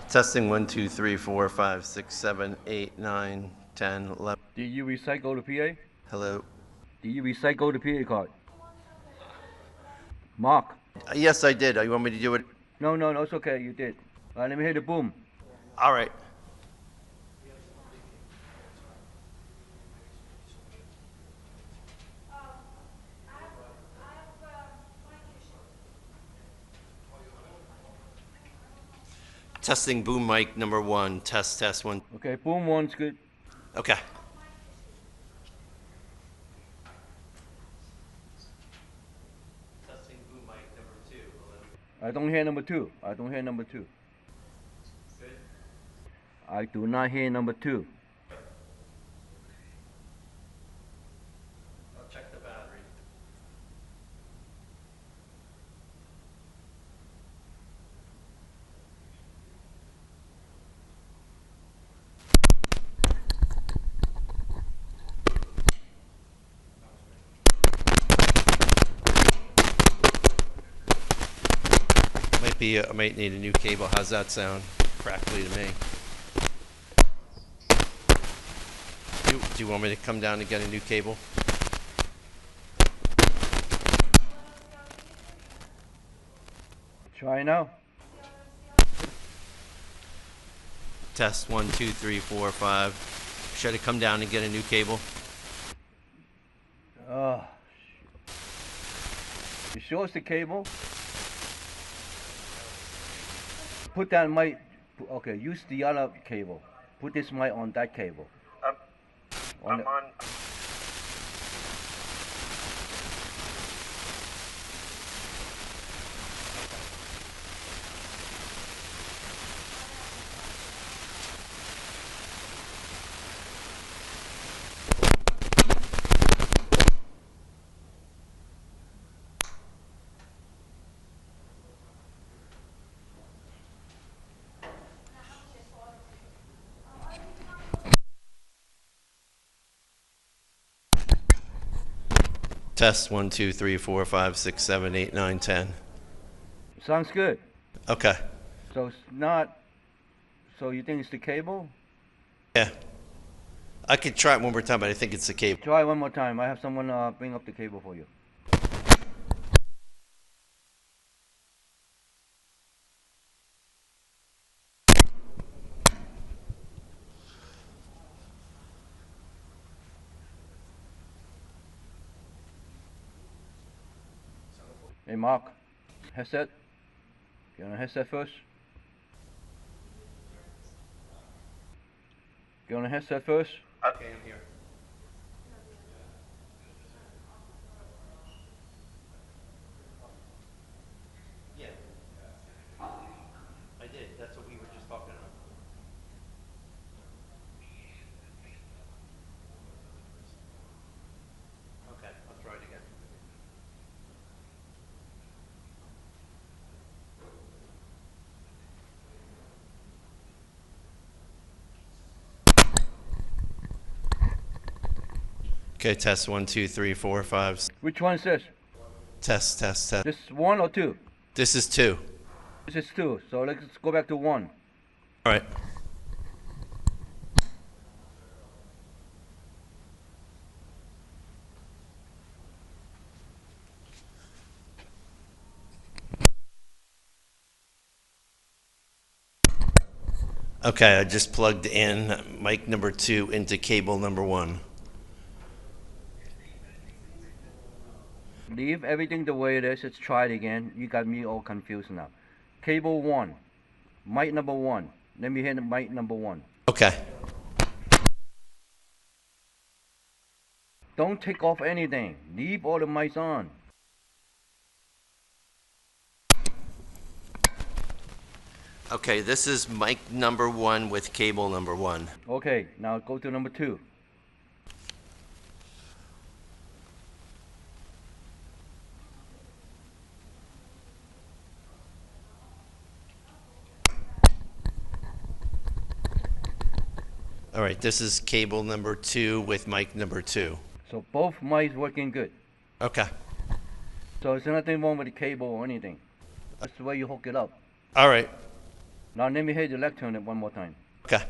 Testing 1, 2, 3, 4, 5, 6, 7, 8, 9, 10, 11. Did you recycle the PA? Hello. Did you recycle the PA card? Mark. Yes, I did. You want me to do it? No, it's okay. You did. All right, let me hear the boom. All right. Testing boom mic number 1. Test 1. Okay, boom one's good. Okay. Testing boom mic number 2. I don't hear number 2. Good. I do not hear number 2. I'll check the battery. I might need a new cable. How's that sound? Crackly to me. Do you want me to come down and get a new cable? Try now. Test 1, 2, 3, 4, 5. Should I come down and get a new cable? You sure it's the cable? Put that mic. Okay, use the other cable. Put this mic on that cable. I'm on. Test 1, 2, 3, 4, 5, 6, 7, 8, 9, 10. Sounds good. Okay. So it's not. So you think it's the cable? Yeah. I could try it one more time, but I think it's the cable. Try one more time. I have someone bring up the cable for you. Hey Mark, headset. Get on a headset first. Get on a headset first. Okay, I'm here. Yeah. I did. That's what we were just talking about. Okay, I'll try it again. Okay, test 1, 2, 3, 4, 5. Which one is this? Test. This is 1 or 2? This is 2. This is 2. So let's go back to 1. All right. Okay, I just plugged in mic number 2 into cable number 1. Leave everything the way it is. Let's try it again. You got me all confused now. Cable 1. Mic number 1. Let me hear the mic number 1. Okay. Don't take off anything. Leave all the mics on. Okay, this is mic number 1 with cable number 1. Okay, now go to number 2. All right, this is cable number 2 with mic number 2. So both mics working good. Okay. So there's nothing wrong with the cable or anything. That's the way you hook it up. All right. Now let me hear the lecture on it one more time. Okay.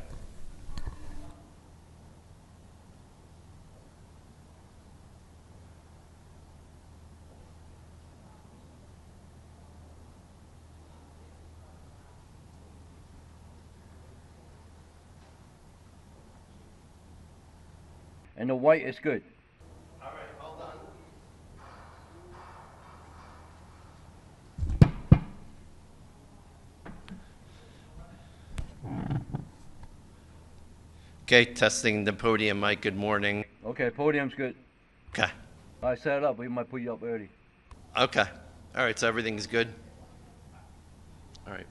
And the white is good. All right, hold on. Okay, testing the podium mic. Good morning. Okay, podium's good. Okay. I set it up. We might put you up early. Okay. All right, so everything's good? All right.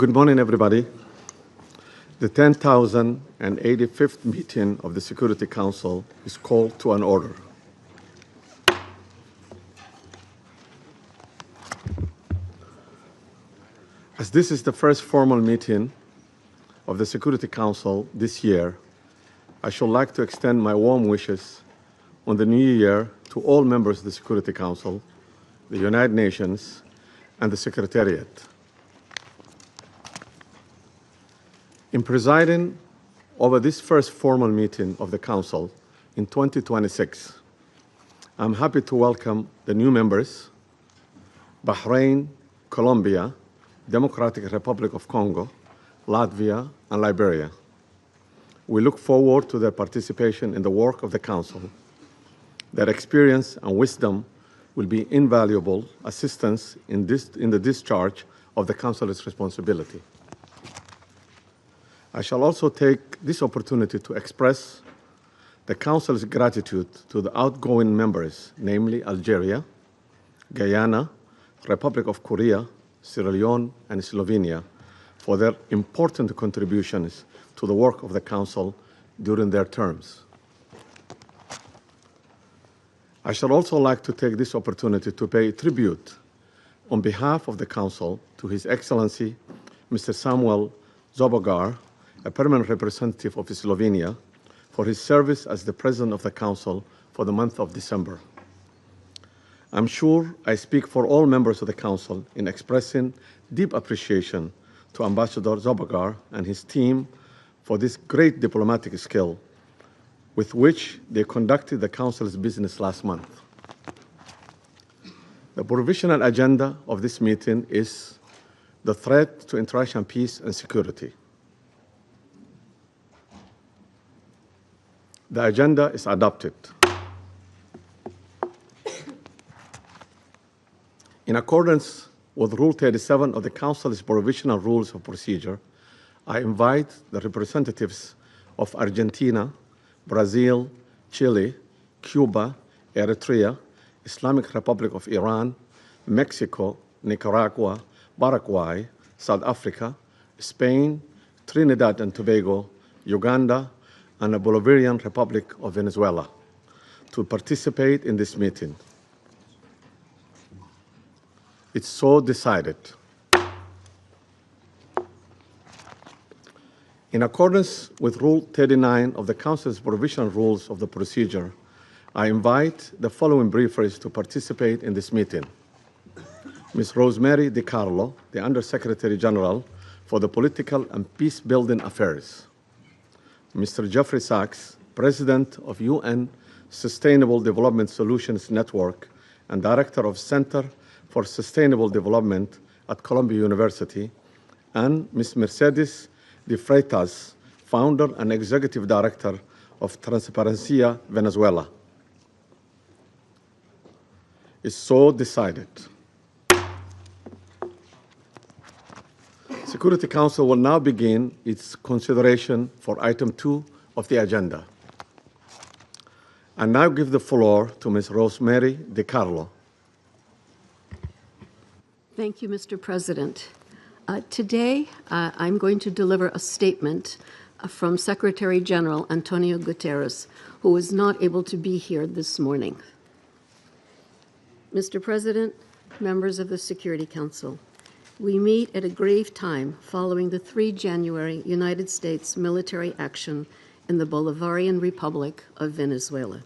Good morning, everybody. The 10,085th meeting of the Security Council is called to an order. As this is the first formal meeting of the Security Council this year, I should like to extend my warm wishes on the new year to all members of the Security Council, the United Nations, and the Secretariat. In presiding over this first formal meeting of the Council in 2026. I'm happy to welcome the new members, Bahrain, Colombia, Democratic Republic of Congo, Latvia, and Liberia. We look forward to their participation in the work of the Council. Their experience and wisdom will be invaluable assistance in the discharge of the Council's responsibility. I shall also take this opportunity to express the Council's gratitude to the outgoing members, namely Algeria, Guyana, Republic of Korea, Sierra Leone, and Slovenia, for their important contributions to the work of the Council during their terms. I shall also like to take this opportunity to pay tribute on behalf of the Council to His Excellency, Mr. Samuel Zobogar, a permanent representative of Slovenia, for his service as the President of the Council for the month of December. I'm sure I speak for all members of the Council in expressing deep appreciation to Ambassador Zobogar and his team for this great diplomatic skill with which they conducted the Council's business last month. The provisional agenda of this meeting is the threat to international peace and security. The agenda is adopted. In accordance with Rule 37 of the Council's Provisional Rules of Procedure, I invite the representatives of Argentina, Brazil, Chile, Cuba, Eritrea, Islamic Republic of Iran, Mexico, Nicaragua, Paraguay, South Africa, Spain, Trinidad and Tobago, Uganda, and the Bolivarian Republic of Venezuela to participate in this meeting. It's so decided. In accordance with Rule 39 of the Council's Provisional Rules of the Procedure, I invite the following briefers to participate in this meeting. Ms. Rosemary DiCarlo, the Undersecretary General for the Political and Peace-Building Affairs. Mr. Jeffrey Sachs, President of UN Sustainable Development Solutions Network and Director of Center for Sustainable Development at Columbia University, and Ms. Mercedes de Freitas, Founder and Executive Director of Transparencia Venezuela. It's so decided. Security Council will now begin its consideration for item 2 of the agenda. I now give the floor to Ms. Rosemary DiCarlo. Thank you, Mr. President. Today, I'm going to deliver a statement from Secretary General Antonio Guterres, who was not able to be here this morning. Mr. President, members of the Security Council, we meet at a grave time following the 3 January United States military action in the Bolivarian Republic of Venezuela.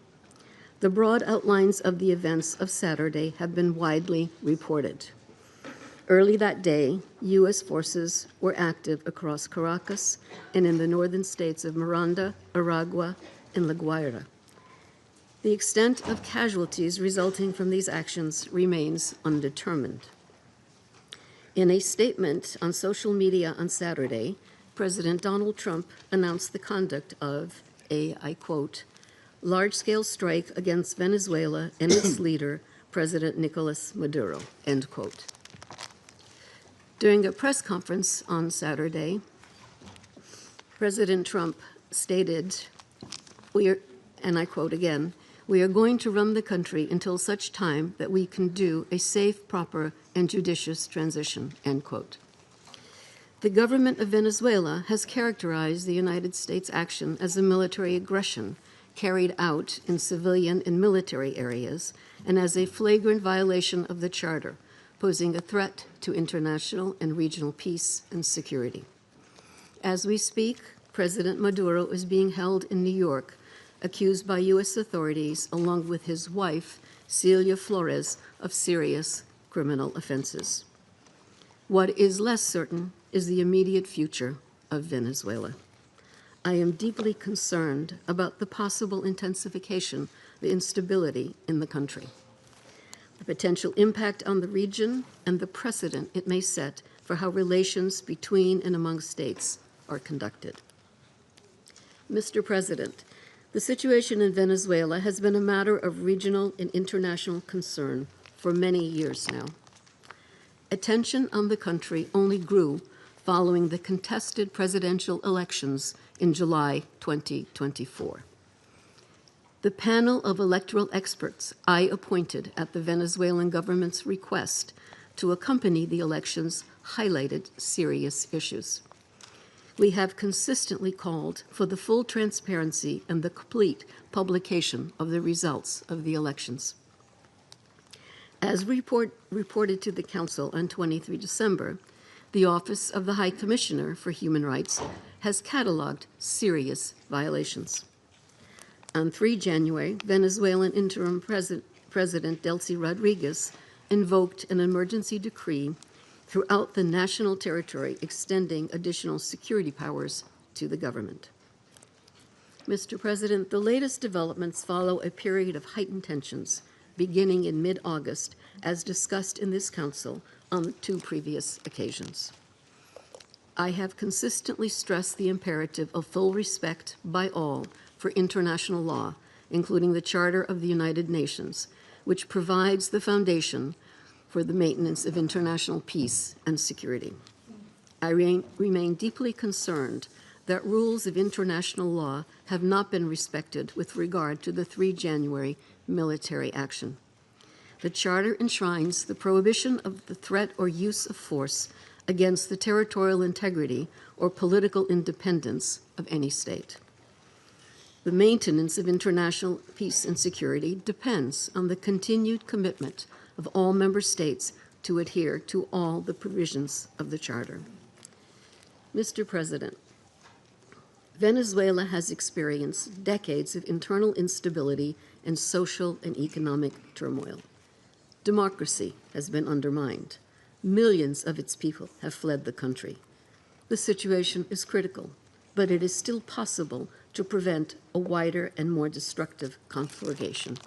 The broad outlines of the events of Saturday have been widely reported. Early that day, U.S. forces were active across Caracas and in the northern states of Miranda, Aragua, and La Guaira. The extent of casualties resulting from these actions remains undetermined. In a statement on social media on Saturday, President Donald Trump announced the conduct of a, I quote, large-scale strike against Venezuela and its leader, President Nicolas Maduro, end quote. During a press conference on Saturday, President Trump stated, and I quote again, "We are going to run the country until such time that we can do a safe, proper, and judicious transition," end quote. The government of Venezuela has characterized the United States action as a military aggression carried out in civilian and military areas and as a flagrant violation of the Charter, posing a threat to international and regional peace and security. As we speak, President Maduro is being held in New York, accused by U.S. authorities, along with his wife, Celia Flores, of serious criminal offenses. What is less certain is the immediate future of Venezuela. I am deeply concerned about the possible intensification of the instability in the country, the potential impact on the region, and the precedent it may set for how relations between and among states are conducted. Mr. President, the situation in Venezuela has been a matter of regional and international concern for many years now. Attention on the country only grew following the contested presidential elections in July 2024. The panel of electoral experts I appointed at the Venezuelan government's request to accompany the elections highlighted serious issues. We have consistently called for the full transparency and the complete publication of the results of the elections. As reported to the Council on 23 December, the Office of the High Commissioner for Human Rights has cataloged serious violations. On 3 January, Venezuelan interim President Delcy Rodriguez invoked an emergency decree throughout the national territory, extending additional security powers to the government. Mr. President, the latest developments follow a period of heightened tensions beginning in mid-August, as discussed in this Council on 2 previous occasions. I have consistently stressed the imperative of full respect by all for international law, including the Charter of the United Nations, which provides the foundation for the maintenance of international peace and security. I remain deeply concerned that rules of international law have not been respected with regard to the 3 January military action. The Charter enshrines the prohibition of the threat or use of force against the territorial integrity or political independence of any state. The maintenance of international peace and security depends on the continued commitment of all member states to adhere to all the provisions of the Charter. Mr. President, Venezuela has experienced decades of internal instability and social and economic turmoil. Democracy has been undermined. Millions of its people have fled the country. The situation is critical, but it is still possible to prevent a wider and more destructive conflagration.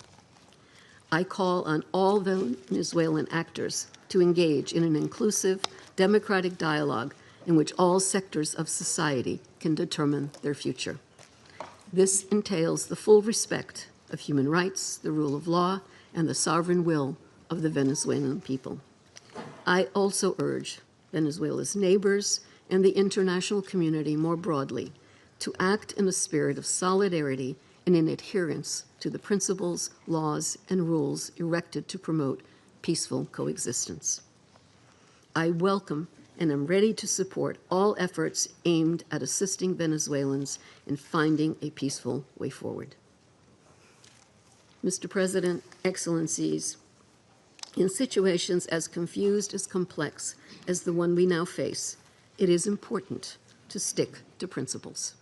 I call on all Venezuelan actors to engage in an inclusive, democratic dialogue in which all sectors of society can determine their future. This entails the full respect of human rights, the rule of law, and the sovereign will of the Venezuelan people. I also urge Venezuela's neighbors and the international community more broadly to act in a spirit of solidarity and in adherence to the principles, laws, and rules erected to promote peaceful coexistence. I welcome and am ready to support all efforts aimed at assisting Venezuelans in finding a peaceful way forward. Mr. President, Excellencies, in situations as confused as complex as the one we now face, it is important to stick to principles.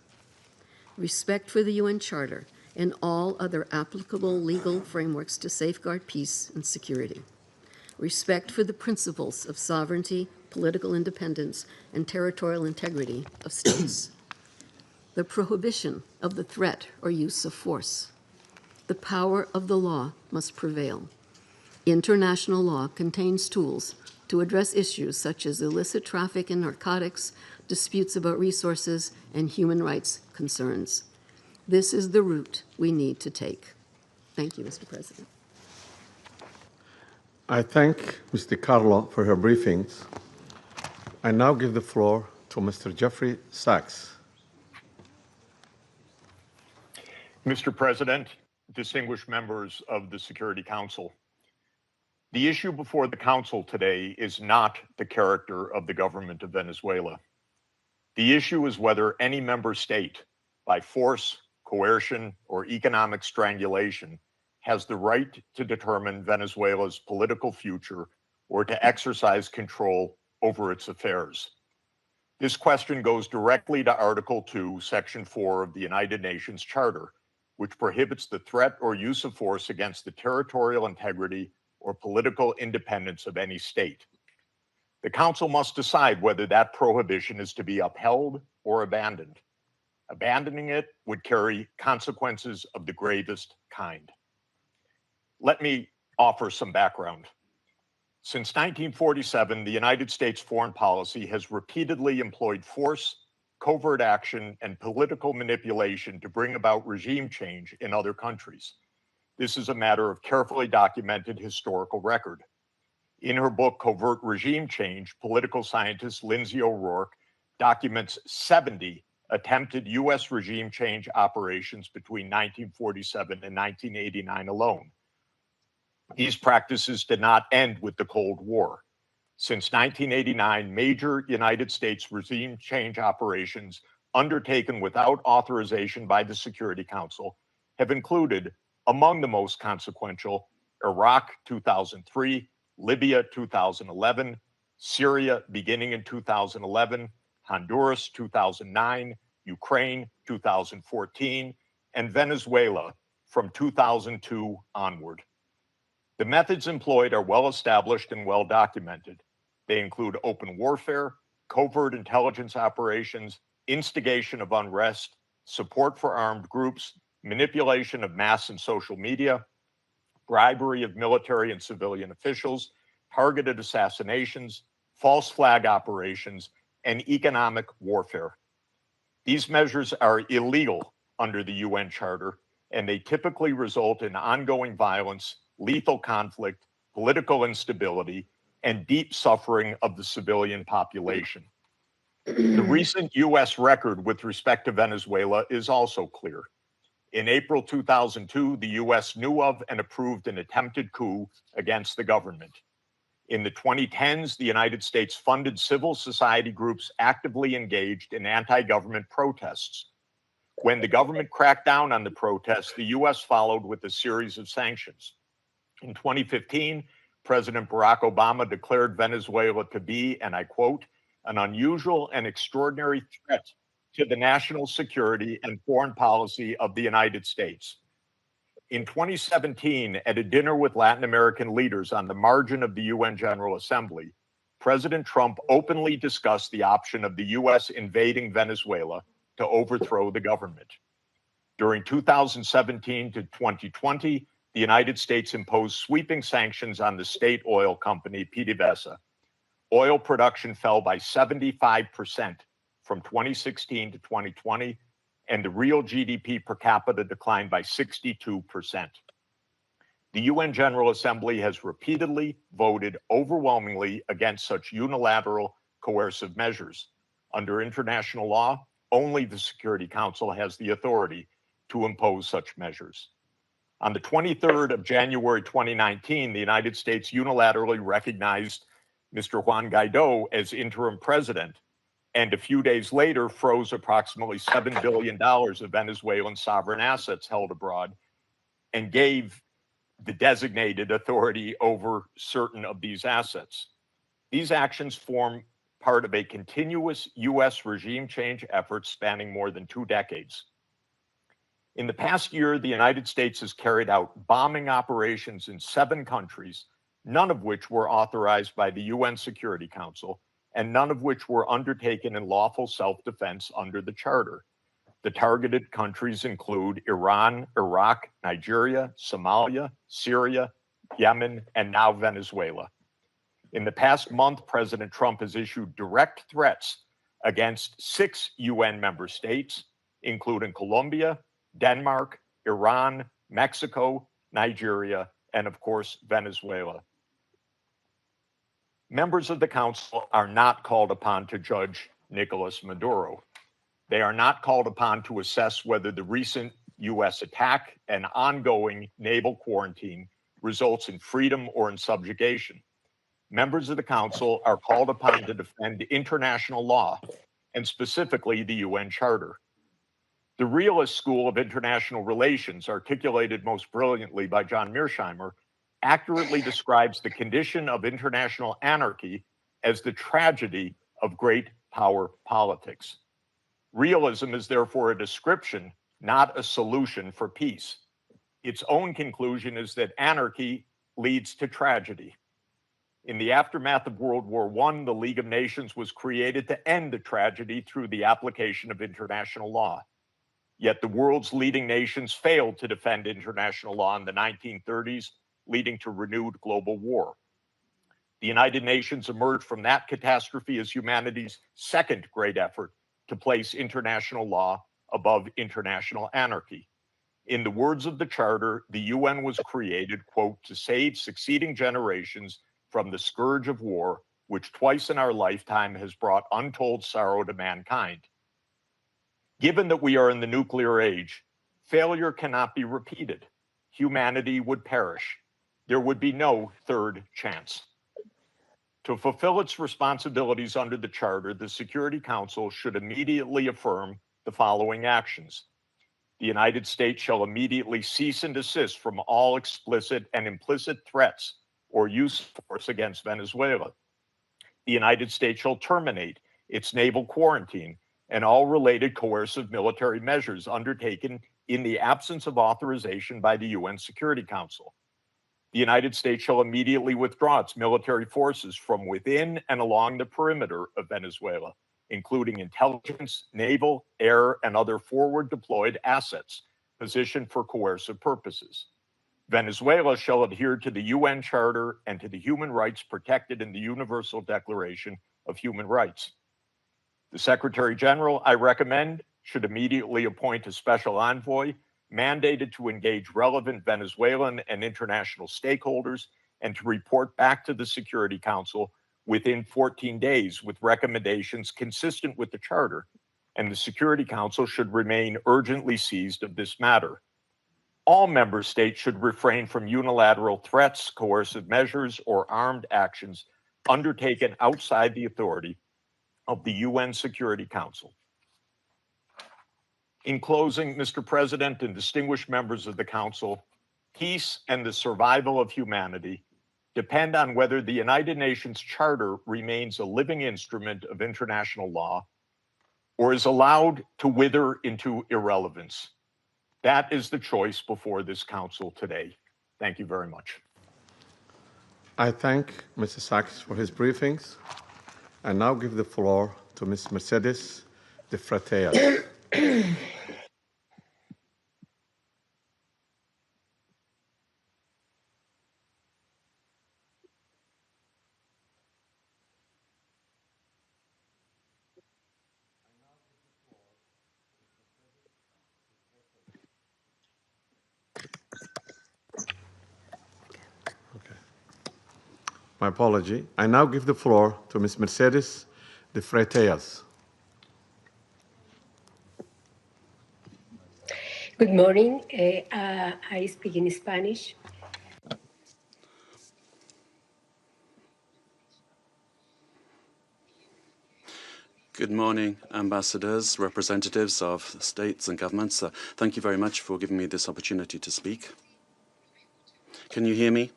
Respect for the UN Charter and all other applicable legal frameworks to safeguard peace and security. Respect for the principles of sovereignty, political independence, and territorial integrity of states. The prohibition of the threat or use of force. The power of the law must prevail. International law contains tools to address issues such as illicit traffic in narcotics, disputes about resources, and human rights concerns. This is the route we need to take. Thank you, Mr. President. I thank Ms. DiCarlo for her briefings. I now give the floor to Mr. Jeffrey Sachs. Mr. President, distinguished members of the Security Council, the issue before the Council today is not the character of the government of Venezuela. The issue is whether any member state, by force, coercion, or economic strangulation, has the right to determine Venezuela's political future or to exercise control over its affairs. This question goes directly to Article 2, Section 4 of the United Nations Charter, which prohibits the threat or use of force against the territorial integrity or political independence of any state. The Council must decide whether that prohibition is to be upheld or abandoned. Abandoning it would carry consequences of the gravest kind. Let me offer some background. Since 1947, the United States foreign policy has repeatedly employed force, covert action, and political manipulation to bring about regime change in other countries. This is a matter of carefully documented historical record. In her book, Covert Regime Change, political scientist Lindsay O'Rourke documents 70 attempted U.S. regime change operations between 1947 and 1989 alone. These practices did not end with the Cold War. Since 1989, major United States regime change operations undertaken without authorization by the Security Council have included, among the most consequential, Iraq 2003, Libya 2011, Syria beginning in 2011, Honduras 2009, Ukraine 2014, and Venezuela from 2002 onward. The methods employed are well established and well documented. They include open warfare, covert intelligence operations, instigation of unrest, support for armed groups, manipulation of mass and social media, bribery of military and civilian officials, targeted assassinations, false flag operations, and economic warfare. These measures are illegal under the UN Charter, and they typically result in ongoing violence, lethal conflict, political instability, and deep suffering of the civilian population. The recent U.S. record with respect to Venezuela is also clear. In April 2002, the U.S. knew of and approved an attempted coup against the government. In the 2010s, the United States funded civil society groups actively engaged in anti-government protests. When the government cracked down on the protests, the U.S. followed with a series of sanctions. In 2015, President Barack Obama declared Venezuela to be, and I quote, an unusual and extraordinary threat to the national security and foreign policy of the United States. In 2017, at a dinner with Latin American leaders on the margin of the UN General Assembly, President Trump openly discussed the option of the U.S. invading Venezuela to overthrow the government. During 2017 to 2020, the United States imposed sweeping sanctions on the state oil company PDVSA. Oil production fell by 75% from 2016 to 2020, and the real GDP per capita declined by 62%. The UN General Assembly has repeatedly voted overwhelmingly against such unilateral coercive measures. Under international law, only the Security Council has the authority to impose such measures. On the 23rd of January 2019, the United States unilaterally recognized Mr. Juan Guaido as interim president, and a few days later froze approximately $7 billion of Venezuelan sovereign assets held abroad and gave the designated authority over certain of these assets. These actions form part of a continuous U.S. regime change effort spanning more than 2 decades. In the past year, the United States has carried out bombing operations in 7 countries, none of which were authorized by the UN Security Council, and none of which were undertaken in lawful self-defense under the Charter. The targeted countries include Iran, Iraq, Nigeria, Somalia, Syria, Yemen, and now Venezuela. In the past month, President Trump has issued direct threats against 6 UN member states, including Colombia, Denmark, Iran, Mexico, Nigeria, and of course, Venezuela. Members of the Council are not called upon to judge Nicolas Maduro. They are not called upon to assess whether the recent U.S. attack and ongoing naval quarantine results in freedom or in subjugation. Members of the Council are called upon to defend international law, and specifically the UN Charter. The realist school of international relations, articulated most brilliantly by John Mearsheimer, accurately describes the condition of international anarchy as the tragedy of great power politics. Realism is therefore a description, not a solution for peace. Its own conclusion is that anarchy leads to tragedy. In the aftermath of World War I, the League of Nations was created to end the tragedy through the application of international law. Yet the world's leading nations failed to defend international law in the 1930s, leading to renewed global war. The United Nations emerged from that catastrophe as humanity's second great effort to place international law above international anarchy. In the words of the Charter, the UN was created, quote, to save succeeding generations from the scourge of war, which twice in our lifetime has brought untold sorrow to mankind. Given that we are in the nuclear age, failure cannot be repeated. Humanity would perish. There would be no third chance. To fulfill its responsibilities under the Charter, the Security Council should immediately affirm the following actions. The United States shall immediately cease and desist from all explicit and implicit threats or use of force against Venezuela. The United States shall terminate its naval quarantine and all related coercive military measures undertaken in the absence of authorization by the UN Security Council. The United States shall immediately withdraw its military forces from within and along the perimeter of Venezuela, including intelligence, naval, air, and other forward deployed assets positioned for coercive purposes. Venezuela shall adhere to the UN Charter and to the human rights protected in the Universal Declaration of Human Rights. The Secretary General, I recommend, should immediately appoint a special envoy mandated to engage relevant Venezuelan and international stakeholders and to report back to the Security Council within 14 days with recommendations consistent with the Charter, and the Security Council should remain urgently seized of this matter. All member states should refrain from unilateral threats, coercive measures, or armed actions undertaken outside the authority of the UN Security Council. In closing, Mr. President and distinguished members of the Council, peace and the survival of humanity depend on whether the United Nations Charter remains a living instrument of international law or is allowed to wither into irrelevance. That is the choice before this Council today. Thank you very much. I thank Mr. Sachs for his briefings. I now give the floor to Ms. Mercedes de Frateas. My apology. I now give the floor to Ms. Mercedes de Frateas. Good morning. I speak in Spanish. Good morning, ambassadors, representatives of states and governments. Thank you very much for giving me this opportunity to speak. Can you hear me?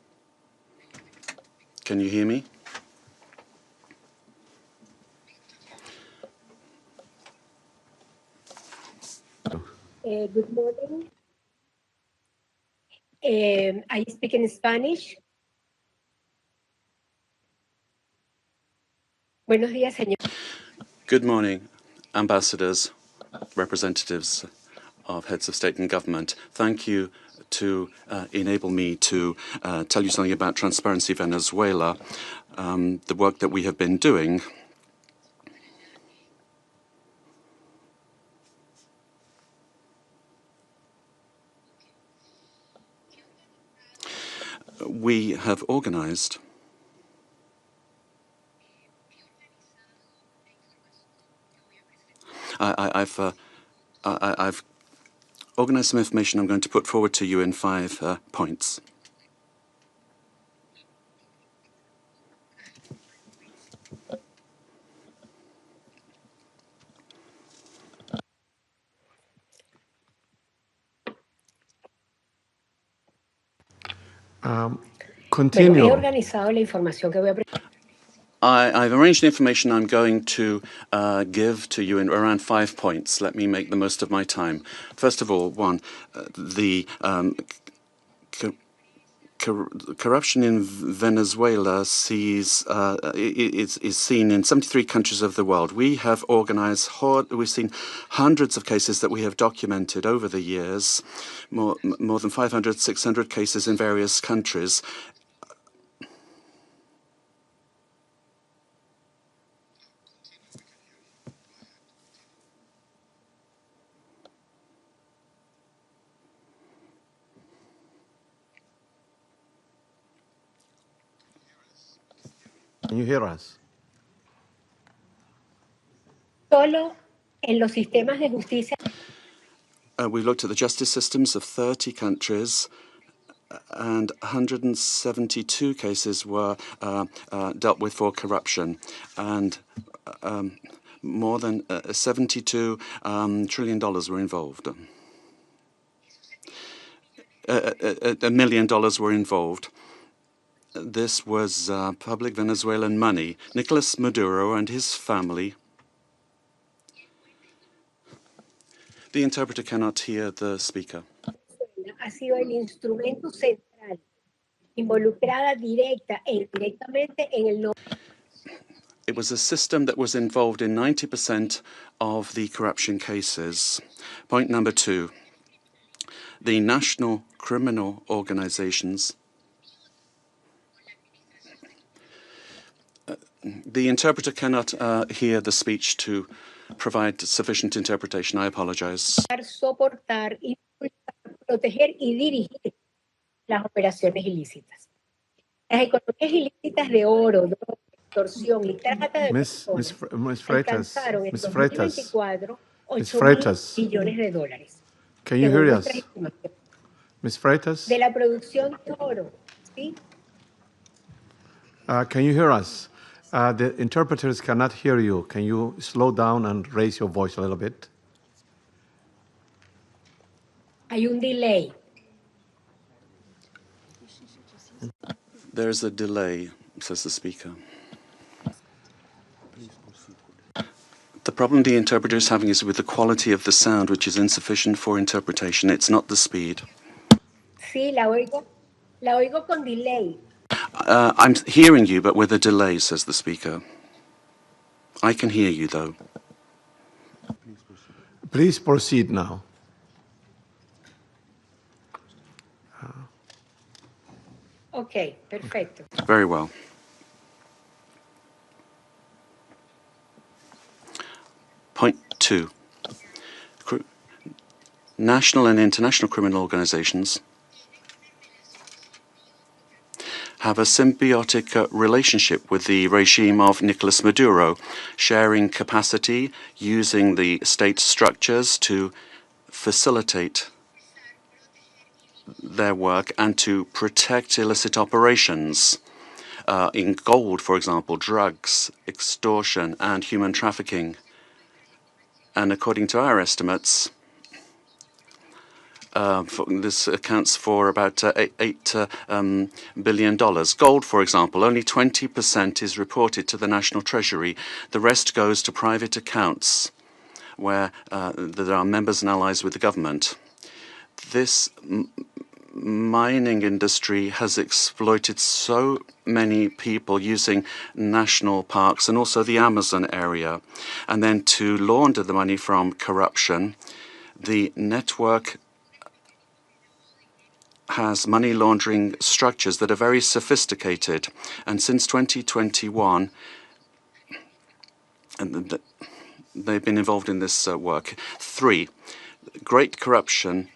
Can you hear me? Good morning. I speak in Spanish. Buenos días, señor. Good morning, ambassadors, representatives of heads of state and government. Thank you to enable me to tell you something about Transparency Venezuela, the work that we have been doing. We have organized I've organized some information I'm going to put forward to you in 5 points. Continue. Bueno, he organizado la información que voy a I've arranged the information I'm going to give to you in around 5 points. Let me make the most of my time. First of all, one, the corruption in Venezuela is seen in 73 countries of the world. We have we've seen hundreds of cases that we have documented over the years, more than 500, 600 cases in various countries. Can you hear us? Solo en los sistemas de justicia. We looked at the justice systems of 30 countries, and 172 cases were dealt with for corruption, and more than $72 trillion were involved. $1 million were involved. This was public Venezuelan money. Nicolas Maduro and his family. The interpreter cannot hear the speaker. Ha sido el instrumento central, involucrada directa e indirectamente en el. It was a system that was involved in 90% of the corruption cases. Point number 2. The national criminal organizations. The interpreter cannot hear the speech to provide sufficient interpretation. I apologize. Soportar, impulsar, proteger y dirigir las operaciones ilícitas. Las economías ilícitas de oro, extorsión y trata de personas alcanzaron en 2024 $8.000 billones. Can you hear us? Ms. Freitas? De la producción de oro, ¿sí? Can you hear us? The interpreters cannot hear you. Can you slow down and raise your voice a little bit? Hay un delay. There's a delay, says the speaker. The problem the interpreter is having is with the quality of the sound, which is insufficient for interpretation. It's not the speed. Sí, la oigo con delay. I'm hearing you, but with a delay, says the speaker. I can hear you, though. Please proceed now. Okay, perfecto. Very well. Point 2. National and international criminal organizations have a symbiotic relationship with the regime of Nicolas Maduro, sharing capacity, using the state structures to facilitate their work and to protect illicit operations in gold, for example, drugs, extortion, and human trafficking. And according to our estimates, this accounts for about $8 billion. Gold, for example, only 20% is reported to the National Treasury. The rest goes to private accounts where there are members and allies with the government. This mining industry has exploited so many people using national parks and also the Amazon area. And then to launder the money from corruption, the network has money laundering structures that are very sophisticated. And since 2021, and they've been involved in this work. 3, great corruption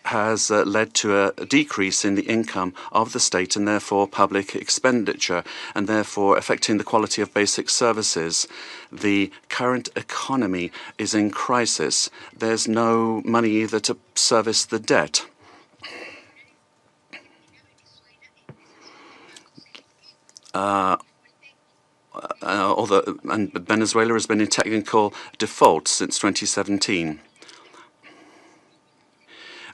has led to a decrease in the income of the state and therefore public expenditure, and therefore affecting the quality of basic services. The current economy is in crisis. There's no money either to service the debt. And Venezuela has been in technical default since 2017.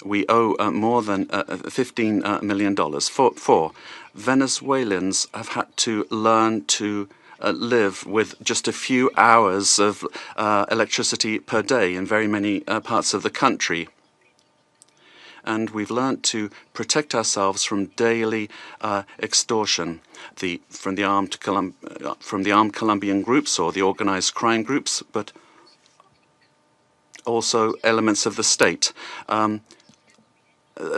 We owe more than $15 million. 4, Venezuelans have had to learn to live with just a few hours of electricity per day in very many parts of the country. and we've learnt to protect ourselves from daily extortion from the armed Colombian groups or the organized crime groups, but also elements of the state.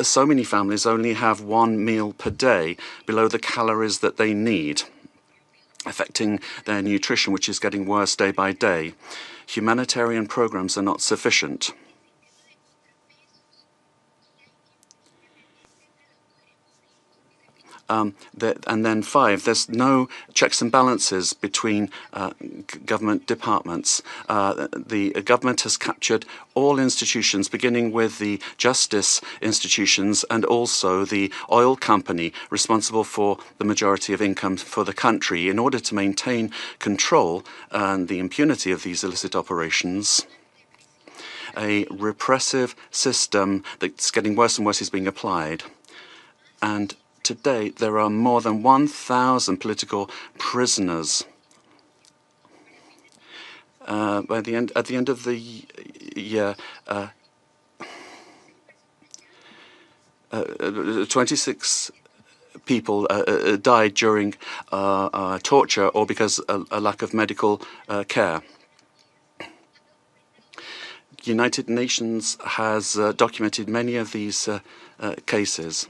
So many families only have one meal per day below the calories that they need, affecting their nutrition, which is getting worse day by day. Humanitarian programs are not sufficient. And then 5, there's no checks and balances between government departments. The government has captured all institutions, beginning with the justice institutions and also the oil company responsible for the majority of income for the country. In order to maintain control and the impunity of these illicit operations, a repressive system that's getting worse and worse is being applied. And to date, there are more than 1,000 political prisoners. At the end of the year, 26 people died during torture or because a lack of medical care. United Nations has documented many of these cases.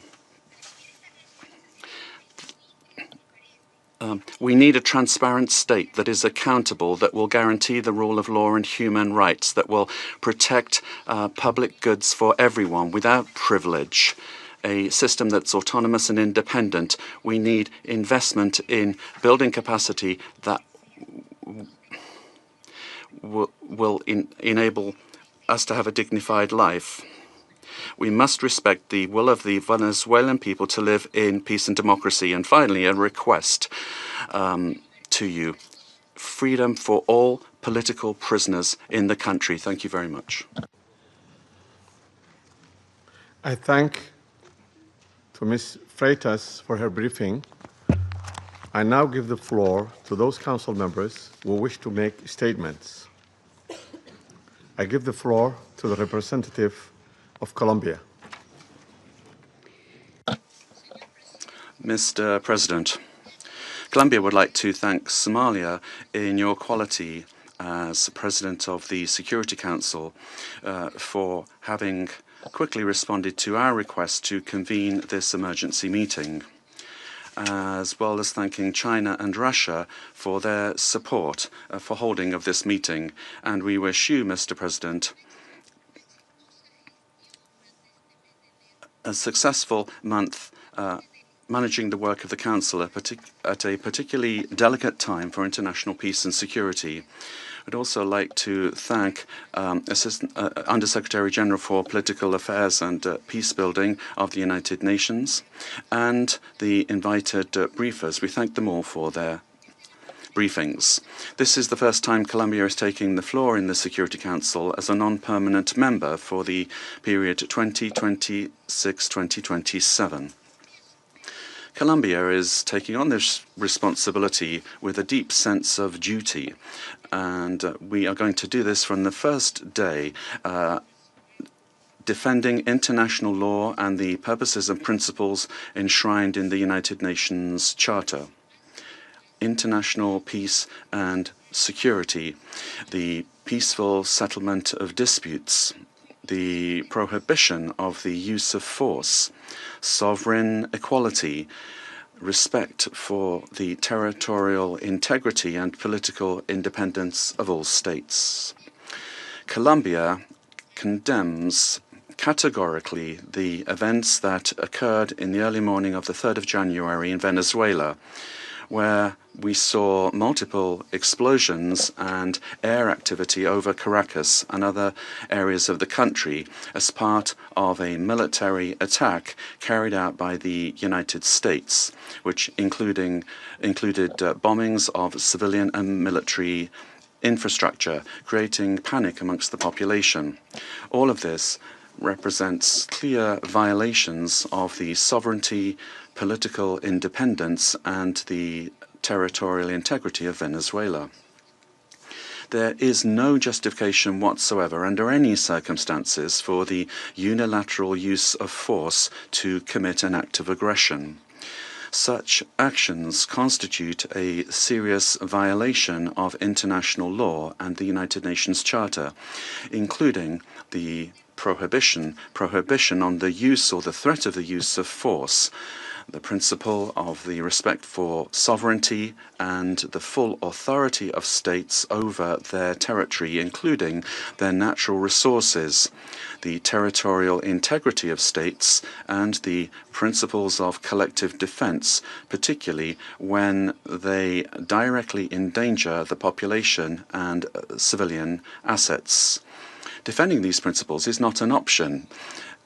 We need a transparent state that is accountable, that will guarantee the rule of law and human rights, that will protect public goods for everyone without privilege, a system that's autonomous and independent. We need investment in building capacity that will enable us to have a dignified life. We must respect the will of the Venezuelan people to live in peace and democracy. And finally, a request to you. Freedom for all political prisoners in the country. Thank you very much. I thank to Ms. Freitas for her briefing. I now give the floor to those council members who wish to make statements. I give the floor to the representative of Colombia. Mr. President, Colombia would like to thank Somalia in your quality as President of the Security Council for having quickly responded to our request to convene this emergency meeting, as well as thanking China and Russia for their support for holding of this meeting. And we wish you, Mr. President, a successful month managing the work of the Council at a particularly delicate time for international peace and security. I'd also like to thank Undersecretary General for Political Affairs and Peace Building of the United Nations and the invited briefers. We thank them all for their briefings. This is the first time Colombia is taking the floor in the Security Council as a non-permanent member for the period 2026-2027. Colombia is taking on this responsibility with a deep sense of duty, and we are going to do this from the first day, defending international law and the purposes and principles enshrined in the United Nations Charter. International peace and security, the peaceful settlement of disputes, the prohibition of the use of force, sovereign equality, respect for the territorial integrity and political independence of all states. Colombia condemns categorically the events that occurred in the early morning of the 3rd of January in Venezuela, where we saw multiple explosions and air activity over Caracas and other areas of the country as part of a military attack carried out by the United States, which included bombings of civilian and military infrastructure, creating panic amongst the population. All of this represents clear violations of the sovereignty, political independence, and the territorial integrity of Venezuela. There is no justification whatsoever under any circumstances for the unilateral use of force to commit an act of aggression. Such actions constitute a serious violation of international law and the United Nations Charter, including the prohibition on the use or the threat of the use of force, the principle of the respect for sovereignty and the full authority of states over their territory, including their natural resources, the territorial integrity of states, and the principles of collective defense, particularly when they directly endanger the population and civilian assets. Defending these principles is not an option.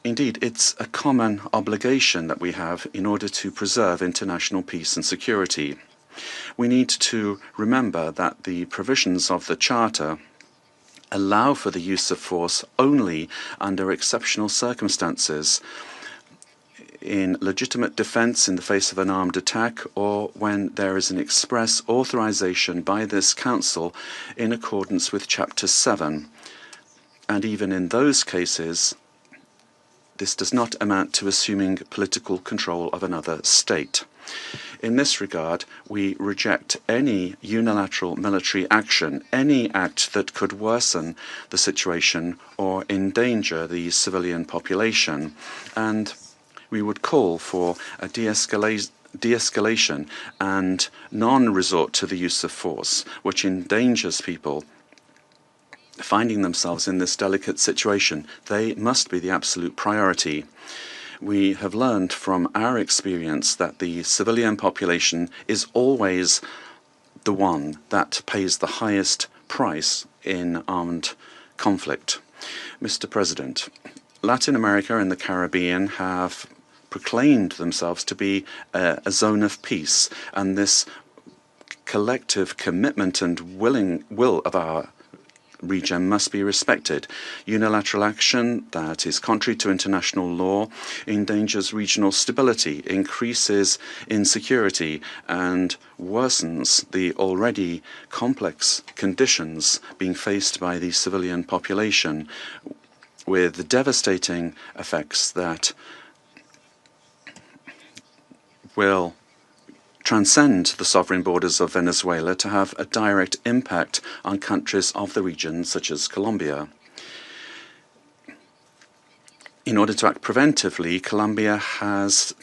Indeed, it's a common obligation that we have in order to preserve international peace and security. We need to remember that the provisions of the Charter allow for the use of force only under exceptional circumstances, in legitimate defense in the face of an armed attack, or when there is an express authorization by this Council in accordance with Chapter 7. And even in those cases, this does not amount to assuming political control of another state. In this regard, we reject any unilateral military action, any act that could worsen the situation or endanger the civilian population, and we would call for a de-escalation and non-resort to the use of force, which endangers people finding themselves in this delicate situation. They must be the absolute priority. We have learned from our experience that the civilian population is always the one that pays the highest price in armed conflict. Mr. President, Latin America and the Caribbean have proclaimed themselves to be a zone of peace, and this collective commitment and will of our region must be respected. Unilateral action that is contrary to international law endangers regional stability, increases insecurity, and worsens the already complex conditions being faced by the civilian population, with devastating effects that will transcend the sovereign borders of Venezuela to have a direct impact on countries of the region, such as Colombia. In order to act preventively, Colombia has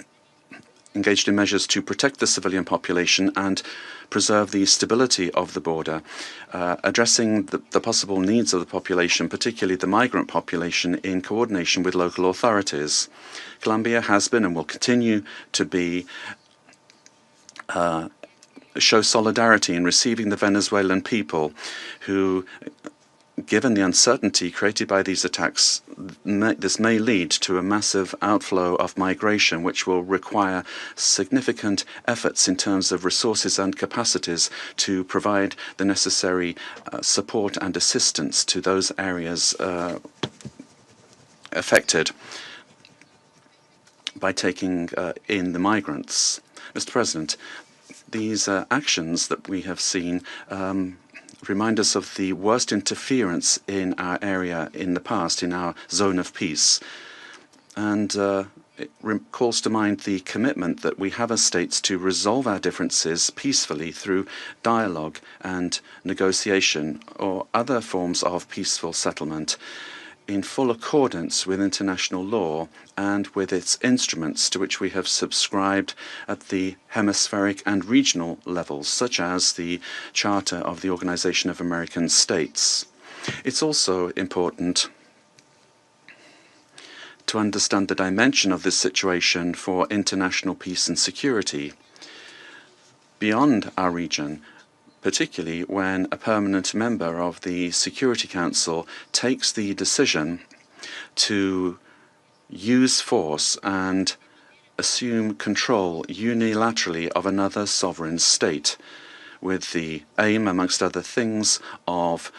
engaged in measures to protect the civilian population and preserve the stability of the border, addressing the possible needs of the population, particularly the migrant population, in coordination with local authorities. Colombia has been and will continue to be show solidarity in receiving the Venezuelan people who, given the uncertainty created by these attacks, this may lead to a massive outflow of migration, which will require significant efforts in terms of resources and capacities to provide the necessary support and assistance to those areas affected by taking in the migrants. Mr. President, these actions that we have seen remind us of the worst interference in our area in the past, in our zone of peace. And it calls to mind the commitment that we have as states to resolve our differences peacefully through dialogue and negotiation or other forms of peaceful settlement, in full accordance with international law and with its instruments to which we have subscribed at the hemispheric and regional levels, such as the Charter of the Organization of American States. It's also important to understand the dimension of this situation for international peace and security beyond our region, particularly when a permanent member of the Security Council takes the decision to use force and assume control unilaterally of another sovereign state, with the aim, amongst other things, of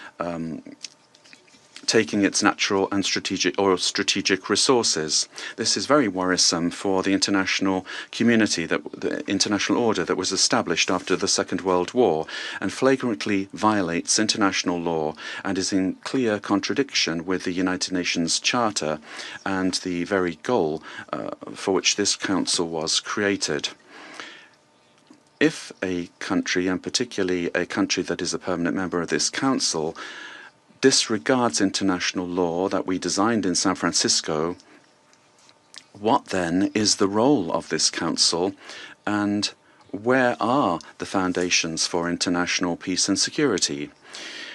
taking its natural and strategic resources. This is very worrisome for the international community, the international order that was established after the Second World War, and flagrantly violates international law and is in clear contradiction with the United Nations Charter and the very goal for which this council was created. If a country, and particularly a country that is a permanent member of this council, disregards international law that we designed in San Francisco, what then is the role of this council, and where are the foundations for international peace and security?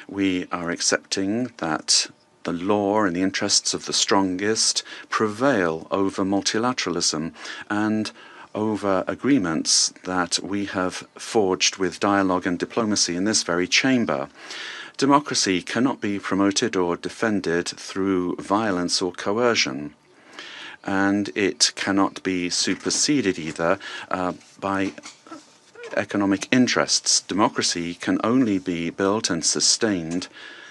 We are accepting that the law and the interests of the strongest prevail over multilateralism and over agreements that we have forged with dialogue and diplomacy in this very chamber. Democracy cannot be promoted or defended through violence or coercion, and it cannot be superseded either by economic interests. Democracy can only be built and sustained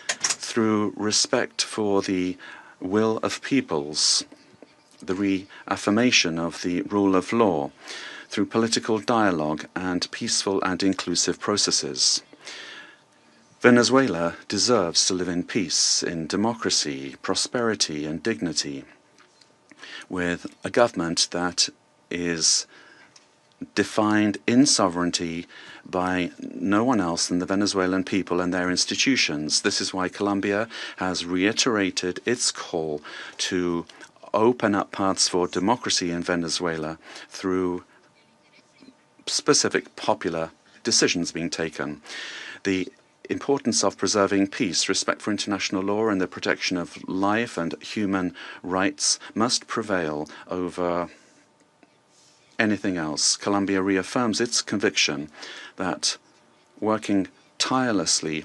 through respect for the will of peoples, the reaffirmation of the rule of law, through political dialogue and peaceful and inclusive processes. Venezuela deserves to live in peace, in democracy, prosperity, and dignity, with a government that is defined in sovereignty by no one else than the Venezuelan people and their institutions. This is why Colombia has reiterated its call to open up paths for democracy in Venezuela through specific popular decisions being taken. The importance of preserving peace, respect for international law, and the protection of life and human rights must prevail over anything else. Colombia reaffirms its conviction that working tirelessly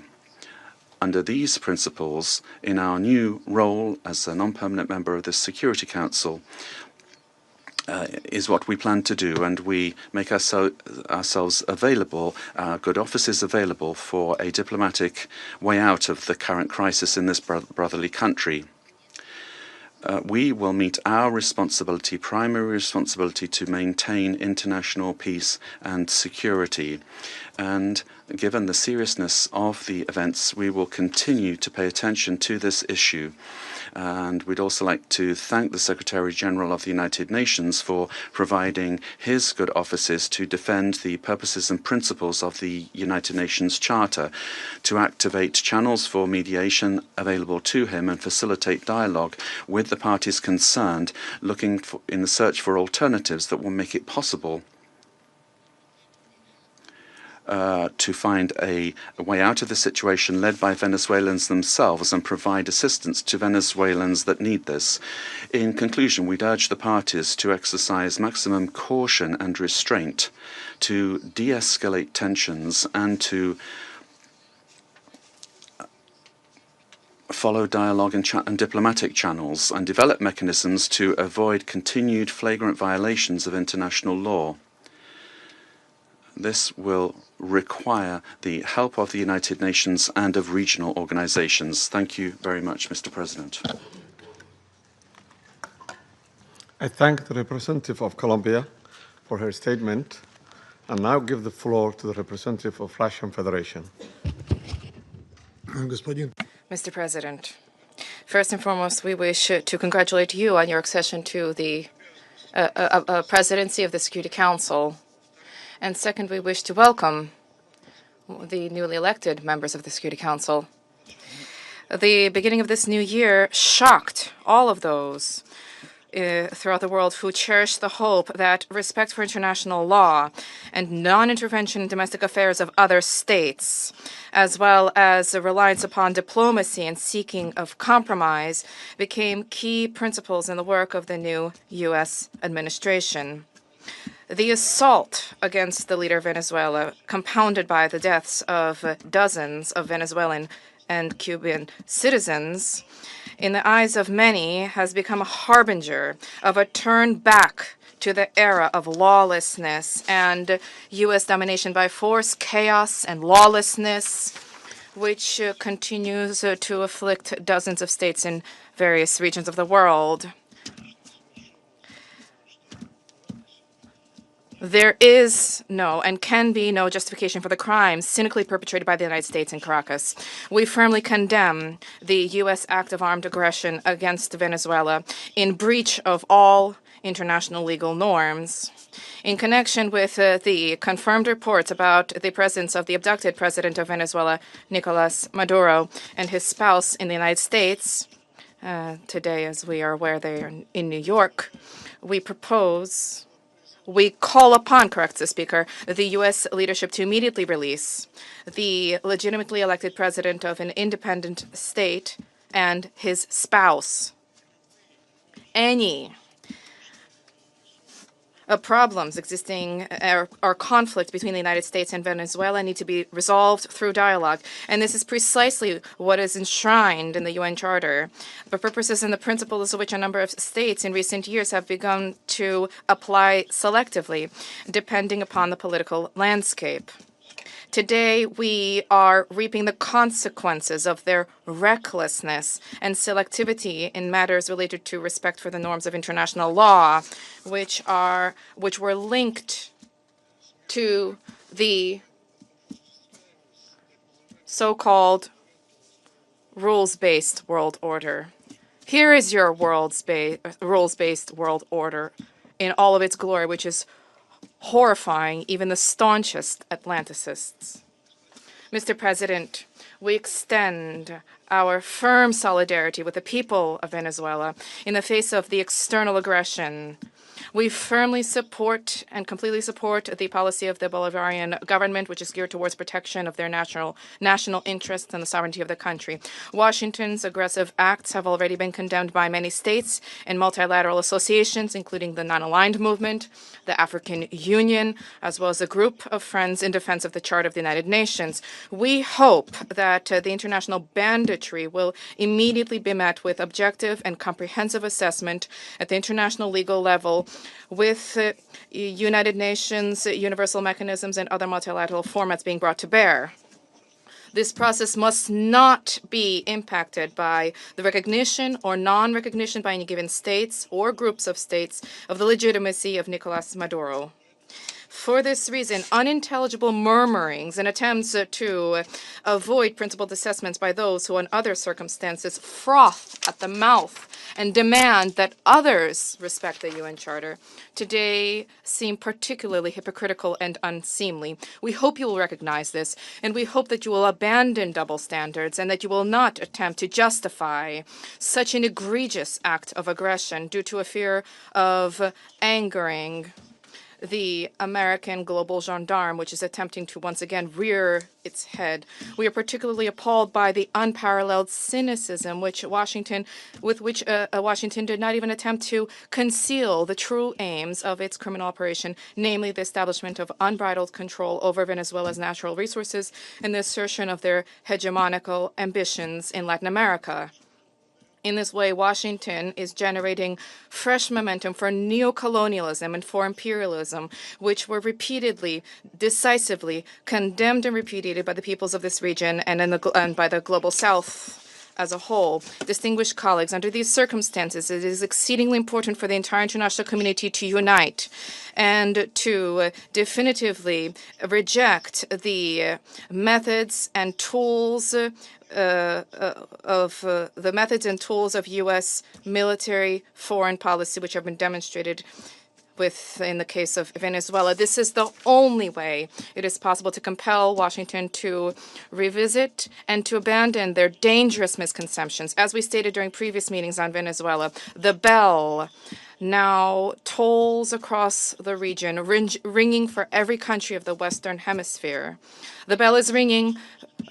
under these principles in our new role as a non-permanent member of the Security Council is what we plan to do, and we make ourselves available, our good offices available for a diplomatic way out of the current crisis in this brotherly country. We will meet our responsibility, primary responsibility, to maintain international peace and security. And given the seriousness of the events, we will continue to pay attention to this issue. And we'd also like to thank the Secretary General of the United Nations for providing his good offices to defend the purposes and principles of the United Nations Charter, to activate channels for mediation available to him and facilitate dialogue with the parties concerned, looking in the search for alternatives that will make it possible to find a way out of the situation led by Venezuelans themselves and provide assistance to Venezuelans that need this. In conclusion, we'd urge the parties to exercise maximum caution and restraint, to de-escalate tensions, and to follow dialogue and diplomatic channels, and develop mechanisms to avoid continued flagrant violations of international law. This will require the help of the United Nations and of regional organizations. Thank you very much, Mr. President. I thank the representative of Colombia for her statement, and now give the floor to the representative of Russian Federation. Mr. President, first and foremost, we wish to congratulate you on your accession to the presidency of the Security Council. And second, we wish to welcome the newly elected members of the Security Council. The beginning of this new year shocked all of those throughout the world who cherish the hope that respect for international law and non-intervention in domestic affairs of other states, as well as a reliance upon diplomacy and seeking of compromise, became key principles in the work of the new U.S. administration. The assault against the leader of Venezuela, compounded by the deaths of dozens of Venezuelan and Cuban citizens, in the eyes of many, has become a harbinger of a turn back to the era of lawlessness and U.S. domination by force, chaos, and lawlessness, which continues to afflict dozens of states in various regions of the world. There is no and can be no justification for the crimes cynically perpetrated by the United States in Caracas. We firmly condemn the U.S. act of armed aggression against Venezuela in breach of all international legal norms. In connection with the confirmed reports about the presence of the abducted president of Venezuela, Nicolas Maduro, and his spouse in the United States, today, as we are aware, they are in New York, we call upon, corrects the Speaker, the U.S. leadership to immediately release the legitimately elected president of an independent state and his spouse. Any problems existing or conflict between the United States and Venezuela need to be resolved through dialogue. And this is precisely what is enshrined in the UN Charter, the purposes and the principles of which a number of states in recent years have begun to apply selectively, depending upon the political landscape. Today, we are reaping the consequences of their recklessness and selectivity in matters related to respect for the norms of international law, which were linked to the so-called rules-based world order. Here is your rules-based world order in all of its glory, which is horrifying even the staunchest Atlanticists. Mr. President, we extend our firm solidarity with the people of Venezuela in the face of the external aggression. We firmly support and completely support the policy of the Bolivarian government, which is geared towards protection of their national interests and the sovereignty of the country. Washington's aggressive acts have already been condemned by many states and multilateral associations, including the Non-Aligned Movement, the African Union, as well as a group of friends in defense of the Charter of the United Nations. We hope that the international banditry will immediately be met with objective and comprehensive assessment at the international legal level with United Nations, universal mechanisms, and other multilateral formats being brought to bear. This process must not be impacted by the recognition or non-recognition by any given states or groups of states of the legitimacy of Nicolas Maduro. For this reason, unintelligible murmurings and attempts to avoid principled assessments by those who, in other circumstances, froth at the mouth and demand that others respect the UN Charter, today seem particularly hypocritical and unseemly. We hope you will recognize this, and we hope that you will abandon double standards and that you will not attempt to justify such an egregious act of aggression due to a fear of angering the American global gendarme, which is attempting to once again rear its head. We are particularly appalled by the unparalleled cynicism with which Washington did not even attempt to conceal the true aims of its criminal operation, namely the establishment of unbridled control over Venezuela's natural resources and the assertion of their hegemonical ambitions in Latin America. In this way, Washington is generating fresh momentum for neocolonialism and for imperialism, which were repeatedly, decisively condemned and repudiated by the peoples of this region and by the global South as a whole. Distinguished colleagues, under these circumstances, it is exceedingly important for the entire international community to unite and to definitively reject the methods and tools of U.S. military foreign policy, which have been demonstrated in the case of Venezuela. This is the only way it is possible to compel Washington to revisit and to abandon their dangerous misconceptions. As we stated during previous meetings on Venezuela, the bell now tolls across the region, ringing for every country of the Western Hemisphere. The bell is ringing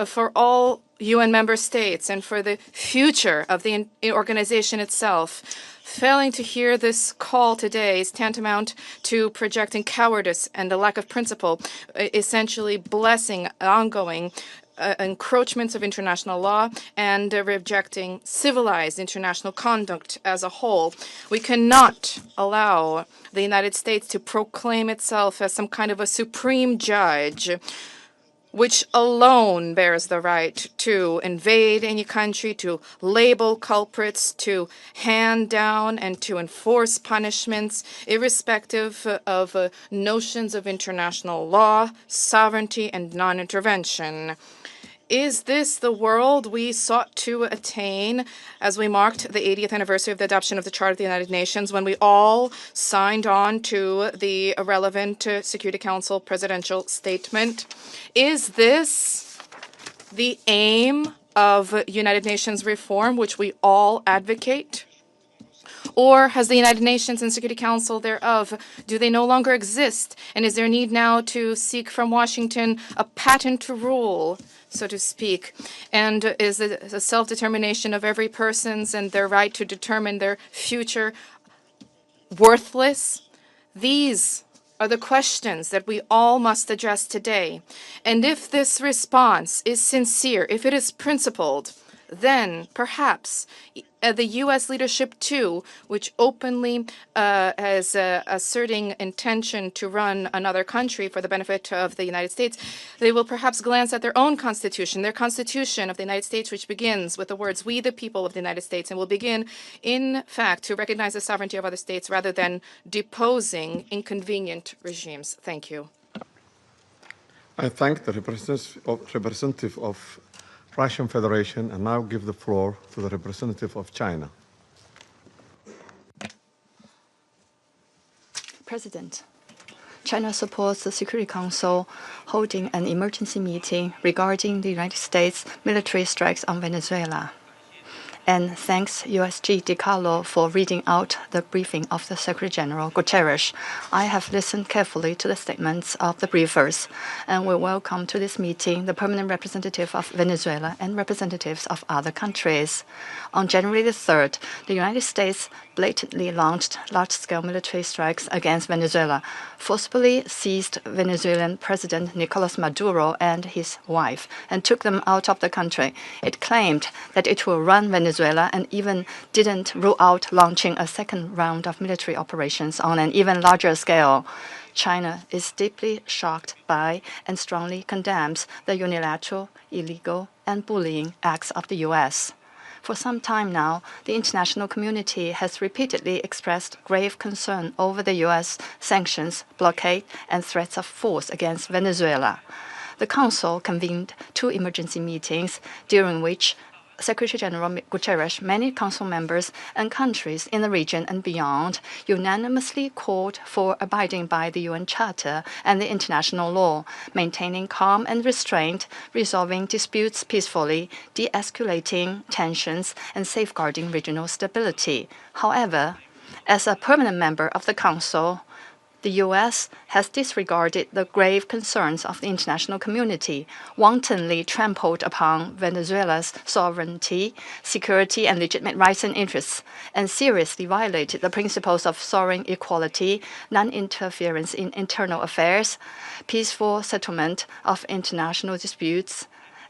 for all UN member states and for the future of the organization itself. Failing to hear this call today is tantamount to projecting cowardice and a lack of principle, essentially blessing ongoing encroachments of international law and rejecting civilized international conduct as a whole. We cannot allow the United States to proclaim itself as some kind of a supreme judge which alone bears the right to invade any country, to label culprits, to hand down and to enforce punishments, irrespective of notions of international law, sovereignty, and non-intervention. Is this the world we sought to attain as we marked the 80th anniversary of the adoption of the Charter of the United Nations, when we all signed on to the relevant Security Council presidential statement? Is this the aim of United Nations reform, which we all advocate? Or has the United Nations and Security Council thereof, do they no longer exist? And is there need now to seek from Washington a patent rule, so to speak? And is the self-determination of every person's and their right to determine their future worthless? These are the questions that we all must address today. And if this response is sincere, if it is principled, then perhaps the U.S. leadership, too, which openly is asserting intention to run another country for the benefit of the United States, they will perhaps glance at their own constitution, their constitution of the United States, which begins with the words, "We the people of the United States," and will begin, in fact, to recognize the sovereignty of other states rather than deposing inconvenient regimes. Thank you. I thank the representative of Russian Federation and now give the floor to the representative of China. President, China supports the Security Council holding an emergency meeting regarding the United States military strikes on Venezuela. And thanks USG DiCarlo for reading out the briefing of the Secretary General Guterres. I have listened carefully to the statements of the briefers, and we welcome to this meeting the permanent representative of Venezuela and representatives of other countries. On January the 3rd, the United States blatantly launched large-scale military strikes against Venezuela, forcibly seized Venezuelan President Nicolas Maduro and his wife, and took them out of the country. It claimed that it will run Venezuela and even didn't rule out launching a second round of military operations on an even larger scale. China is deeply shocked by and strongly condemns the unilateral, illegal, and bullying acts of the U.S. For some time now, the international community has repeatedly expressed grave concern over the U.S. sanctions, blockade, and threats of force against Venezuela. The Council convened 2 emergency meetings, during which Secretary General Guterres, many Council members, and countries in the region and beyond unanimously called for abiding by the UN Charter and the international law, maintaining calm and restraint, resolving disputes peacefully, de-escalating tensions, and safeguarding regional stability. However, as a permanent member of the Council, the U.S. has disregarded the grave concerns of the international community, wantonly trampled upon Venezuela's sovereignty, security, and legitimate rights and interests, and seriously violated the principles of sovereign equality, non-interference in internal affairs, peaceful settlement of international disputes,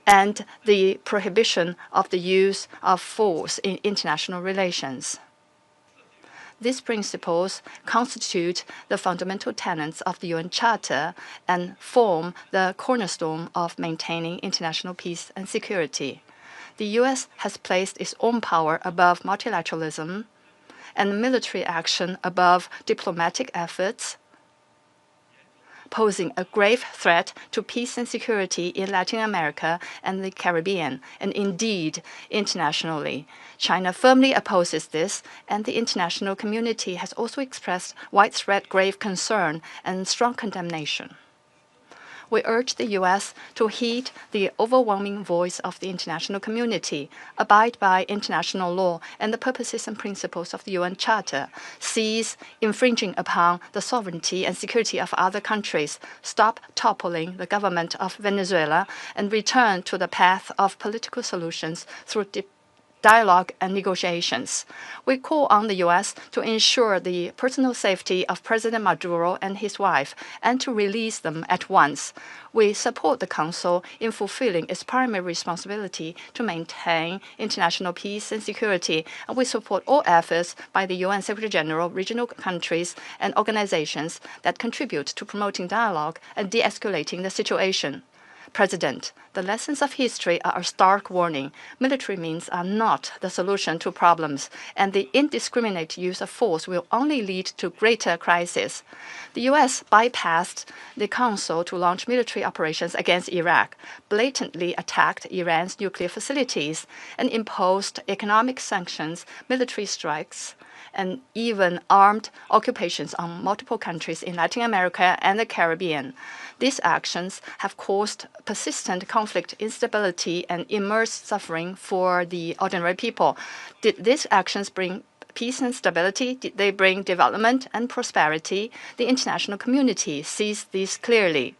and the prohibition of the use of force in international relations. These principles constitute the fundamental tenets of the UN Charter and form the cornerstone of maintaining international peace and security. The U.S. has placed its own power above multilateralism and military action above diplomatic efforts, posing a grave threat to peace and security in Latin America and the Caribbean, and indeed internationally. China firmly opposes this, and the international community has also expressed widespread grave concern and strong condemnation. We urge the U.S. to heed the overwhelming voice of the international community, abide by international law and the purposes and principles of the UN Charter, cease infringing upon the sovereignty and security of other countries, stop toppling the government of Venezuela, and return to the path of political solutions through dialogue and negotiations. We call on the U.S. to ensure the personal safety of President Maduro and his wife and to release them at once. We support the Council in fulfilling its primary responsibility to maintain international peace and security, and we support all efforts by the UN Secretary General, regional countries, and organizations that contribute to promoting dialogue and de-escalating the situation. President, the lessons of history are a stark warning. Military means are not the solution to problems, and the indiscriminate use of force will only lead to greater crisis. The U.S. bypassed the Council to launch military operations against Iraq, blatantly attacked Iran's nuclear facilities, and imposed economic sanctions, military strikes, and even armed occupations on multiple countries in Latin America and the Caribbean. These actions have caused persistent conflict, instability, and immense suffering for the ordinary people. Did these actions bring peace and stability? Did they bring development and prosperity? The international community sees this clearly.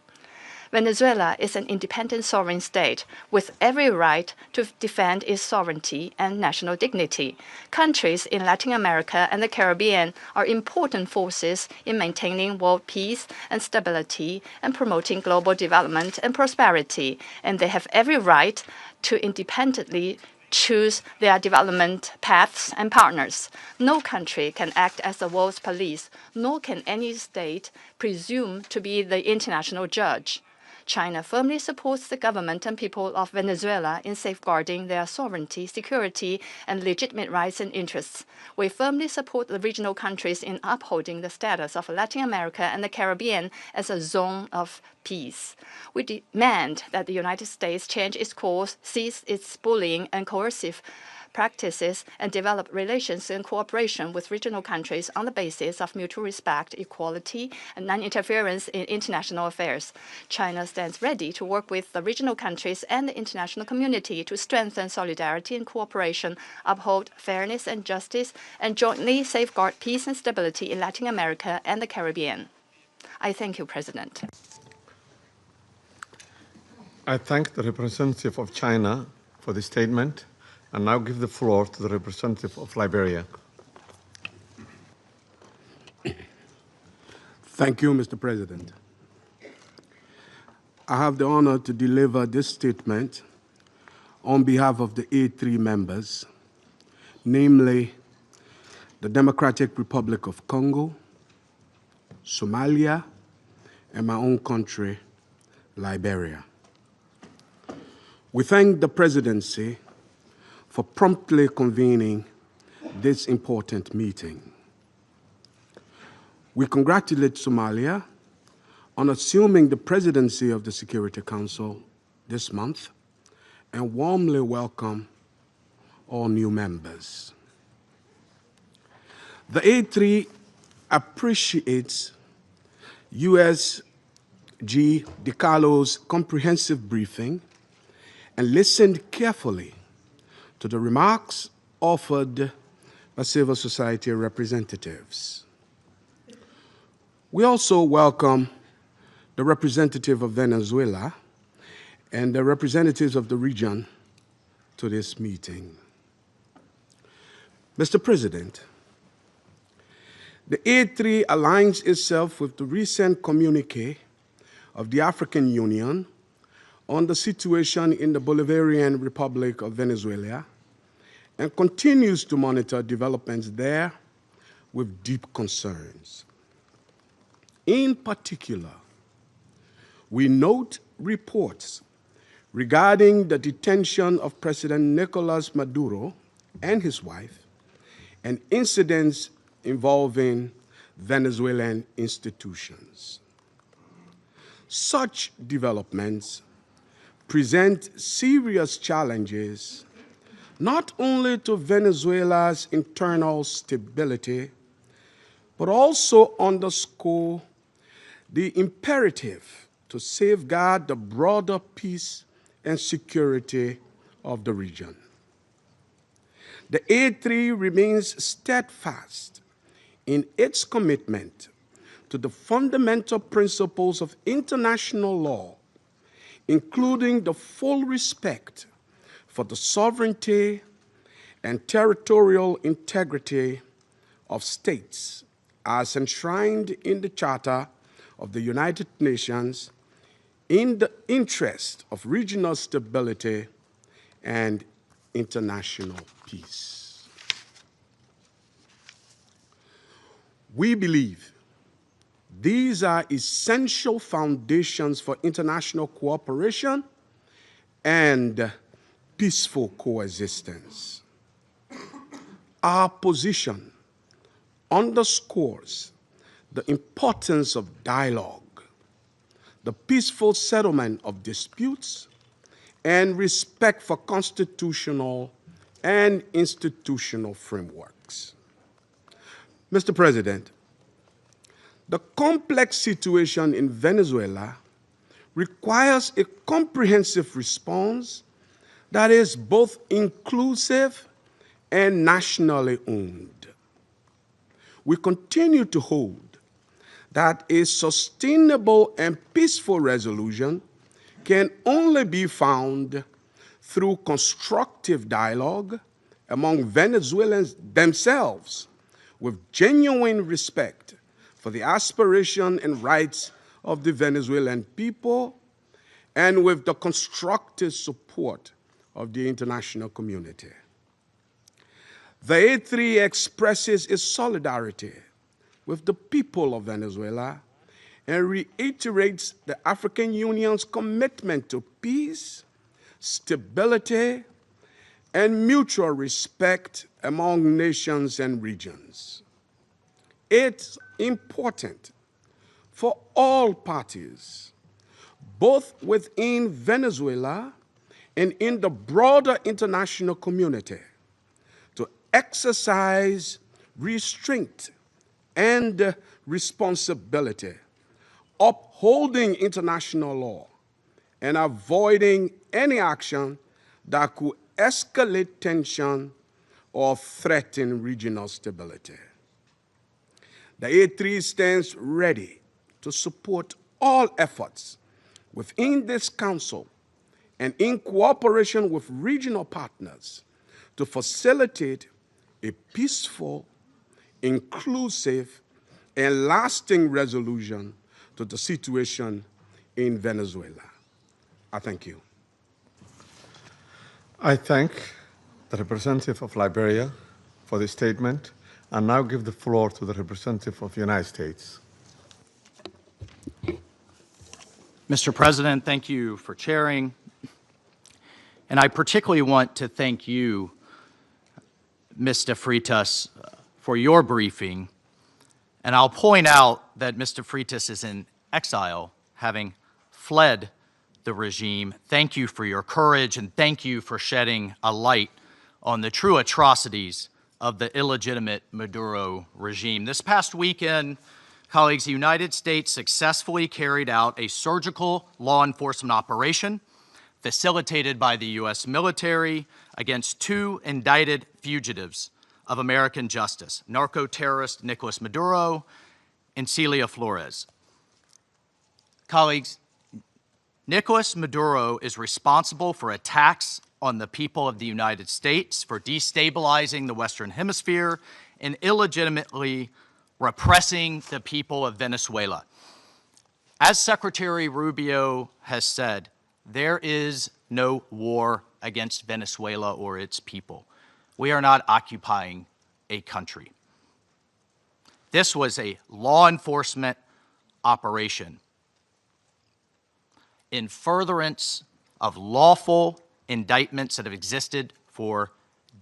Venezuela is an independent sovereign state with every right to defend its sovereignty and national dignity. Countries in Latin America and the Caribbean are important forces in maintaining world peace and stability and promoting global development and prosperity, and they have every right to independently choose their development paths and partners. No country can act as the world's police, nor can any state presume to be the international judge. China firmly supports the government and people of Venezuela in safeguarding their sovereignty, security, and legitimate rights and interests. We firmly support the regional countries in upholding the status of Latin America and the Caribbean as a zone of peace. We demand that the United States change its course, cease its bullying and coercive practices, and develop relations and cooperation with regional countries on the basis of mutual respect, equality, and non-interference in international affairs. China stands ready to work with the regional countries and the international community to strengthen solidarity and cooperation, uphold fairness and justice, and jointly safeguard peace and stability in Latin America and the Caribbean. I thank you, President. I thank the representative of China for the statement, and now give the floor to the representative of Liberia. Thank you, Mr. President. I have the honor to deliver this statement on behalf of the A3 members, namely the Democratic Republic of Congo, Somalia, and my own country, Liberia. We thank the presidency for promptly convening this important meeting. We congratulate Somalia on assuming the presidency of the Security Council this month and warmly welcome all new members. The A3 appreciates USG DiCarlo's comprehensive briefing and listened carefully to the remarks offered by civil society representatives. We also welcome the representative of Venezuela and the representatives of the region to this meeting. Mr. President, the A3 aligns itself with the recent communique of the African Union on the situation in the Bolivarian Republic of Venezuela and continues to monitor developments there with deep concerns. In particular, we note reports regarding the detention of President Nicolas Maduro and his wife and incidents involving Venezuelan institutions. Such developments present serious challenges not only to Venezuela's internal stability, but also underscore the imperative to safeguard the broader peace and security of the region. The A3 remains steadfast in its commitment to the fundamental principles of international law, including the full respect for the sovereignty and territorial integrity of states as enshrined in the Charter of the United Nations in the interest of regional stability and international peace. We believe These are essential foundations for international cooperation and peaceful coexistence. Our position underscores the importance of dialogue, the peaceful settlement of disputes, and respect for constitutional and institutional frameworks. Mr. President, the complex situation in Venezuela requires a comprehensive response that is both inclusive and nationally owned. We continue to hold that a sustainable and peaceful resolution can only be found through constructive dialogue among Venezuelans themselves, with genuine respect for the aspiration and rights of the Venezuelan people, and with the constructive support of the international community. The A3 expresses its solidarity with the people of Venezuela and reiterates the African Union's commitment to peace, stability, and mutual respect among nations and regions. It's important for all parties, both within Venezuela and in the broader international community, to exercise restraint and responsibility, upholding international law and avoiding any action that could escalate tension or threaten regional stability. The A3 stands ready to support all efforts within this Council and in cooperation with regional partners to facilitate a peaceful, inclusive, and lasting resolution to the situation in Venezuela. I thank you. I thank the representative of Liberia for the statement, and now give the floor to the representative of the United States. Mr. President, thank you for chairing. And I particularly want to thank you, Mr. Freitas, for your briefing. And I'll point out that Mr. Freitas is in exile, having fled the regime. Thank you for your courage, and thank you for shedding a light on the true atrocities of the illegitimate Maduro regime. This past weekend, colleagues, the United States successfully carried out a surgical law enforcement operation facilitated by the U.S. military against two indicted fugitives of American justice, narco-terrorist Nicolas Maduro and Celia Flores. Colleagues, Nicolas Maduro is responsible for attacks on the people of the United States, for destabilizing the Western Hemisphere, and illegitimately repressing the people of Venezuela. As Secretary Rubio has said, there is no war against Venezuela or its people. We are not occupying a country. This was a law enforcement operation in furtherance of lawful indictments that have existed for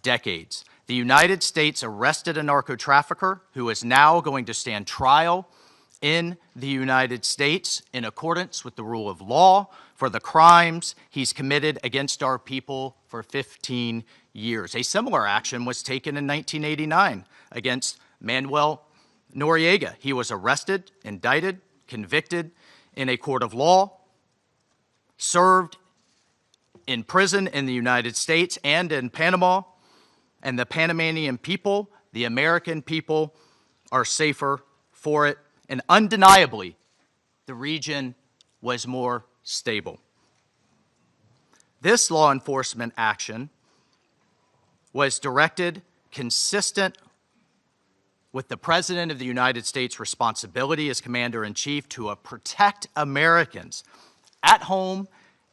decades. The United States arrested a narco-trafficker who is now going to stand trial in the United States in accordance with the rule of law for the crimes he's committed against our people for 15 years. A similar action was taken in 1989 against Manuel Noriega. He was arrested, indicted, convicted in a court of law, served in prison in the United States and in Panama, and the Panamanian people, the American people, are safer for it. And undeniably, the region was more stable. This law enforcement action was directed consistent with the President of the United States' responsibility as Commander-in-Chief to protect Americans at home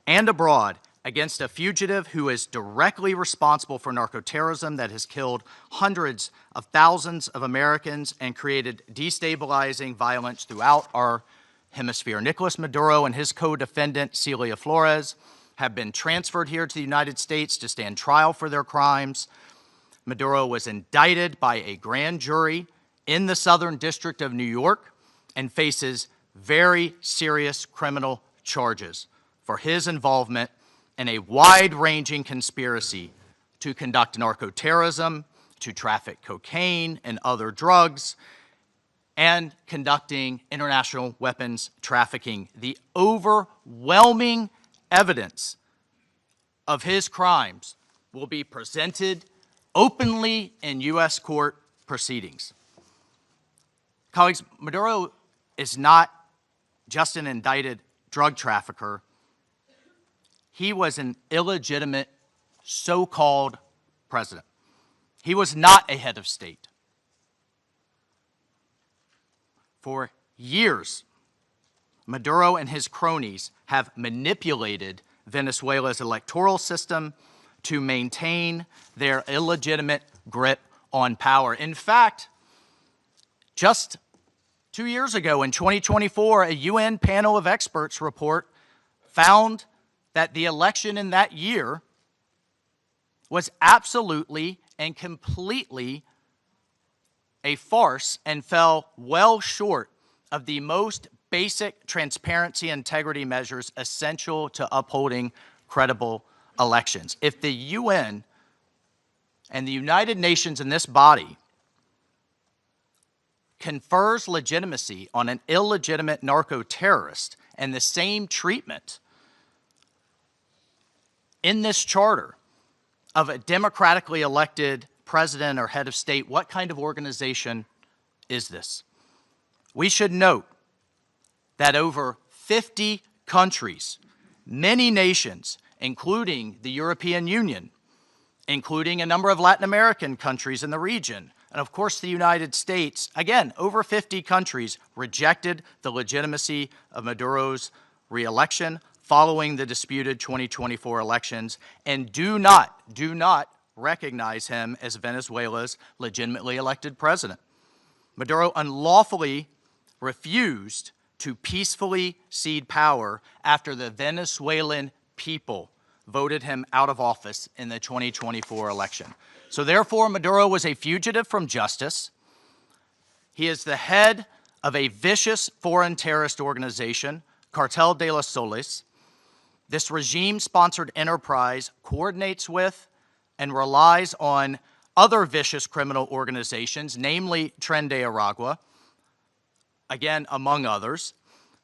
and abroad against a fugitive who is directly responsible for narcoterrorism that has killed hundreds of thousands of Americans and created destabilizing violence throughout our hemisphere. Nicolas Maduro and his co-defendant, Celia Flores, have been transferred here to the United States to stand trial for their crimes. Maduro was indicted by a grand jury in the Southern District of New York and faces very serious criminal charges for his involvement in a wide-ranging conspiracy to conduct narcoterrorism, to traffic cocaine and other drugs, and conducting international weapons trafficking. The overwhelming evidence of his crimes will be presented openly in U.S. court proceedings. Colleagues, Maduro is not just an indicted drug trafficker. He was an illegitimate so-called president. He was not a head of state. For years, Maduro and his cronies have manipulated Venezuela's electoral system to maintain their illegitimate grip on power. In fact, just 2 years ago, in 2024, a UN panel of experts report found that the election in that year was absolutely and completely a farce and fell well short of the most basic transparency and integrity measures essential to upholding credible elections. If the UN and the United Nations in this body confers legitimacy on an illegitimate narco-terrorist and the same treatment in this charter of a democratically elected president or head of state, what kind of organization is this? We should note that over 50 countries, many nations, including the European Union, including a number of Latin American countries in the region, and of course the United States, again, over 50 countries rejected the legitimacy of Maduro's re-election following the disputed 2024 elections and do not recognize him as Venezuela's legitimately elected president. Maduro unlawfully refused to peacefully cede power after the Venezuelan people voted him out of office in the 2024 election. So therefore, Maduro was a fugitive from justice. He is the head of a vicious foreign terrorist organization, Cartel de los Soles. This regime-sponsored enterprise coordinates with and relies on other vicious criminal organizations, namely Tren de Aragua, again, among others,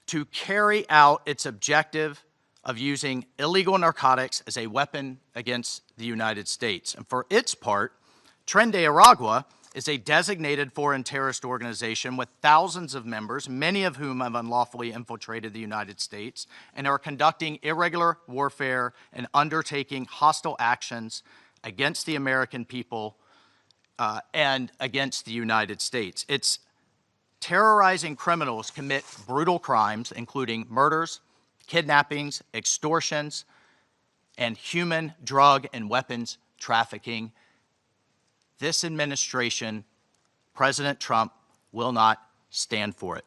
to carry out its objective of using illegal narcotics as a weapon against the United States. And for its part, Tren de Aragua is a designated foreign terrorist organization with thousands of members, many of whom have unlawfully infiltrated the United States and are conducting irregular warfare and undertaking hostile actions against the American people and against the United States. It's terrorizing criminals commit brutal crimes, including murders, kidnappings, extortions, and human, drug, and weapons trafficking. This administration, President Trump, will not stand for it.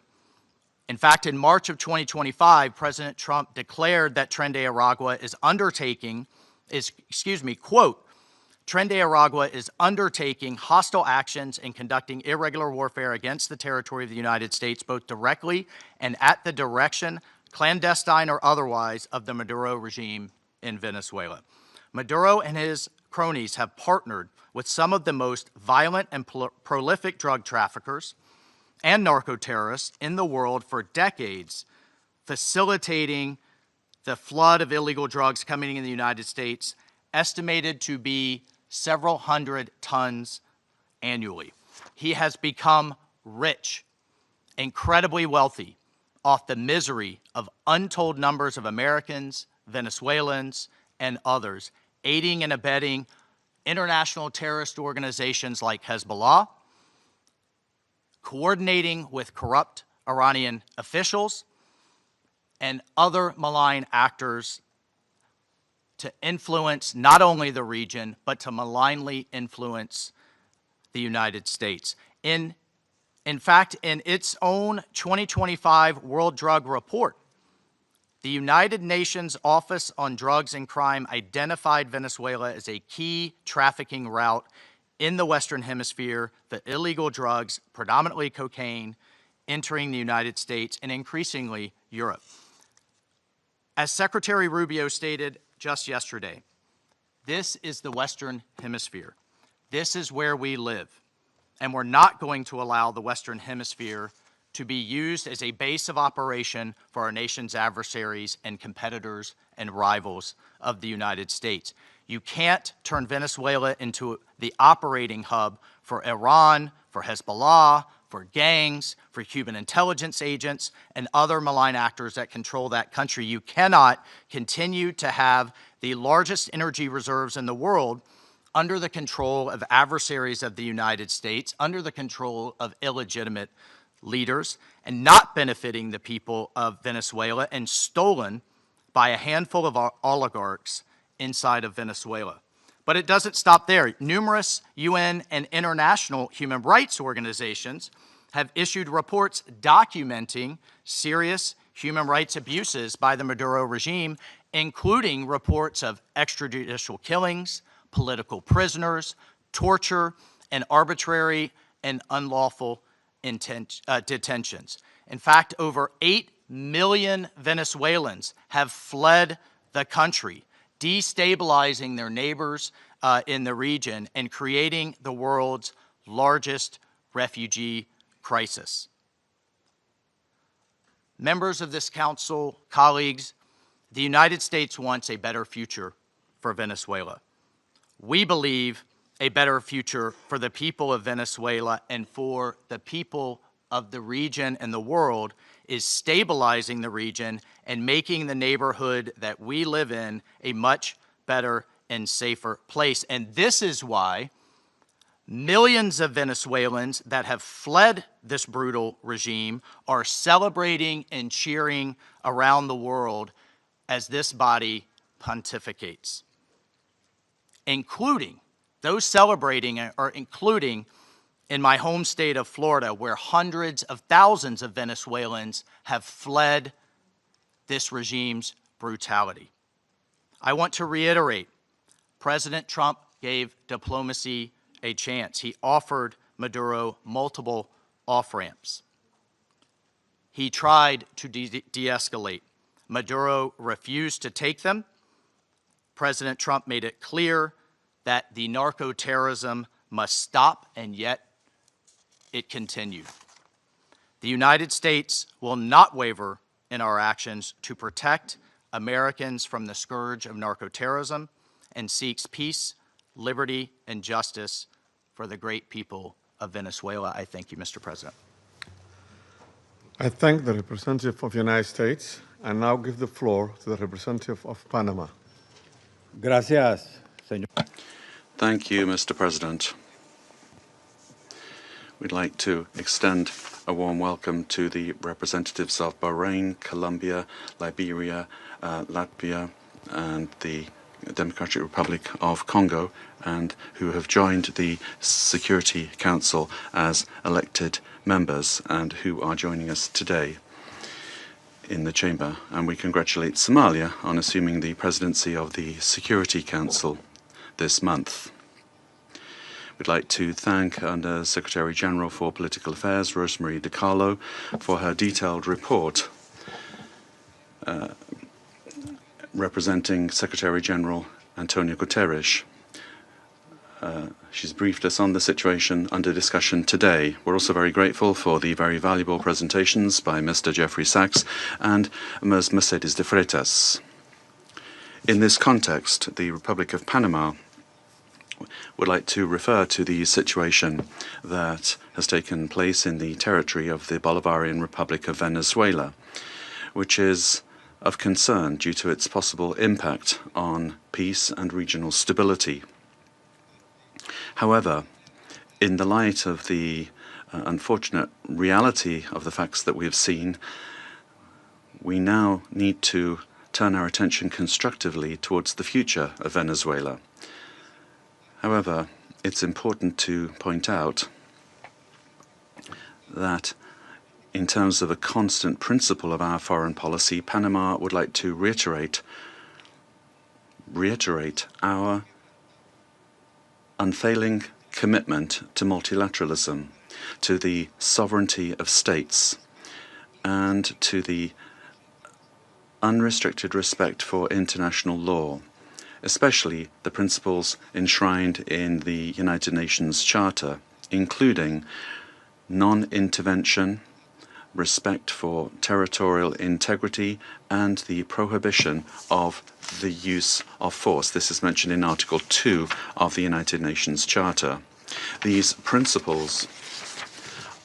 In fact, in March of 2025, President Trump declared that Tren de Aragua is quote, Tren de Aragua is undertaking hostile actions and conducting irregular warfare against the territory of the United States, both directly and at the direction, clandestine or otherwise, of the Maduro regime in Venezuela. Maduro and his cronies have partnered with some of the most violent and prolific drug traffickers and narco-terrorists in the world for decades, facilitating the flood of illegal drugs coming in the United States, estimated to be several hundred tons annually. He has become rich, incredibly wealthy, off the misery of untold numbers of Americans, Venezuelans, and others, aiding and abetting international terrorist organizations like Hezbollah, coordinating with corrupt Iranian officials, and other malign actors to influence not only the region, but to malignly influence the United States. In fact, in its own 2025 World Drug Report, the United Nations Office on Drugs and Crime identified Venezuela as a key trafficking route in the Western Hemisphere for illegal drugs, predominantly cocaine, entering the United States and increasingly Europe. As Secretary Rubio stated just yesterday, this is the Western Hemisphere. This is where we live, and we're not going to allow the Western Hemisphere to be used as a base of operation for our nation's adversaries and competitors and rivals of the United States. You can't turn Venezuela into the operating hub for Iran, for Hezbollah, for gangs, for Cuban intelligence agents, and other malign actors that control that country. You cannot continue to have the largest energy reserves in the world under the control of adversaries of the United States, under the control of illegitimate leaders, and not benefiting the people of Venezuela, and stolen by a handful of oligarchs inside of Venezuela. But it doesn't stop there. Numerous UN and international human rights organizations have issued reports documenting serious human rights abuses by the Maduro regime, including reports of extrajudicial killings, political prisoners, torture, and arbitrary and unlawful detentions. In fact, over 8 million Venezuelans have fled the country, destabilizing their neighbors in the region and creating the world's largest refugee crisis. Members of this council, colleagues, the United States wants a better future for Venezuela. We believe a better future for the people of Venezuela and for the people of the region and the world is stabilizing the region and making the neighborhood that we live in a much better and safer place. And this is why millions of Venezuelans that have fled this brutal regime are celebrating and cheering around the world as this body pontificates, including those celebrating are including in my home state of Florida, where hundreds of thousands of Venezuelans have fled this regime's brutality. I want to reiterate, President Trump gave diplomacy a chance. He offered Maduro multiple off-ramps. He tried to de-escalate. Maduro refused to take them. President Trump made it clear that the narco-terrorism must stop, and yet it continued. The United States will not waver in our actions to protect Americans from the scourge of narco-terrorism and seeks peace, liberty, and justice for the great people of Venezuela. I thank you, Mr. President. I thank the representative of the United States and now give the floor to the representative of Panama. Gracias, señor. Thank you, Mr. President. We'd like to extend a warm welcome to the representatives of Bahrain, Colombia, Liberia, Latvia, and the Democratic Republic of Congo, and who have joined the Security Council as elected members and who are joining us today in the chamber. And we congratulate Somalia on assuming the presidency of the Security Council this month. We'd like to thank Under Secretary General for Political Affairs, Rosemarie DiCarlo, for her detailed report representing Secretary General Antonio Guterres. She's briefed us on the situation under discussion today. We're also very grateful for the very valuable presentations by Mr. Jeffrey Sachs and Ms. Mercedes de Freitas. In this context, the Republic of Panama would like to refer to the situation that has taken place in the territory of the Bolivarian Republic of Venezuela, which is of concern due to its possible impact on peace and regional stability. However, in the light of the unfortunate reality of the facts that we have seen, we now need to turn our attention constructively towards the future of Venezuela. However, it's important to point out that in terms of a constant principle of our foreign policy, Panama would like to reiterate our unfailing commitment to multilateralism, to the sovereignty of states, and to the unrestricted respect for international law, especially the principles enshrined in the United Nations Charter, including non-intervention, respect for territorial integrity, and the prohibition of the use of force. This is mentioned in Article 2 of the United Nations Charter. These principles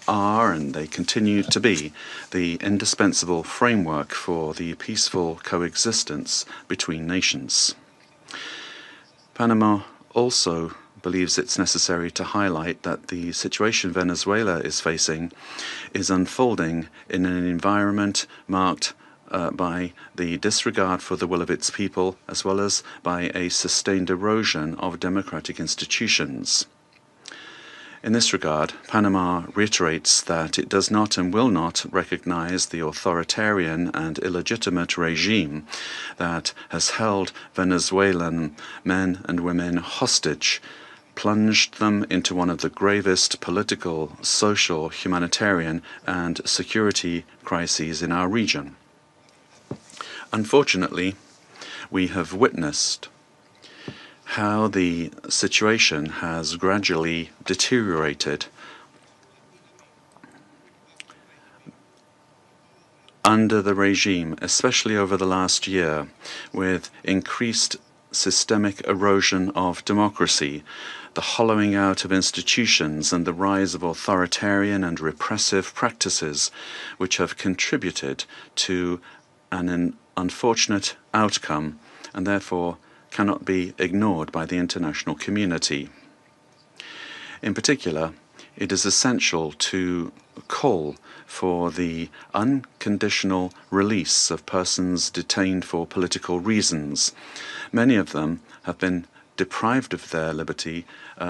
are, and they continue to be, the indispensable framework for the peaceful coexistence between nations. Panama also believes it's necessary to highlight that the situation Venezuela is facing is unfolding in an environment marked by the disregard for the will of its people, as well as by a sustained erosion of democratic institutions. In this regard, Panama reiterates that it does not and will not recognize the authoritarian and illegitimate regime that has held Venezuelan men and women hostage, plunged them into one of the gravest political, social, humanitarian, and security crises in our region. Unfortunately, we have witnessed how the situation has gradually deteriorated under the regime, especially over the last year, with increased systemic erosion of democracy, the hollowing out of institutions, and the rise of authoritarian and repressive practices, which have contributed to an unfortunate outcome and therefore cannot be ignored by the international community. In particular, it is essential to call for the unconditional release of persons detained for political reasons. Many of them have been deprived of their liberty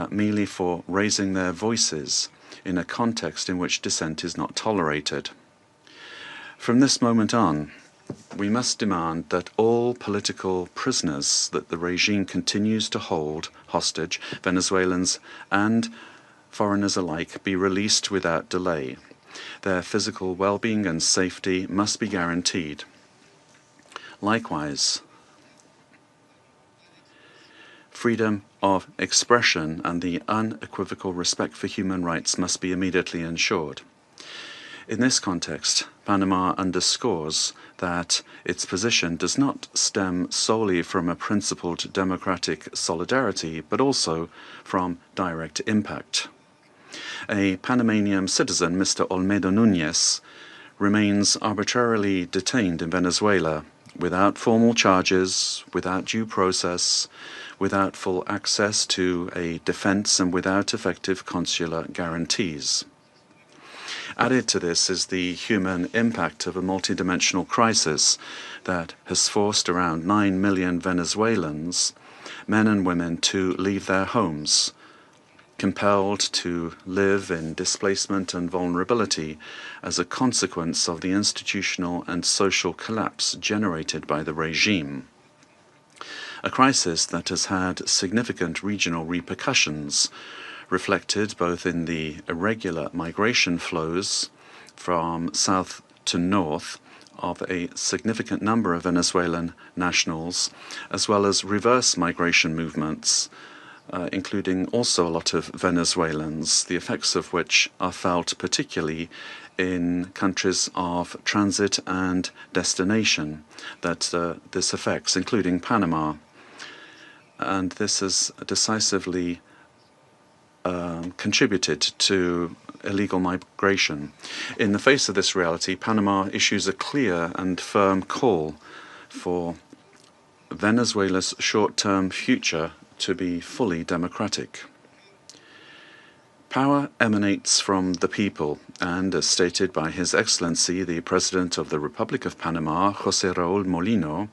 merely for raising their voices in a context in which dissent is not tolerated. From this moment on, we must demand that all political prisoners that the regime continues to hold hostage, Venezuelans and foreigners alike, be released without delay. Their physical well-being and safety must be guaranteed. Likewise, freedom of expression and the unequivocal respect for human rights must be immediately ensured. In this context, Panama underscores that its position does not stem solely from a principled democratic solidarity, but also from direct impact. A Panamanian citizen, Mr. Olmedo Núñez, remains arbitrarily detained in Venezuela without formal charges, without due process, without full access to a defense, and without effective consular guarantees. Added to this is the human impact of a multidimensional crisis that has forced around 9 million Venezuelans, men and women, to leave their homes, compelled to live in displacement and vulnerability as a consequence of the institutional and social collapse generated by the regime. A crisis that has had significant regional repercussions, reflected both in the irregular migration flows from south to north of a significant number of Venezuelan nationals, as well as reverse migration movements, including also a lot of Venezuelans, the effects of which are felt particularly in countries of transit and destination that this affects, including Panama. And this has decisively contributed to illegal migration. In the face of this reality, Panama issues a clear and firm call for Venezuela's short-term future to be fully democratic. Power emanates from the people, and as stated by His Excellency, the President of the Republic of Panama, José Raúl Molino,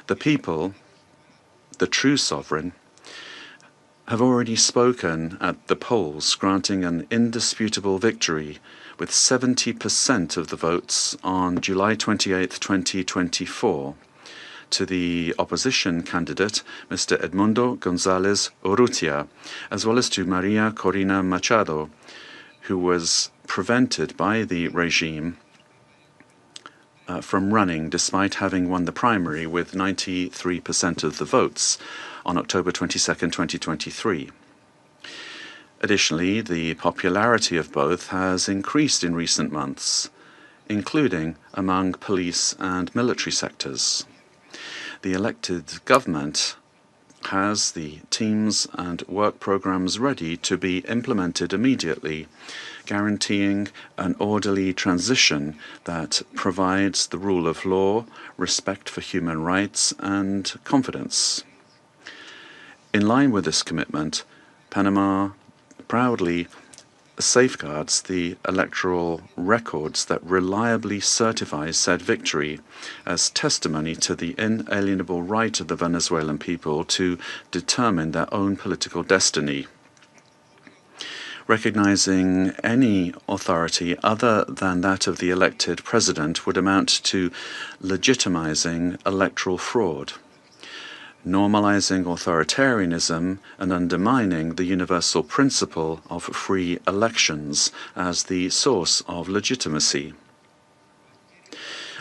The people, the true sovereign, have already spoken at the polls, granting an indisputable victory with 70% of the votes on July 28, 2024, to the opposition candidate, Mr. Edmundo González Urrutia, as well as to Maria Corina Machado, who was prevented by the regime from running despite having won the primary with 93% of the votes on October 22, 2023. Additionally, the popularity of both has increased in recent months, including among police and military sectors. The elected government has the teams and work programs ready to be implemented immediately, guaranteeing an orderly transition that provides the rule of law, respect for human rights, and confidence. In line with this commitment, Panama proudly safeguards the electoral records that reliably certify said victory as testimony to the inalienable right of the Venezuelan people to determine their own political destiny. Recognizing any authority other than that of the elected president would amount to legitimizing electoral fraud, normalizing authoritarianism and undermining the universal principle of free elections as the source of legitimacy.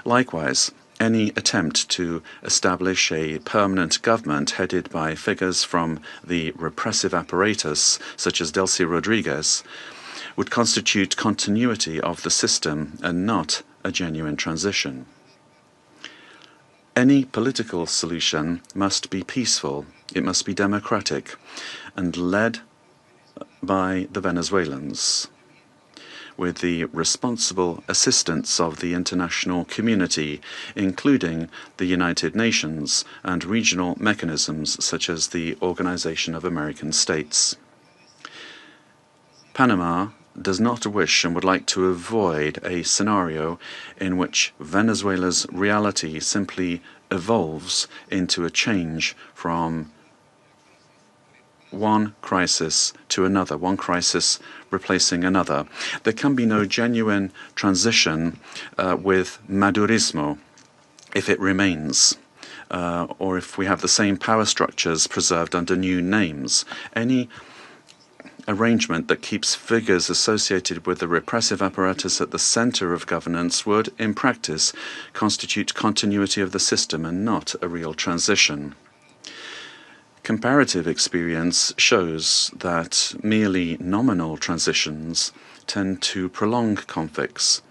Likewise, any attempt to establish a permanent government headed by figures from the repressive apparatus, such as Delcy Rodriguez, would constitute continuity of the system and not a genuine transition. Any political solution must be peaceful, it must be democratic, and led by the Venezuelans, with the responsible assistance of the international community, including the United Nations and regional mechanisms such as the Organization of American States. Panama does not wish and would like to avoid a scenario in which Venezuela's reality simply evolves into a change from one crisis to another, one crisis replacing another. There can be no genuine transition with Madurismo if it remains, or if we have the same power structures preserved under new names. Any arrangement that keeps figures associated with the repressive apparatus at the center of governance would, in practice, constitute continuity of the system and not a real transition. Comparative experience shows that merely nominal transitions tend to prolong conflicts,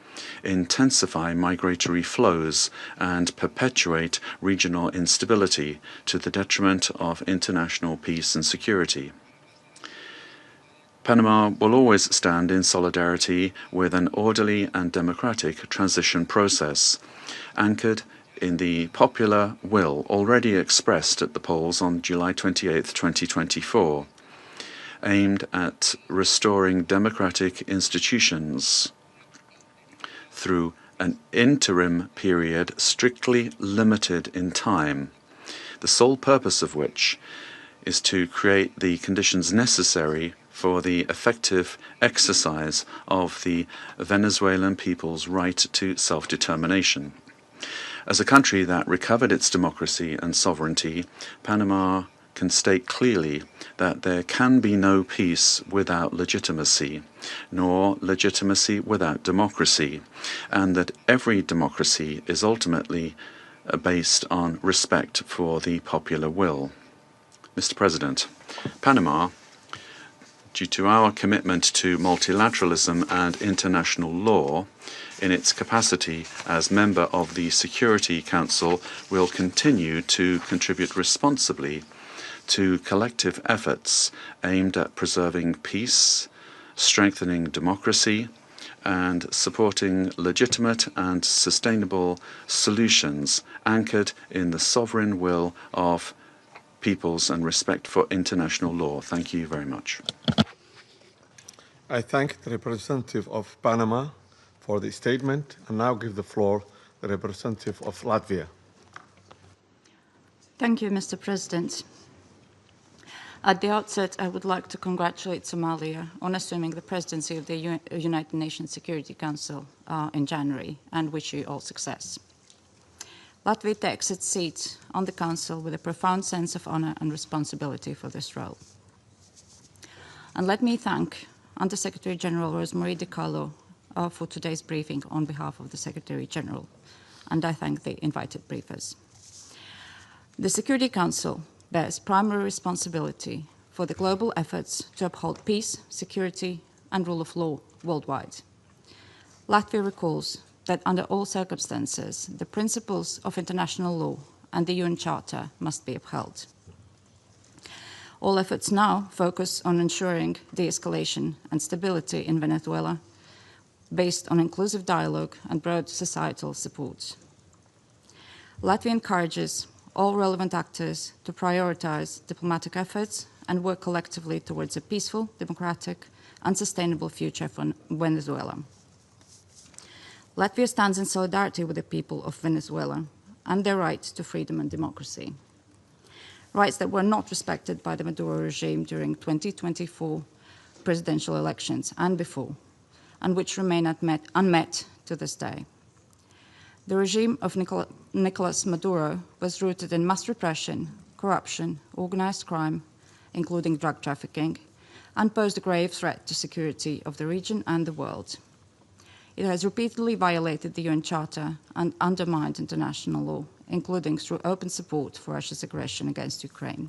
intensify migratory flows, and perpetuate regional instability to the detriment of international peace and security. Panama will always stand in solidarity with an orderly and democratic transition process, anchored in the popular will already expressed at the polls on July 28, 2024, aimed at restoring democratic institutions through an interim period strictly limited in time, the sole purpose of which is to create the conditions necessary for the effective exercise of the Venezuelan people's right to self-determination. As a country that recovered its democracy and sovereignty, Panama can state clearly that there can be no peace without legitimacy, nor legitimacy without democracy, and that every democracy is ultimately based on respect for the popular will. Mr. President, Panama, due to our commitment to multilateralism and international law, in its capacity as member of the Security Council, will continue to contribute responsibly to collective efforts aimed at preserving peace, strengthening democracy, and supporting legitimate and sustainable solutions anchored in the sovereign will of peoples and respect for international law. Thank you very much. I thank the representative of Panama for the statement and now give the floor to the representative of Latvia. Thank you, Mr. President. At the outset, I would like to congratulate Somalia on assuming the presidency of the United Nations Security Council in January, and wish you all success. Latvia takes its seat on the Council with a profound sense of honor and responsibility for this role. And let me thank Under-Secretary General Rosemarie DiCarlo for today's briefing on behalf of the Secretary General, and I thank the invited briefers. The Security Council bears primary responsibility for the global efforts to uphold peace, security, and rule of law worldwide. Latvia recalls that under all circumstances, the principles of international law and the UN Charter must be upheld. All efforts now focus on ensuring de-escalation and stability in Venezuela based on inclusive dialogue and broad societal support. Latvia encourages all relevant actors to prioritize diplomatic efforts and work collectively towards a peaceful, democratic, and sustainable future for Venezuela. Latvia stands in solidarity with the people of Venezuela and their right to freedom and democracy, rights that were not respected by the Maduro regime during 2024 presidential elections and before, and which remain unmet to this day. The regime of Nicolas Maduro was rooted in mass repression, corruption, organized crime, including drug trafficking, and posed a grave threat to security of the region and the world. It has repeatedly violated the UN Charter and undermined international law, including through open support for Russia's aggression against Ukraine.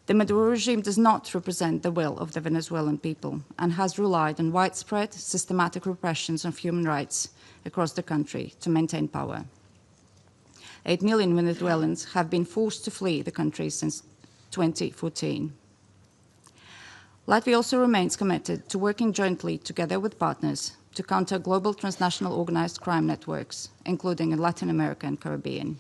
The Maduro regime does not represent the will of the Venezuelan people and has relied on widespread, systematic repressions of human rights across the country to maintain power. 8 million Venezuelans have been forced to flee the country since 2014. Latvia also remains committed to working jointly together with partners to counter global transnational organized crime networks, including in Latin America and Caribbean.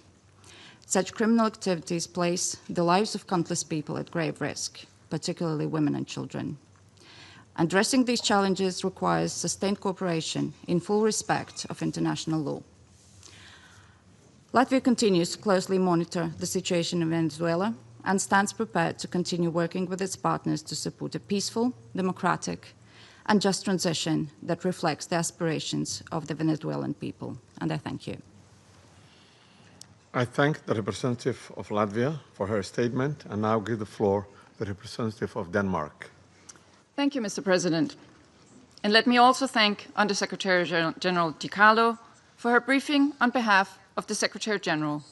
Such criminal activities place the lives of countless people at grave risk, particularly women and children. Addressing these challenges requires sustained cooperation in full respect of international law. Latvia continues to closely monitor the situation in Venezuela and stands prepared to continue working with its partners to support a peaceful, democratic, and just transition that reflects the aspirations of the Venezuelan people. And I thank you. I thank the representative of Latvia for her statement and now give the floor to the representative of Denmark. Thank you, Mr. President. And let me also thank Under-Secretary General DiCarlo for her briefing on behalf of the Secretary General.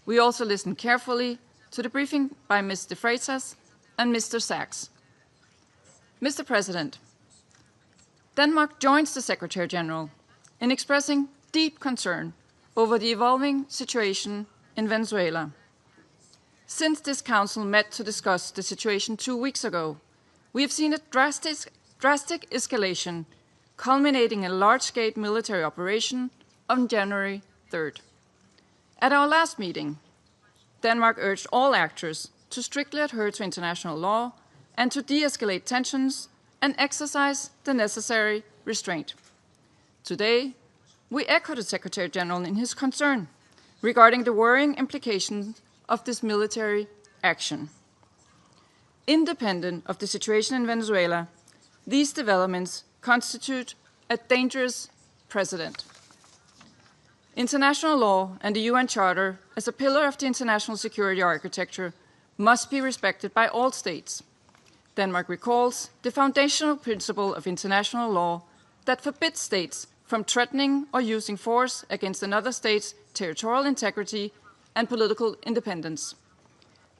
We also listened carefully to the briefing by Ms. de Freitas and Mr. Sachs. Mr. President, Denmark joins the Secretary General in expressing deep concern over the evolving situation in Venezuela. Since this Council met to discuss the situation 2 weeks ago, we have seen a drastic escalation, culminating in a large-scale military operation on January 3rd. At our last meeting, Denmark urged all actors to strictly adhere to international law and to de-escalate tensions and exercise the necessary restraint. Today, we echo the Secretary General in his concern regarding the worrying implications of this military action. Independent of the situation in Venezuela, these developments constitute a dangerous precedent. International law and the UN Charter, as a pillar of the international security architecture, must be respected by all states. Denmark recalls the foundational principle of international law that forbids states from threatening or using force against another state's territorial integrity and political independence.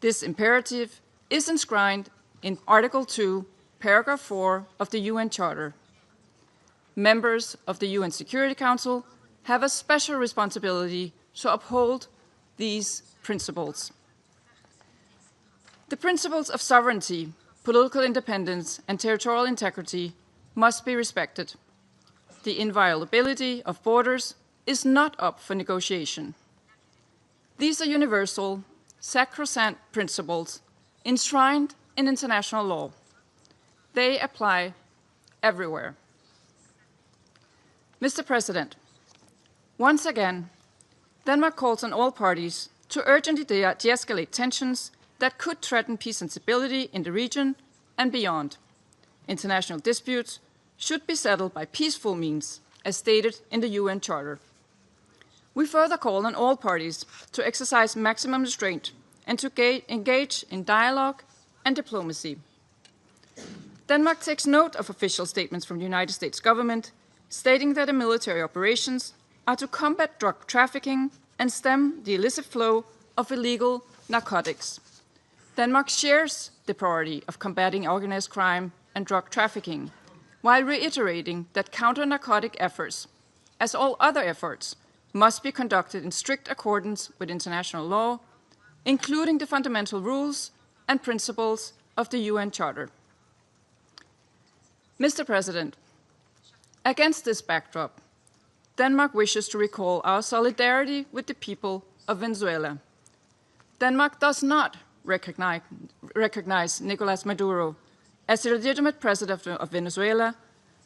This imperative is enshrined in Article 2, Paragraph 4 of the UN Charter. Members of the UN Security Council have a special responsibility to uphold these principles. The principles of sovereignty, political independence, and territorial integrity must be respected. The inviolability of borders is not up for negotiation. These are universal, sacrosanct principles enshrined in international law. They apply everywhere. Mr. President, once again, Denmark calls on all parties to urgently de-escalate tensions that could threaten peace and stability in the region and beyond. International disputes should be settled by peaceful means, as stated in the UN Charter. We further call on all parties to exercise maximum restraint and to engage in dialogue and diplomacy. Denmark takes note of official statements from the United States government stating that the military operations are to combat drug trafficking and stem the illicit flow of illegal narcotics. Denmark shares the priority of combating organized crime and drug trafficking, while reiterating that counter-narcotic efforts, as all other efforts, must be conducted in strict accordance with international law, including the fundamental rules and principles of the UN Charter. Mr. President, against this backdrop, Denmark wishes to recall our solidarity with the people of Venezuela. Denmark does not recognize Nicolas Maduro as the legitimate president of Venezuela,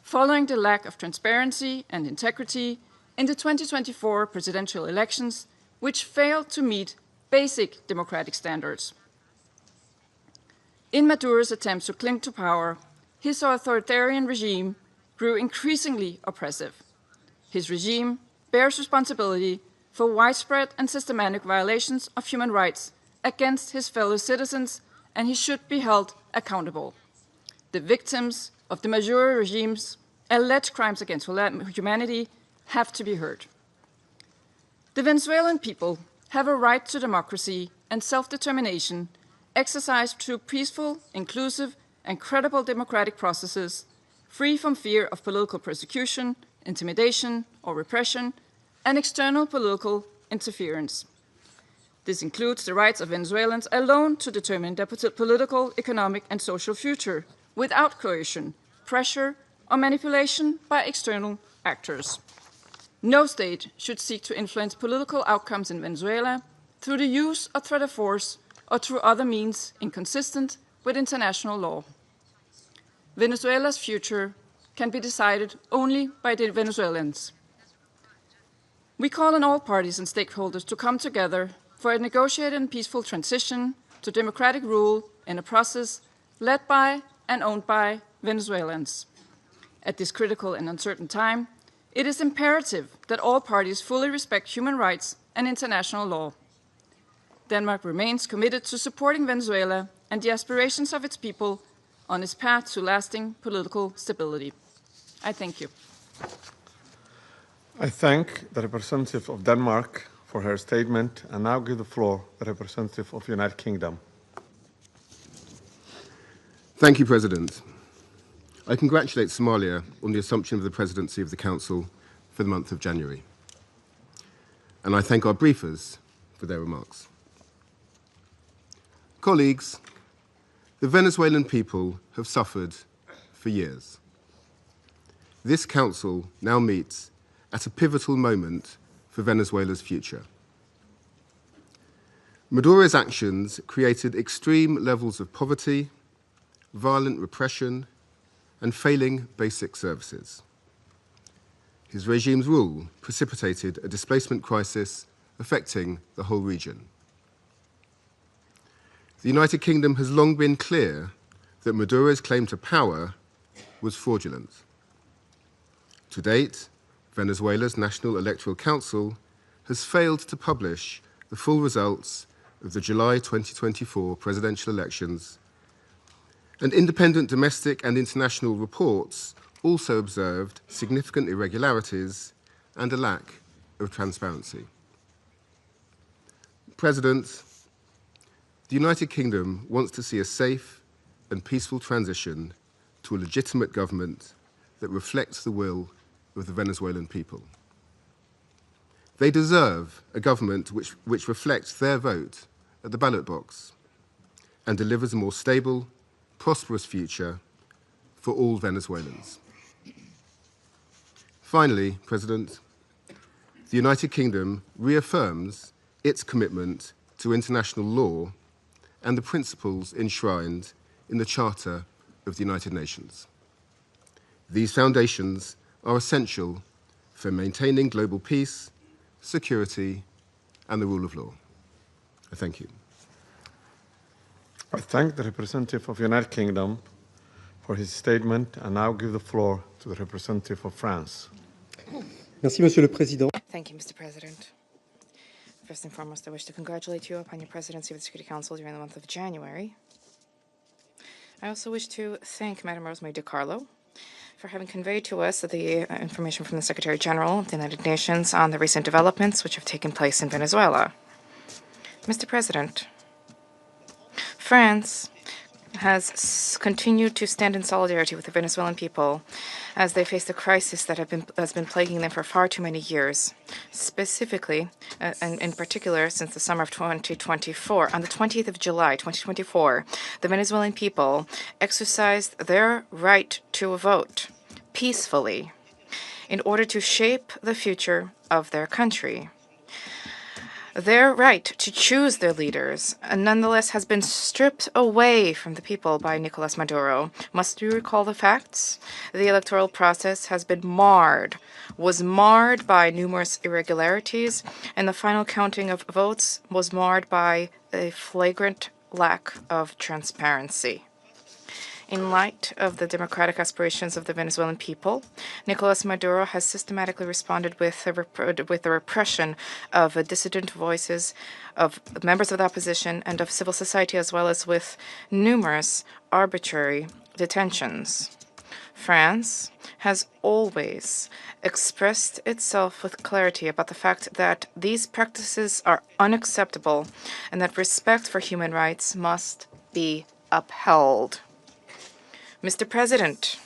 following the lack of transparency and integrity in the 2024 presidential elections, which failed to meet basic democratic standards. In Maduro's attempts to cling to power, his authoritarian regime grew increasingly oppressive. His regime bears responsibility for widespread and systematic violations of human rights against his fellow citizens, and he should be held accountable. The victims of the Maduro regime's alleged crimes against humanity have to be heard. The Venezuelan people have a right to democracy and self-determination exercised through peaceful, inclusive, and credible democratic processes, free from fear of political persecution, intimidation, or repression, and external political interference. This includes the rights of Venezuelans alone to determine their political, economic, and social future without coercion, pressure, or manipulation by external actors. No state should seek to influence political outcomes in Venezuela through the use or threat of force or through other means inconsistent with international law. Venezuela's future can be decided only by the Venezuelans. We call on all parties and stakeholders to come together for a negotiated and peaceful transition to democratic rule in a process led by and owned by Venezuelans. At this critical and uncertain time, it is imperative that all parties fully respect human rights and international law. Denmark remains committed to supporting Venezuela and the aspirations of its people on its path to lasting political stability. I thank you. I thank the representative of Denmark for her statement, and now give the floor to the representative of the United Kingdom. Thank you, President. I congratulate Somalia on the assumption of the presidency of the Council for the month of January. And I thank our briefers for their remarks. Colleagues, the Venezuelan people have suffered for years. This Council now meets at a pivotal moment for Venezuela's future. Maduro's actions created extreme levels of poverty, violent repression, and failing basic services. His regime's rule precipitated a displacement crisis affecting the whole region. The United Kingdom has long been clear that Maduro's claim to power was fraudulent. To date, Venezuela's National Electoral Council has failed to publish the full results of the July 2024 presidential elections, and independent domestic and international reports also observed significant irregularities and a lack of transparency. President, the United Kingdom wants to see a safe and peaceful transition to a legitimate government that reflects the will of the Venezuelan people. They deserve a government which reflects their vote at the ballot box and delivers a more stable, prosperous future for all Venezuelans. Finally, President, the United Kingdom reaffirms its commitment to international law and the principles enshrined in the Charter of the United Nations. These foundations are essential for maintaining global peace, security, and the rule of law. I thank you. I thank the representative of the United Kingdom for his statement and now give the floor to the representative of France. Merci, Monsieur le Président. Thank you, Mr. President. First and foremost, I wish to congratulate you upon your presidency of the Security Council during the month of January. I also wish to thank Madam Rosemary DiCarlo for having conveyed to us the information from the Secretary General of the United Nations on the recent developments which have taken place in Venezuela. Mr. President, France has continued to stand in solidarity with the Venezuelan people as they face the crisis that has been plaguing them for far too many years. Specifically, and in particular, since the summer of 2024, on the 20th of July, 2024, the Venezuelan people exercised their right to vote peacefully in order to shape the future of their country. Their right to choose their leaders, nonetheless, has been stripped away from the people by Nicolas Maduro. Must you recall the facts? The electoral process has been was marred by numerous irregularities, and the final counting of votes was marred by a flagrant lack of transparency. In light of the democratic aspirations of the Venezuelan people, Nicolas Maduro has systematically responded with the repression of dissident voices, of members of the opposition, and of civil society, as well as with numerous arbitrary detentions. France has always expressed itself with clarity about the fact that these practices are unacceptable and that respect for human rights must be upheld. Mr. President,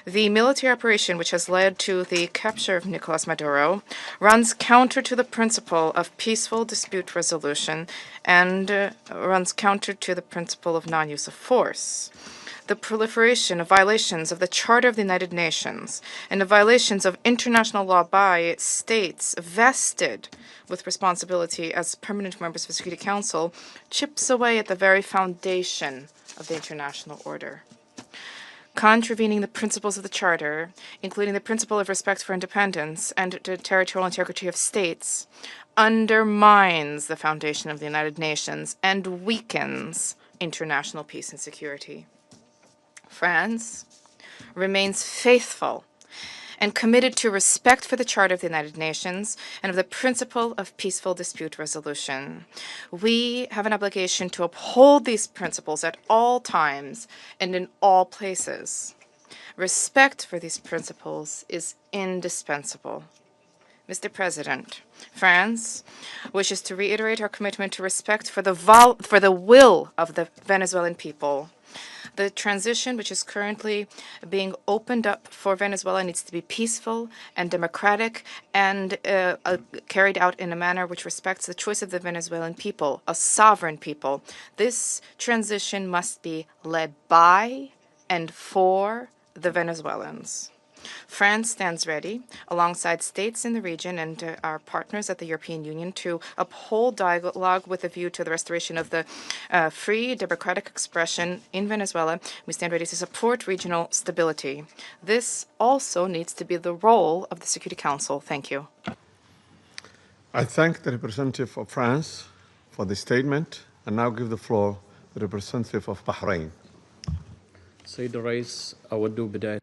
the military operation which has led to the capture of Nicolas Maduro runs counter to the principle of peaceful dispute resolution and runs counter to the principle of non-use of force. The proliferation of violations of the Charter of the United Nations and of violations of international law by states vested with responsibility as permanent members of the Security Council chips away at the very foundation of the international order. Contravening the principles of the Charter, including the principle of respect for independence and the territorial integrity of states, undermines the foundation of the United Nations and weakens international peace and security. France remains faithful and committed to respect for the Charter of the United Nations and of the principle of peaceful dispute resolution. We have an obligation to uphold these principles at all times and in all places. Respect for these principles is indispensable. Mr. President, France wishes to reiterate our commitment to respect for the will of the Venezuelan people. The transition which is currently being opened up for Venezuela needs to be peaceful and democratic and carried out in a manner which respects the choice of the Venezuelan people, a sovereign people. This transition must be led by and for the Venezuelans. France stands ready, alongside states in the region and our partners at the European Union, to uphold dialogue with a view to the restoration of the free, democratic expression in Venezuela. We stand ready to support regional stability. This also needs to be the role of the Security Council. Thank you. I thank the representative of France for the statement and now give the floor to the representative of Bahrain. Sayyid Rais, أود بداية.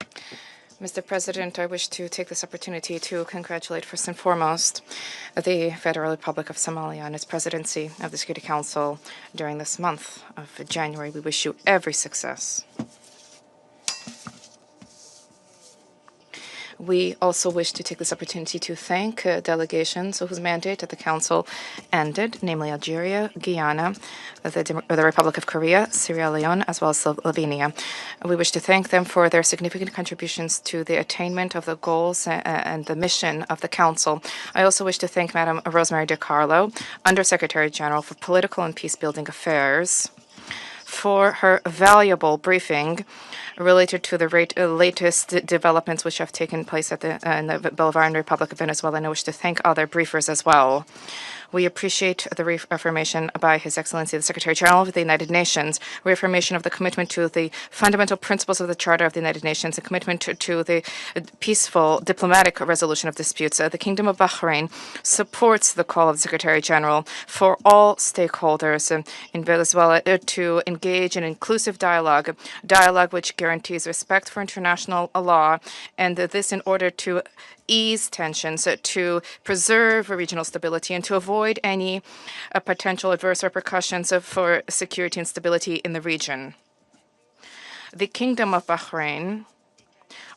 Mr. President, I wish to take this opportunity to congratulate first and foremost the Federal Republic of Somalia on its presidency of the Security Council during this month of January. We wish you every success. We also wish to take this opportunity to thank delegations whose mandate at the Council ended, namely Algeria, Guyana, the Republic of Korea, Sierra Leone, as well as Slovenia. We wish to thank them for their significant contributions to the attainment of the goals and the mission of the Council. I also wish to thank Madam Rosemary DiCarlo, Undersecretary General for Political and Peace-Building Affairs, for her valuable briefing related to the latest developments which have taken place in the Bolivarian Republic of Venezuela, and I wish to thank other briefers as well. We appreciate the reaffirmation by His Excellency the Secretary General of the United Nations, reaffirmation of the commitment to the fundamental principles of the Charter of the United Nations, and commitment to the peaceful diplomatic resolution of disputes. The Kingdom of Bahrain supports the call of the Secretary General for all stakeholders in Venezuela to engage in inclusive dialogue which guarantees respect for international law, and this in order to ease tensions, to preserve regional stability, and to avoid any potential adverse repercussions for security and stability in the region. The Kingdom of Bahrain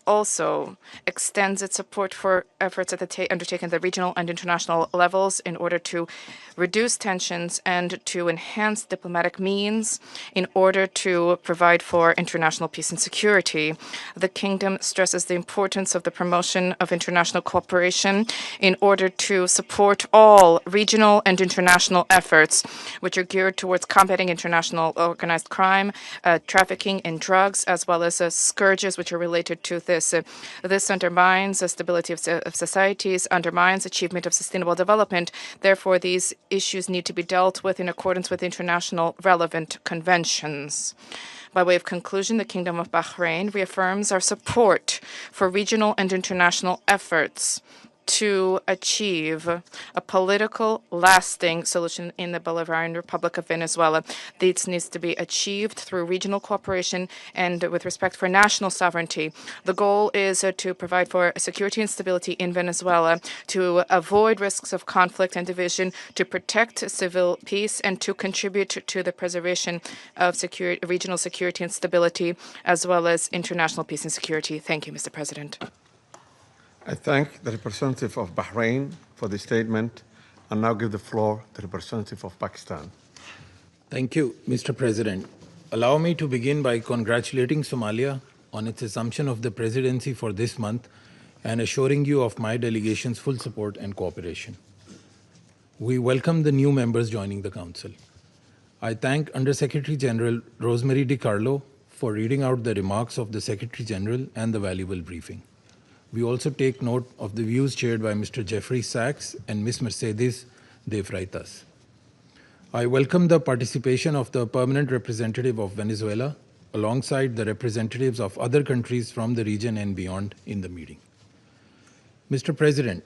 also extends its support for efforts undertaken at the regional and international levels in order to reduce tensions and to enhance diplomatic means in order to provide for international peace and security. The Kingdom stresses the importance of the promotion of international cooperation in order to support all regional and international efforts which are geared towards combating international organized crime, trafficking in drugs, as well as scourges which are related to this. This undermines the stability of societies, undermines achievement of sustainable development. Therefore, these issues need to be dealt with in accordance with international relevant conventions. By way of conclusion, the Kingdom of Bahrain reaffirms our support for regional and international efforts to achieve a political, lasting solution in the Bolivarian Republic of Venezuela. This needs to be achieved through regional cooperation and with respect for national sovereignty. The goal is to provide for security and stability in Venezuela, to avoid risks of conflict and division, to protect civil peace, and to contribute to the preservation of regional security and stability, as well as international peace and security. Thank you, Mr. President. I thank the representative of Bahrain for the statement and now give the floor to the representative of Pakistan. Thank you, Mr. President. Allow me to begin by congratulating Somalia on its assumption of the presidency for this month and assuring you of my delegation's full support and cooperation. We welcome the new members joining the Council. I thank Undersecretary General Rosemary DiCarlo for reading out the remarks of the Secretary General and the valuable briefing. We also take note of the views shared by Mr. Jeffrey Sachs and Ms. Mercedes de Freitas. I welcome the participation of the permanent representative of Venezuela alongside the representatives of other countries from the region and beyond in the meeting. Mr. President,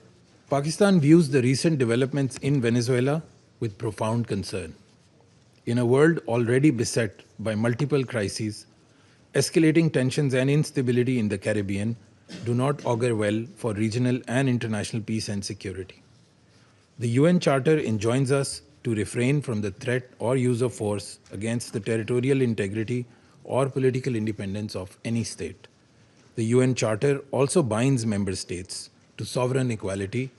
Pakistan views the recent developments in Venezuela with profound concern. In a world already beset by multiple crises, escalating tensions and instability in the Caribbean do not augur well for regional and international peace and security. The UN Charter enjoins us to refrain from the threat or use of force against the territorial integrity or political independence of any state. The UN Charter also binds member states to sovereign equality,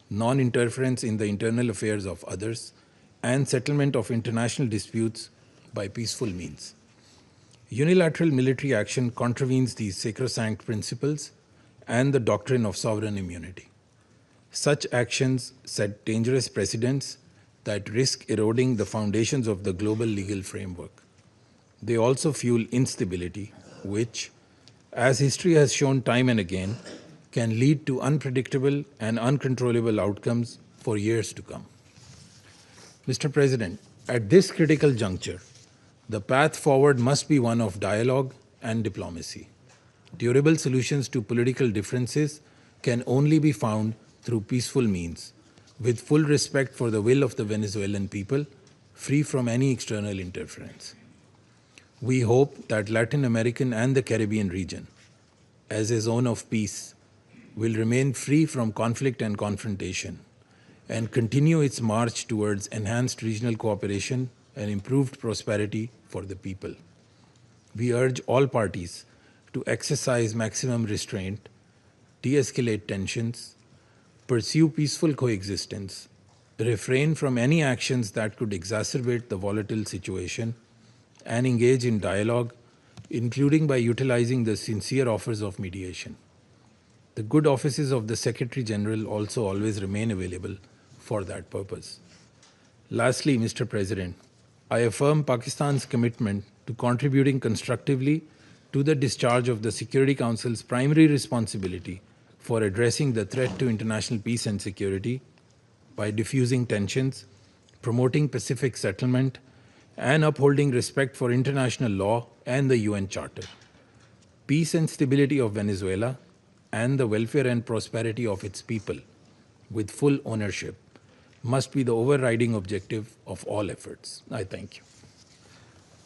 non-interference in the internal affairs of others, and settlement of international disputes by peaceful means. Unilateral military action contravenes these sacrosanct principles and the doctrine of sovereign immunity. Such actions set dangerous precedents that risk eroding the foundations of the global legal framework. They also fuel instability, which, as history has shown time and again, can lead to unpredictable and uncontrollable outcomes for years to come. Mr. President, at this critical juncture, the path forward must be one of dialogue and diplomacy. Durable solutions to political differences can only be found through peaceful means, with full respect for the will of the Venezuelan people, free from any external interference. We hope that Latin American and the Caribbean region, as a zone of peace, will remain free from conflict and confrontation and continue its march towards enhanced regional cooperation and improved prosperity for the people. We urge all parties to exercise maximum restraint, de-escalate tensions, pursue peaceful coexistence, refrain from any actions that could exacerbate the volatile situation, and engage in dialogue, including by utilizing the sincere offers of mediation. The good offices of the Secretary General also always remain available for that purpose. Lastly, Mr. President, I affirm Pakistan's commitment to contributing constructively to the discharge of the Security Council's primary responsibility for addressing the threat to international peace and security, by diffusing tensions, promoting Pacific settlement, and upholding respect for international law and the UN Charter. Peace and stability of Venezuela and the welfare and prosperity of its people, with full ownership, must be the overriding objective of all efforts. I thank you.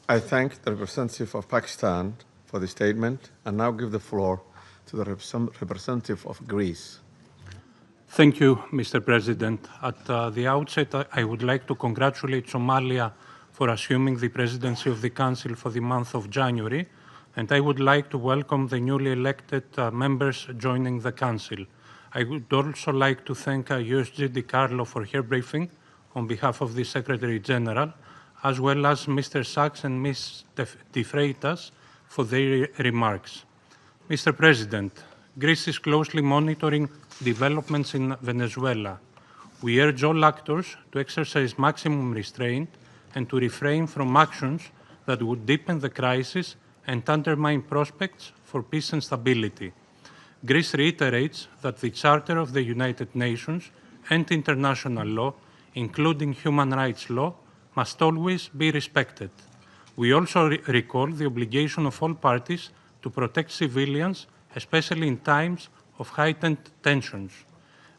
I thank the representative of Pakistan for the statement and now give the floor to the representative of Greece. Thank you, Mr. President. At the outset, I would like to congratulate Somalia for assuming the presidency of the Council for the month of January, and I would like to welcome the newly elected members joining the Council. I would also like to thank USG DiCarlo for her briefing on behalf of the Secretary General, as well as Mr. Sachs and Ms. De Freitas for their remarks. Mr. President, Greece is closely monitoring developments in Venezuela. We urge all actors to exercise maximum restraint and to refrain from actions that would deepen the crisis and undermine prospects for peace and stability. Greece reiterates that the Charter of the United Nations and international law, including human rights law, must always be respected. We also recall the obligation of all parties to protect civilians, especially in times of heightened tensions.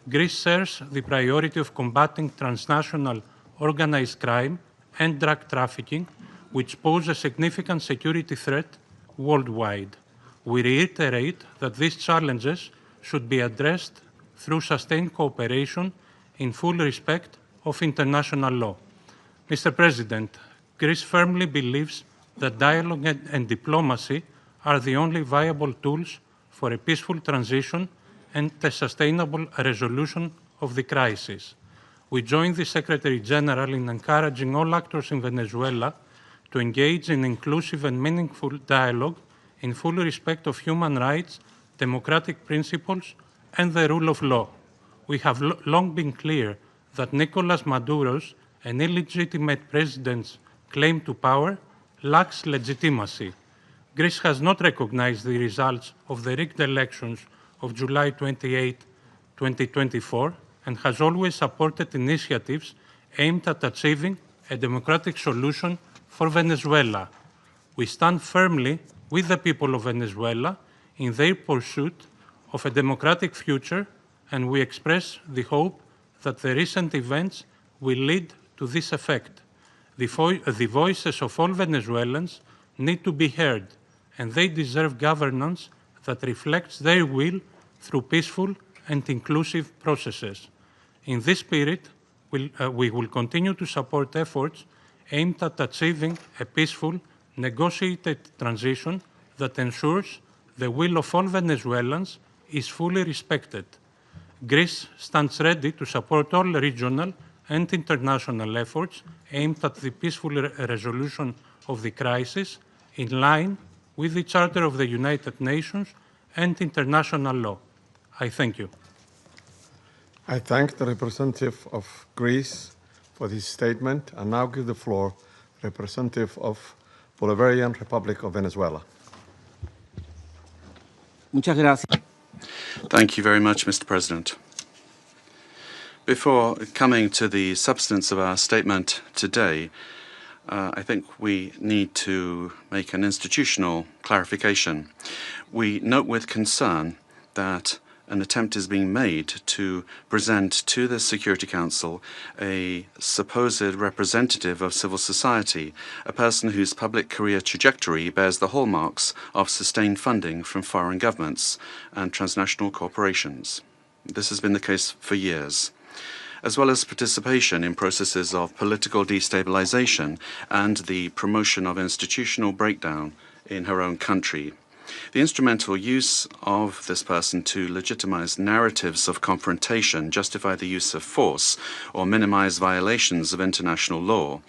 Greece shares the priority of combating transnational organized crime and drug trafficking, which pose a significant security threat worldwide. We reiterate that these challenges should be addressed through sustained cooperation in full respect of international law. Mr. President, Greece firmly believes that dialogue and diplomacy are the only viable tools for a peaceful transition and a sustainable resolution of the crisis. We join the Secretary General in encouraging all actors in Venezuela to engage in inclusive and meaningful dialogue in full respect of human rights, democratic principles, and the rule of law. We have long been clear that Nicolas Maduro's an illegitimate president's claim to power lacks legitimacy. Greece has not recognized the results of the rigged elections of July 28, 2024, and has always supported initiatives aimed at achieving a democratic solution for Venezuela. We stand firmly with the people of Venezuela in their pursuit of a democratic future, and we express the hope that the recent events will lead to this effect. The voices of all Venezuelans need to be heard, and they deserve governance that reflects their will through peaceful and inclusive processes. In this spirit, we will continue to support efforts aimed at achieving a peaceful, negotiated transition that ensures the will of all Venezuelans is fully respected. Greece stands ready to support all regional and international efforts aimed at the peaceful resolution of the crisis in line with the Charter of the United Nations and international law. I thank you. I thank the representative of Greece for this statement and now give the floor to the representative of Bolivarian Republic of Venezuela. Muchas gracias. Thank you very much, Mr. President. Before coming to the substance of our statement today, I think we need to make an institutional clarification. We note with concern that an attempt is being made to present to the Security Council a supposed representative of civil society, a person whose public career trajectory bears the hallmarks of sustained funding from foreign governments and transnational corporations. This has been the case for years, as well as participation in processes of political destabilization and the promotion of institutional breakdown in her own country. The instrumental use of this person to legitimize narratives of confrontation, justify the use of force, or minimize violations of international law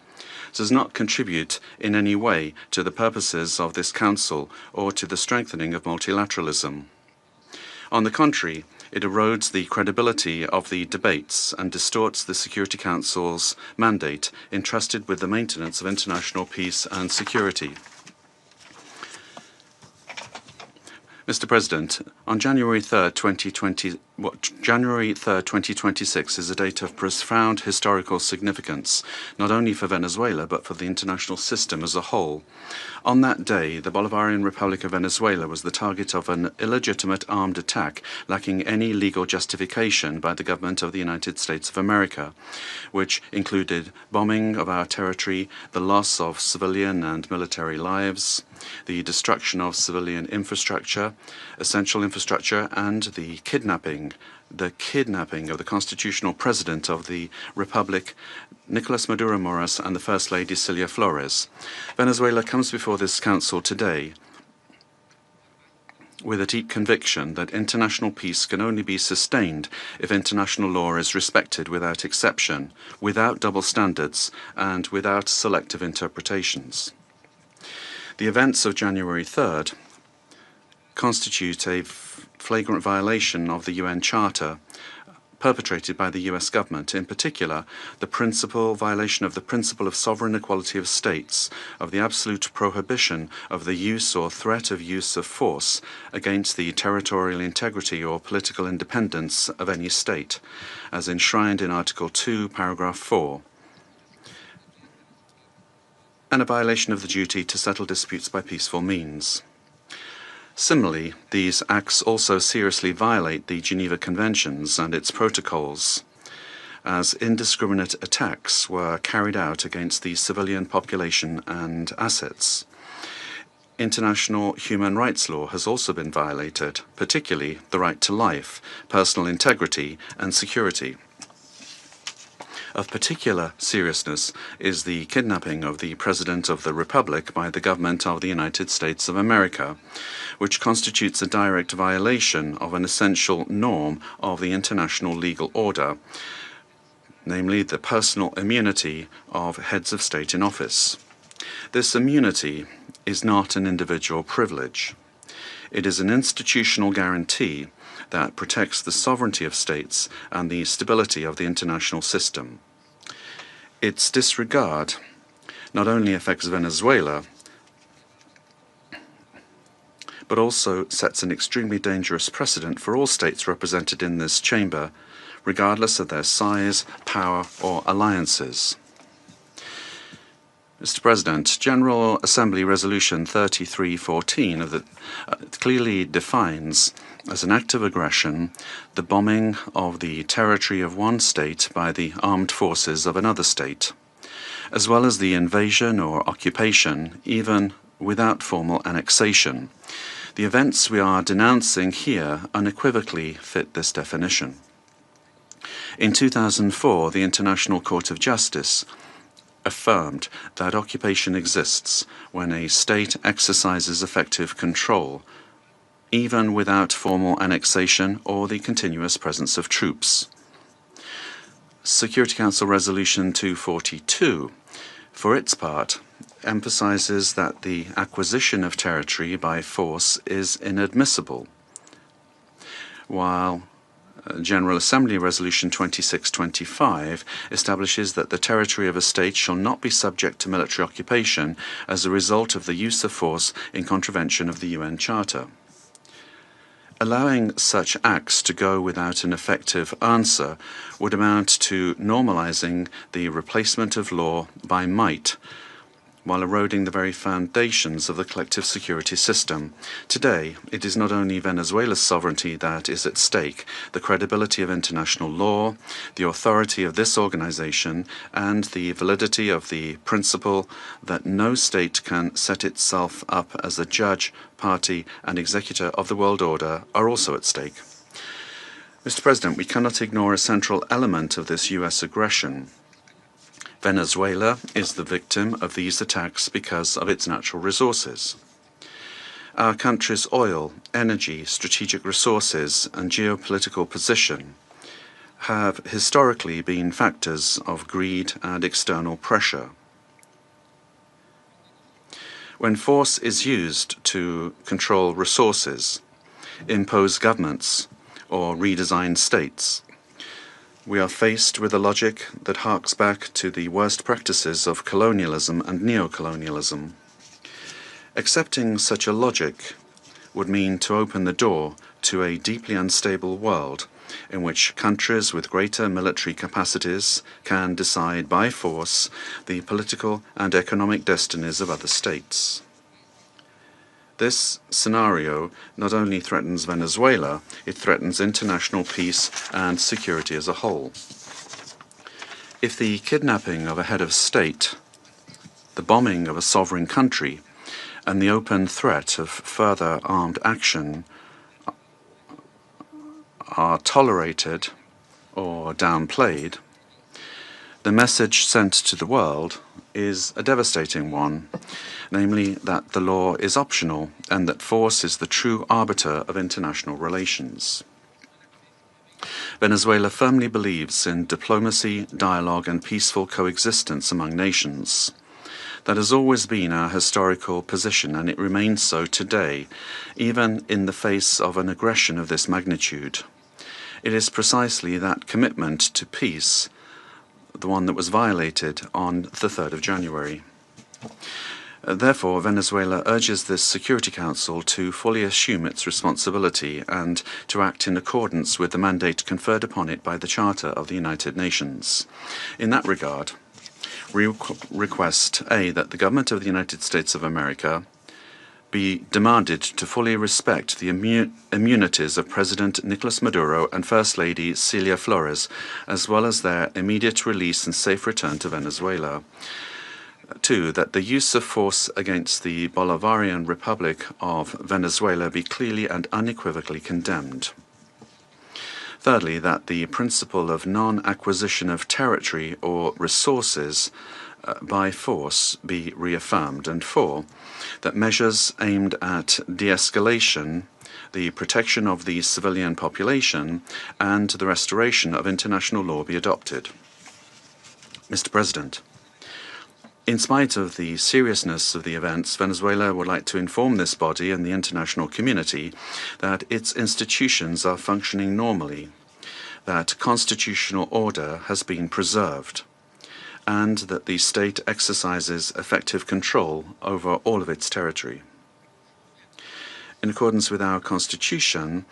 does not contribute in any way to the purposes of this Council or to the strengthening of multilateralism. On the contrary, it erodes the credibility of the debates and distorts the Security Council's mandate entrusted with the maintenance of international peace and security. Mr. President, on January 3, 2020, January 3rd, 2026 is a date of profound historical significance, not only for Venezuela, but for the international system as a whole. On that day, the Bolivarian Republic of Venezuela was the target of an illegitimate armed attack lacking any legal justification by the government of the United States of America, which included bombing of our territory, the loss of civilian and military lives, the destruction of civilian infrastructure, essential infrastructure, and the kidnapping of the constitutional president of the Republic, Nicolas Maduro Moras, and the First Lady Cilia Flores. Venezuela comes before this Council today with a deep conviction that international peace can only be sustained if international law is respected without exception, without double standards, and without selective interpretations. The events of January 3rd constitute a flagrant violation of the UN Charter perpetrated by the US government, in particular the violation of the principle of sovereign equality of states, of the absolute prohibition of the use or threat of use of force against the territorial integrity or political independence of any state, as enshrined in Article 2, Paragraph 4, and a violation of the duty to settle disputes by peaceful means. Similarly, these acts also seriously violate the Geneva Conventions and its protocols, as indiscriminate attacks were carried out against the civilian population and assets. International human rights law has also been violated, particularly the right to life, personal integrity, and security. Of particular seriousness is the kidnapping of the President of the Republic by the government of the United States of America, which constitutes a direct violation of an essential norm of the international legal order, namely the personal immunity of heads of state in office. This immunity is not an individual privilege. It is an institutional guarantee that protects the sovereignty of states and the stability of the international system. Its disregard not only affects Venezuela, but also sets an extremely dangerous precedent for all states represented in this chamber, regardless of their size, power, or alliances. Mr. President, General Assembly Resolution 3314 clearly defines as an act of aggression the bombing of the territory of one state by the armed forces of another state, as well as the invasion or occupation, even without formal annexation. The events we are denouncing here unequivocally fit this definition. In 2004, the International Court of Justice affirmed that occupation exists when a state exercises effective control, even without formal annexation or the continuous presence of troops. Security Council Resolution 242, for its part, emphasizes that the acquisition of territory by force is inadmissible, while General Assembly Resolution 2625 establishes that the territory of a state shall not be subject to military occupation as a result of the use of force in contravention of the UN Charter. Allowing such acts to go without an effective answer would amount to normalizing the replacement of law by might, while eroding the very foundations of the collective security system. Today, it is not only Venezuela's sovereignty that is at stake, the credibility of international law, the authority of this organization, and the validity of the principle that no state can set itself up as a judge, party, and executor of the world order are also at stake. Mr. President, we cannot ignore a central element of this U.S. aggression. Venezuela is the victim of these attacks because of its natural resources. Our country's oil, energy, strategic resources, and geopolitical position have historically been factors of greed and external pressure. When force is used to control resources, impose governments, or redesign states, we are faced with a logic that harks back to the worst practices of colonialism and neocolonialism. Accepting such a logic would mean to open the door to a deeply unstable world in which countries with greater military capacities can decide by force the political and economic destinies of other states. This scenario not only threatens Venezuela, it threatens international peace and security as a whole. If the kidnapping of a head of state, the bombing of a sovereign country, and the open threat of further armed action are tolerated or downplayed, the message sent to the world is a devastating one, namely that the law is optional and that force is the true arbiter of international relations. Venezuela firmly believes in diplomacy, dialogue, and peaceful coexistence among nations. That has always been our historical position, and it remains so today, even in the face of an aggression of this magnitude. It is precisely that commitment to peace, the one that was violated on the 3rd of January. Therefore, Venezuela urges this Security Council to fully assume its responsibility and to act in accordance with the mandate conferred upon it by the Charter of the United Nations. In that regard, we request, A, that the government of the United States of America be demanded to fully respect the immunities of President Nicolas Maduro and First Lady Celia Flores, as well as their immediate release and safe return to Venezuela. 2, that the use of force against the Bolivarian Republic of Venezuela be clearly and unequivocally condemned. Thirdly, that the principle of non-acquisition of territory or resources by force be reaffirmed. And 4, that measures aimed at de-escalation, the protection of the civilian population, and the restoration of international law be adopted. Mr. President, in spite of the seriousness of the events, Venezuela would like to inform this body and the international community that its institutions are functioning normally, that constitutional order has been preserved, and that the state exercises effective control over all of its territory. In accordance with our constitution,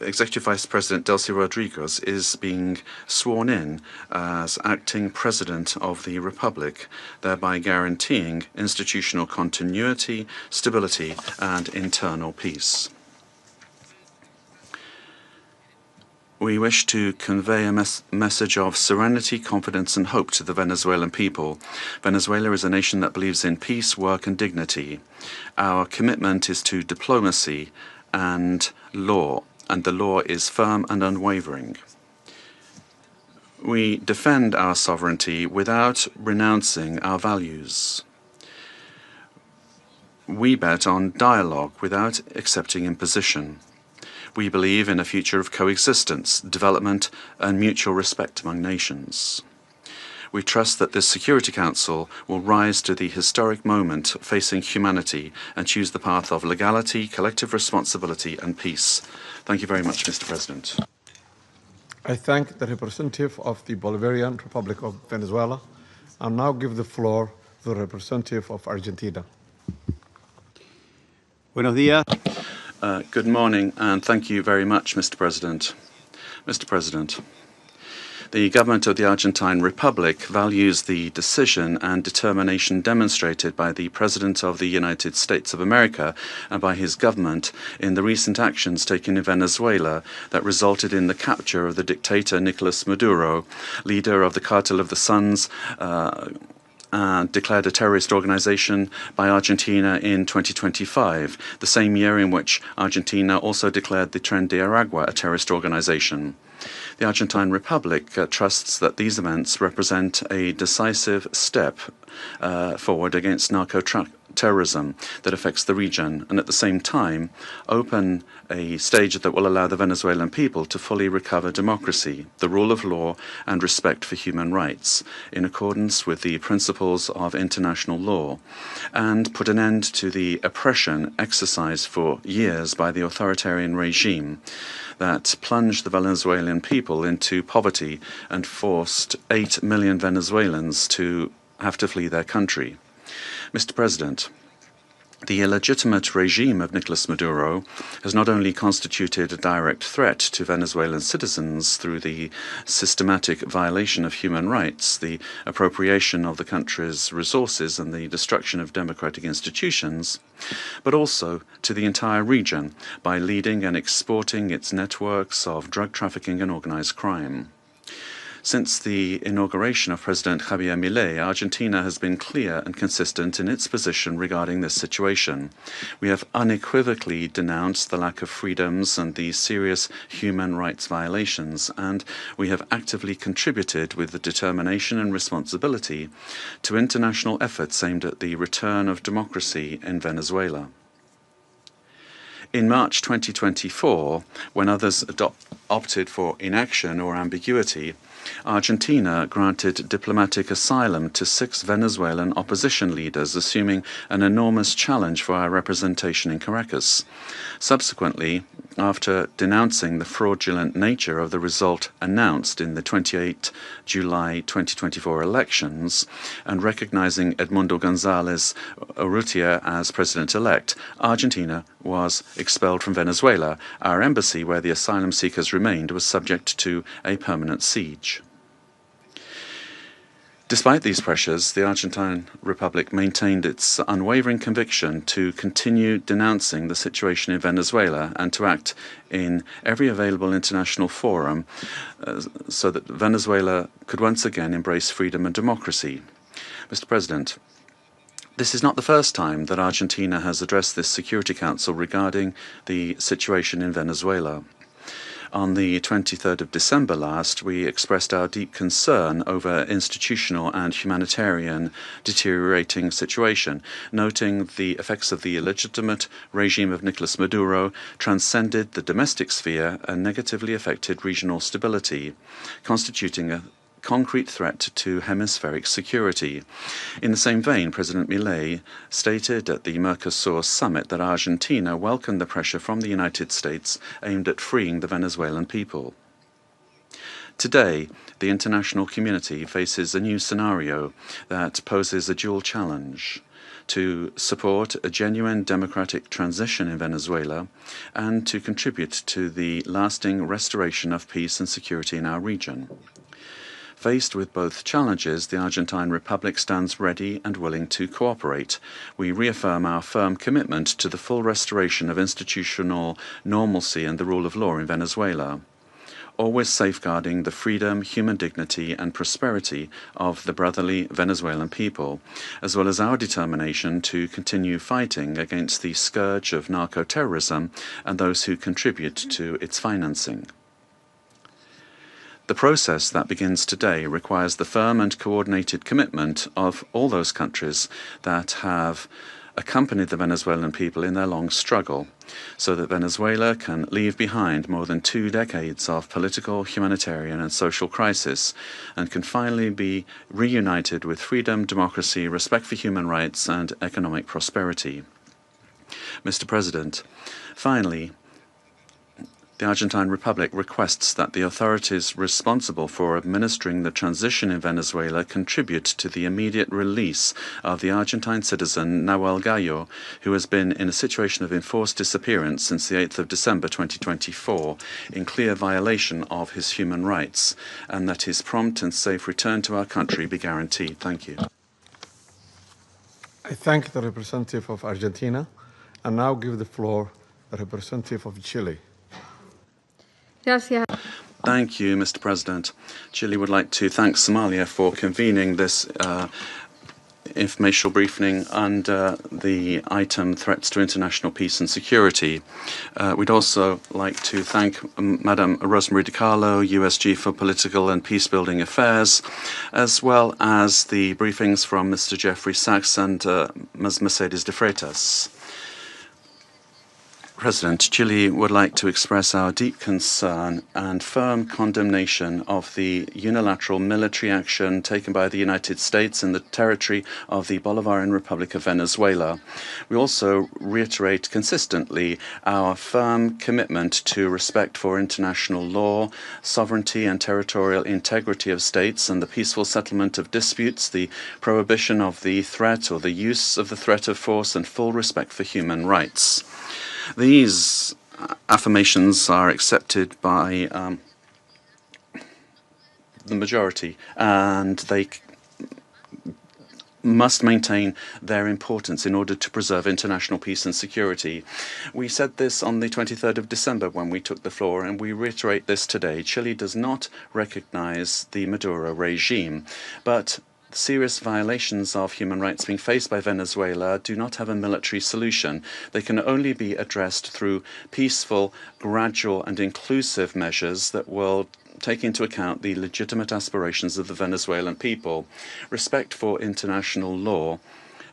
Executive Vice President Delcy Rodriguez is being sworn in as acting President of the Republic, thereby guaranteeing institutional continuity, stability, and internal peace. We wish to convey a message of serenity, confidence, and hope to the Venezuelan people. Venezuela is a nation that believes in peace, work, and dignity. Our commitment is to diplomacy and law, and the law is firm and unwavering. We defend our sovereignty without renouncing our values. We bet on dialogue without accepting imposition. We believe in a future of coexistence, development, and mutual respect among nations. We trust that this Security Council will rise to the historic moment facing humanity and choose the path of legality, collective responsibility, and peace. Thank you very much, Mr. President. I thank the representative of the Bolivarian Republic of Venezuela. I'll now give the floor to the representative of Argentina. Buenos días. Good morning, and thank you very much, Mr. President. Mr. President, the government of the Argentine Republic values the decision and determination demonstrated by the President of the United States of America and by his government in the recent actions taken in Venezuela that resulted in the capture of the dictator Nicolas Maduro, leader of the Cartel of the Suns, declared a terrorist organization by Argentina in 2025, the same year in which Argentina also declared the Tren de Aragua a terrorist organization. The Argentine Republic trusts that these events represent a decisive step forward against narco-terrorism that affects the region, and at the same time open a stage that will allow the Venezuelan people to fully recover democracy, the rule of law, and respect for human rights, in accordance with the principles of international law, and put an end to the oppression exercised for years by the authoritarian regime that plunged the Venezuelan people into poverty and forced 8 million Venezuelans to have to flee their country. Mr. President, The illegitimate regime of Nicolas Maduro has not only constituted a direct threat to Venezuelan citizens through the systematic violation of human rights, the appropriation of the country's resources, and the destruction of democratic institutions, but also to the entire region by leading and exporting its networks of drug trafficking and organized crime. Since the inauguration of President Javier Milei, Argentina has been clear and consistent in its position regarding this situation. We have unequivocally denounced the lack of freedoms and the serious human rights violations, and we have actively contributed with the determination and responsibility to international efforts aimed at the return of democracy in Venezuela. In March 2024, when others opted for inaction or ambiguity, Argentina granted diplomatic asylum to 6 Venezuelan opposition leaders, assuming an enormous challenge for our representation in Caracas. Subsequently, after denouncing the fraudulent nature of the result announced in the 28 July 2024 elections and recognizing Edmundo González Urrutia as president-elect, Argentina was expelled from Venezuela. Our embassy, where the asylum seekers remained, was subject to a permanent siege. Despite these pressures, the Argentine Republic maintained its unwavering conviction to continue denouncing the situation in Venezuela and to act in every available international forum so that Venezuela could once again embrace freedom and democracy. Mr. President, this is not the first time that Argentina has addressed this Security Council regarding the situation in Venezuela. On the 23rd of December last, we expressed our deep concern over institutional and humanitarian deteriorating situation, noting the effects of the illegitimate regime of Nicolas Maduro transcended the domestic sphere and negatively affected regional stability, constituting a concrete threat to hemispheric security. In the same vein, President Milei stated at the Mercosur summit that Argentina welcomed the pressure from the United States aimed at freeing the Venezuelan people. Today, the international community faces a new scenario that poses a dual challenge: to support a genuine democratic transition in Venezuela and to contribute to the lasting restoration of peace and security in our region. Faced with both challenges, the Argentine Republic stands ready and willing to cooperate. We reaffirm our firm commitment to the full restoration of institutional normalcy and the rule of law in Venezuela, always safeguarding the freedom, human dignity, and prosperity of the brotherly Venezuelan people, as well as our determination to continue fighting against the scourge of narco-terrorism and those who contribute to its financing. The process that begins today requires the firm and coordinated commitment of all those countries that have accompanied the Venezuelan people in their long struggle, so that Venezuela can leave behind more than 2 decades of political, humanitarian, and social crisis, and can finally be reunited with freedom, democracy, respect for human rights, and economic prosperity. Mr. President, finally, the Argentine Republic requests that the authorities responsible for administering the transition in Venezuela contribute to the immediate release of the Argentine citizen Nahuel Gallo, who has been in a situation of enforced disappearance since the 8th of December 2024, in clear violation of his human rights, and that his prompt and safe return to our country be guaranteed. Thank you. I thank the representative of Argentina and now give the floor to the representative of Chile. Thank you, Mr. President. Chile would like to thank Somalia for convening this informational briefing under the item Threats to International Peace and Security. We'd also like to thank Madam Rosemary DiCarlo, USG for Political and Peacebuilding Affairs, as well as the briefings from Mr. Jeffrey Sachs and Ms. Mercedes de Freitas. President, Chile would like to express our deep concern and firm condemnation of the unilateral military action taken by the United States in the territory of the Bolivarian Republic of Venezuela. We also reiterate consistently our firm commitment to respect for international law, sovereignty and territorial integrity of states, and the peaceful settlement of disputes, the prohibition of the threat or the use of the threat of force, and full respect for human rights. These affirmations are accepted by the majority, and they must maintain their importance in order to preserve international peace and security. We said this on the 23rd of December when we took the floor, and we reiterate this today. Chile does not recognize the Maduro regime, but serious violations of human rights being faced by Venezuela do not have a military solution. They can only be addressed through peaceful, gradual and inclusive measures that will take into account the legitimate aspirations of the Venezuelan people. Respect for international law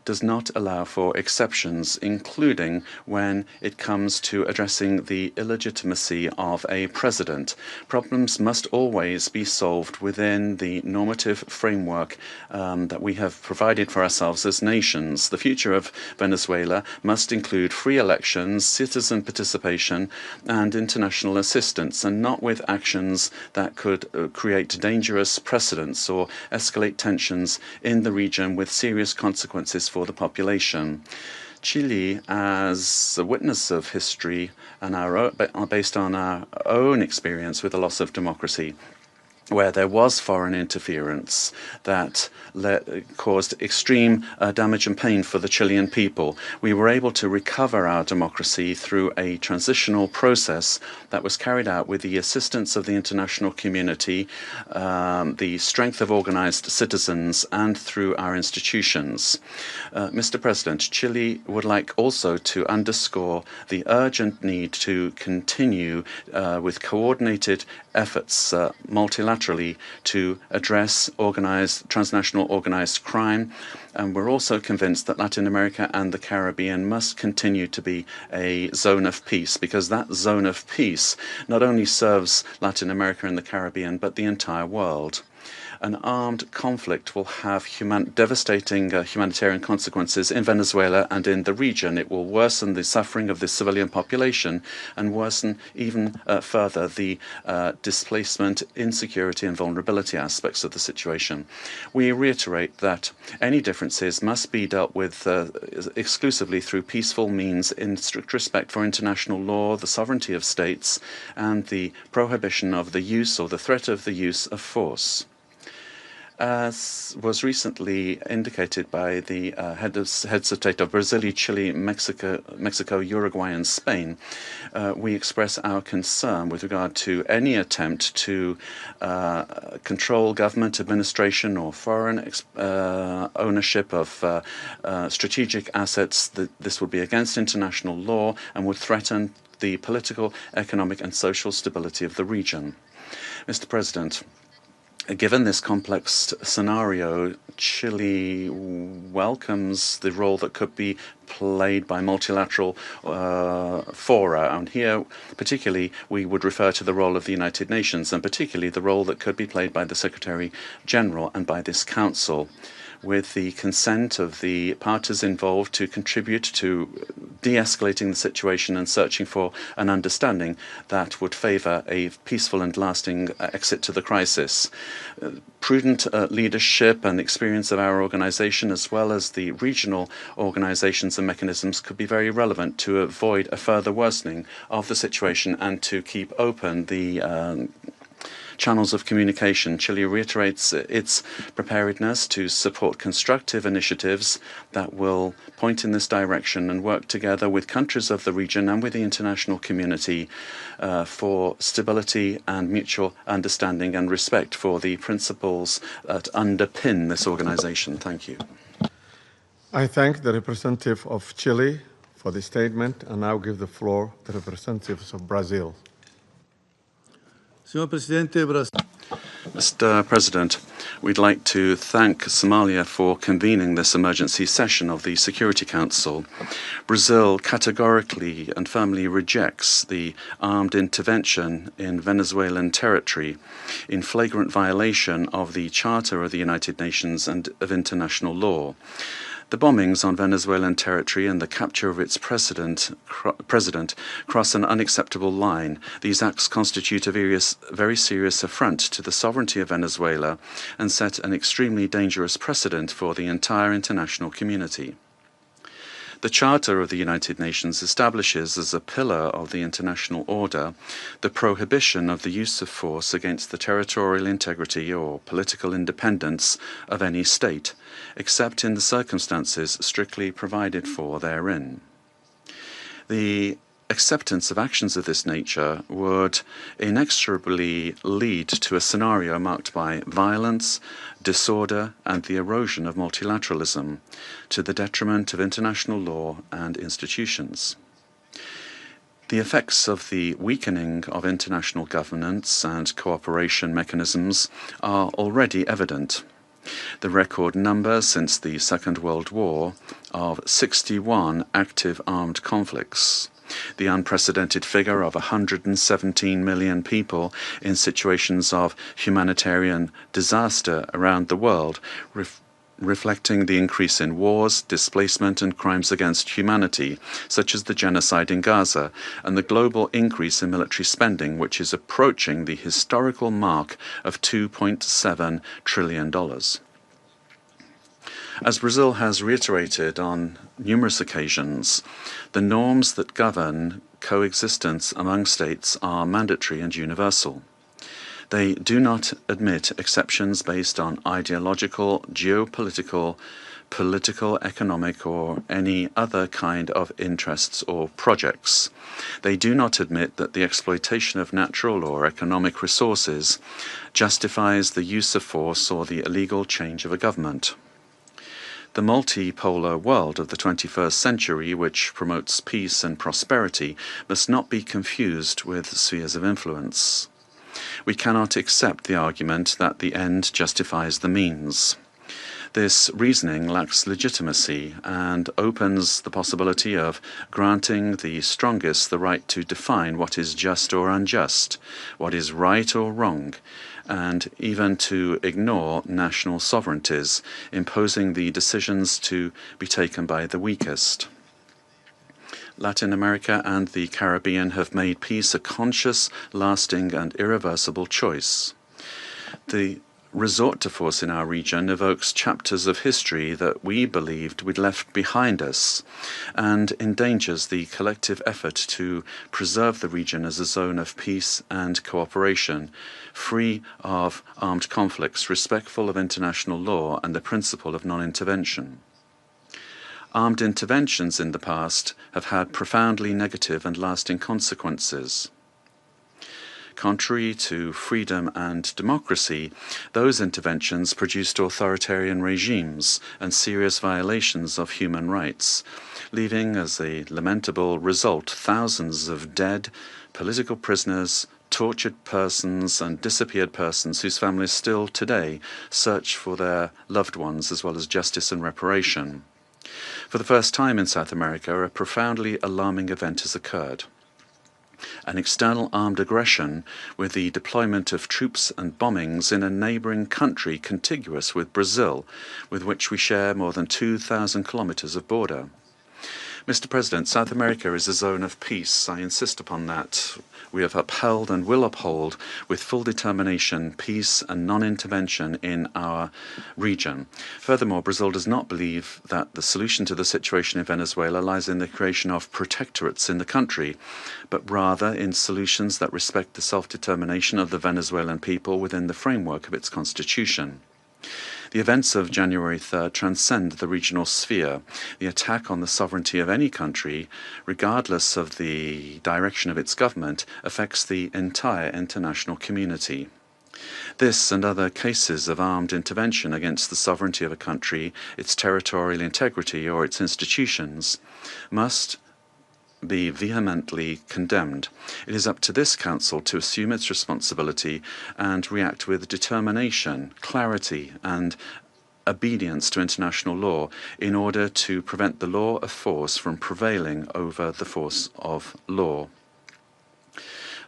does not allow for exceptions, including when it comes to addressing the illegitimacy of a president. Problems must always be solved within the normative framework that we have provided for ourselves as nations. The future of Venezuela must include free elections, citizen participation, and international assistance, and not with actions that could create dangerous precedents or escalate tensions in the region with serious consequences for the population. Chile, as a witness of history and based on our own experience with the loss of democracy, where there was foreign interference that caused extreme damage and pain for the Chilean people, we were able to recover our democracy through a transitional process that was carried out with the assistance of the international community, the strength of organized citizens, and through our institutions. Mr. President, Chile would like also to underscore the urgent need to continue with coordinated efforts multilaterally to address transnational organized crime. And we're also convinced that Latin America and the Caribbean must continue to be a zone of peace, because that zone of peace not only serves Latin America and the Caribbean, but the entire world. An armed conflict will have devastating humanitarian consequences in Venezuela and in the region. It will worsen the suffering of the civilian population and worsen even further the displacement, insecurity and vulnerability aspects of the situation. We reiterate that any differences must be dealt with exclusively through peaceful means in strict respect for international law, the sovereignty of states, and the prohibition of the use or the threat of the use of force. As was recently indicated by the heads of state of Brazil, Chile, Mexico, Uruguay, and Spain, we express our concern with regard to any attempt to control government administration or foreign ownership of strategic assets. This would be against international law and would threaten the political, economic, and social stability of the region. Mr. President, given this complex scenario, Chile welcomes the role that could be played by multilateral fora. And here, particularly, we would refer to the role of the United Nations, and particularly the role that could be played by the Secretary General and by this Council, with the consent of the parties involved to contribute to de-escalating the situation and searching for an understanding that would favor a peaceful and lasting exit to the crisis. Prudent leadership and experience of our organization, as well as the regional organizations and mechanisms, could be very relevant to avoid a further worsening of the situation and to keep open the channels of communication. Chile reiterates its preparedness to support constructive initiatives that will point in this direction and work together with countries of the region and with the international community for stability and mutual understanding and respect for the principles that underpin this organization. Thank you. I thank the representative of Chile for the statement and now give the floor to the representatives of Brazil. Mr. President, we'd like to thank Somalia for convening this emergency session of the Security Council. Brazil categorically and firmly rejects the armed intervention in Venezuelan territory in flagrant violation of the Charter of the United Nations and of international law. The bombings on Venezuelan territory and the capture of its president cross an unacceptable line. These acts constitute a very serious affront to the sovereignty of Venezuela and set an extremely dangerous precedent for the entire international community. The Charter of the United Nations establishes as a pillar of the international order the prohibition of the use of force against the territorial integrity or political independence of any state, except in the circumstances strictly provided for therein. The acceptance of actions of this nature would inexorably lead to a scenario marked by violence, disorder, and the erosion of multilateralism, to the detriment of international law and institutions. The effects of the weakening of international governance and cooperation mechanisms are already evident. The record number since the Second World War of 61 active armed conflicts, the unprecedented figure of 117 million people in situations of humanitarian disaster around the world, reflecting the increase in wars, displacement, and crimes against humanity, such as the genocide in Gaza, and the global increase in military spending, which is approaching the historical mark of $2.7 trillion. As Brazil has reiterated on numerous occasions, the norms that govern coexistence among states are mandatory and universal. They do not admit exceptions based on ideological, geopolitical, political, economic, or any other kind of interests or projects. They do not admit that the exploitation of natural or economic resources justifies the use of force or the illegal change of a government. The multipolar world of the 21st century, which promotes peace and prosperity, must not be confused with spheres of influence. We cannot accept the argument that the end justifies the means. This reasoning lacks legitimacy and opens the possibility of granting the strongest the right to define what is just or unjust, what is right or wrong, and even to ignore national sovereignties, imposing the decisions to be taken by the weakest. Latin America and the Caribbean have made peace a conscious, lasting, and irreversible choice. The resort to force in our region evokes chapters of history that we believed we'd left behind us and endangers the collective effort to preserve the region as a zone of peace and cooperation, free of armed conflicts, respectful of international law and the principle of non-intervention. Armed interventions in the past have had profoundly negative and lasting consequences. Contrary to freedom and democracy, those interventions produced authoritarian regimes and serious violations of human rights, leaving as a lamentable result thousands of dead, political prisoners, tortured persons, and disappeared persons whose families still today search for their loved ones as well as justice and reparation. For the first time in South America, a profoundly alarming event has occurred. An external armed aggression with the deployment of troops and bombings in a neighboring country contiguous with Brazil, with which we share more than 2,000 kilometers of border. Mr. President, South America is a zone of peace. I insist upon that. We have upheld and will uphold with full determination peace and non-intervention in our region. Furthermore, Brazil does not believe that the solution to the situation in Venezuela lies in the creation of protectorates in the country, but rather in solutions that respect the self-determination of the Venezuelan people within the framework of its constitution. The events of January 3rd transcend the regional sphere. The attack on the sovereignty of any country, regardless of the direction of its government, affects the entire international community. This and other cases of armed intervention against the sovereignty of a country, its territorial integrity, or its institutions must be vehemently condemned. It is up to this Council to assume its responsibility and react with determination, clarity, and obedience to international law in order to prevent the law of force from prevailing over the force of law.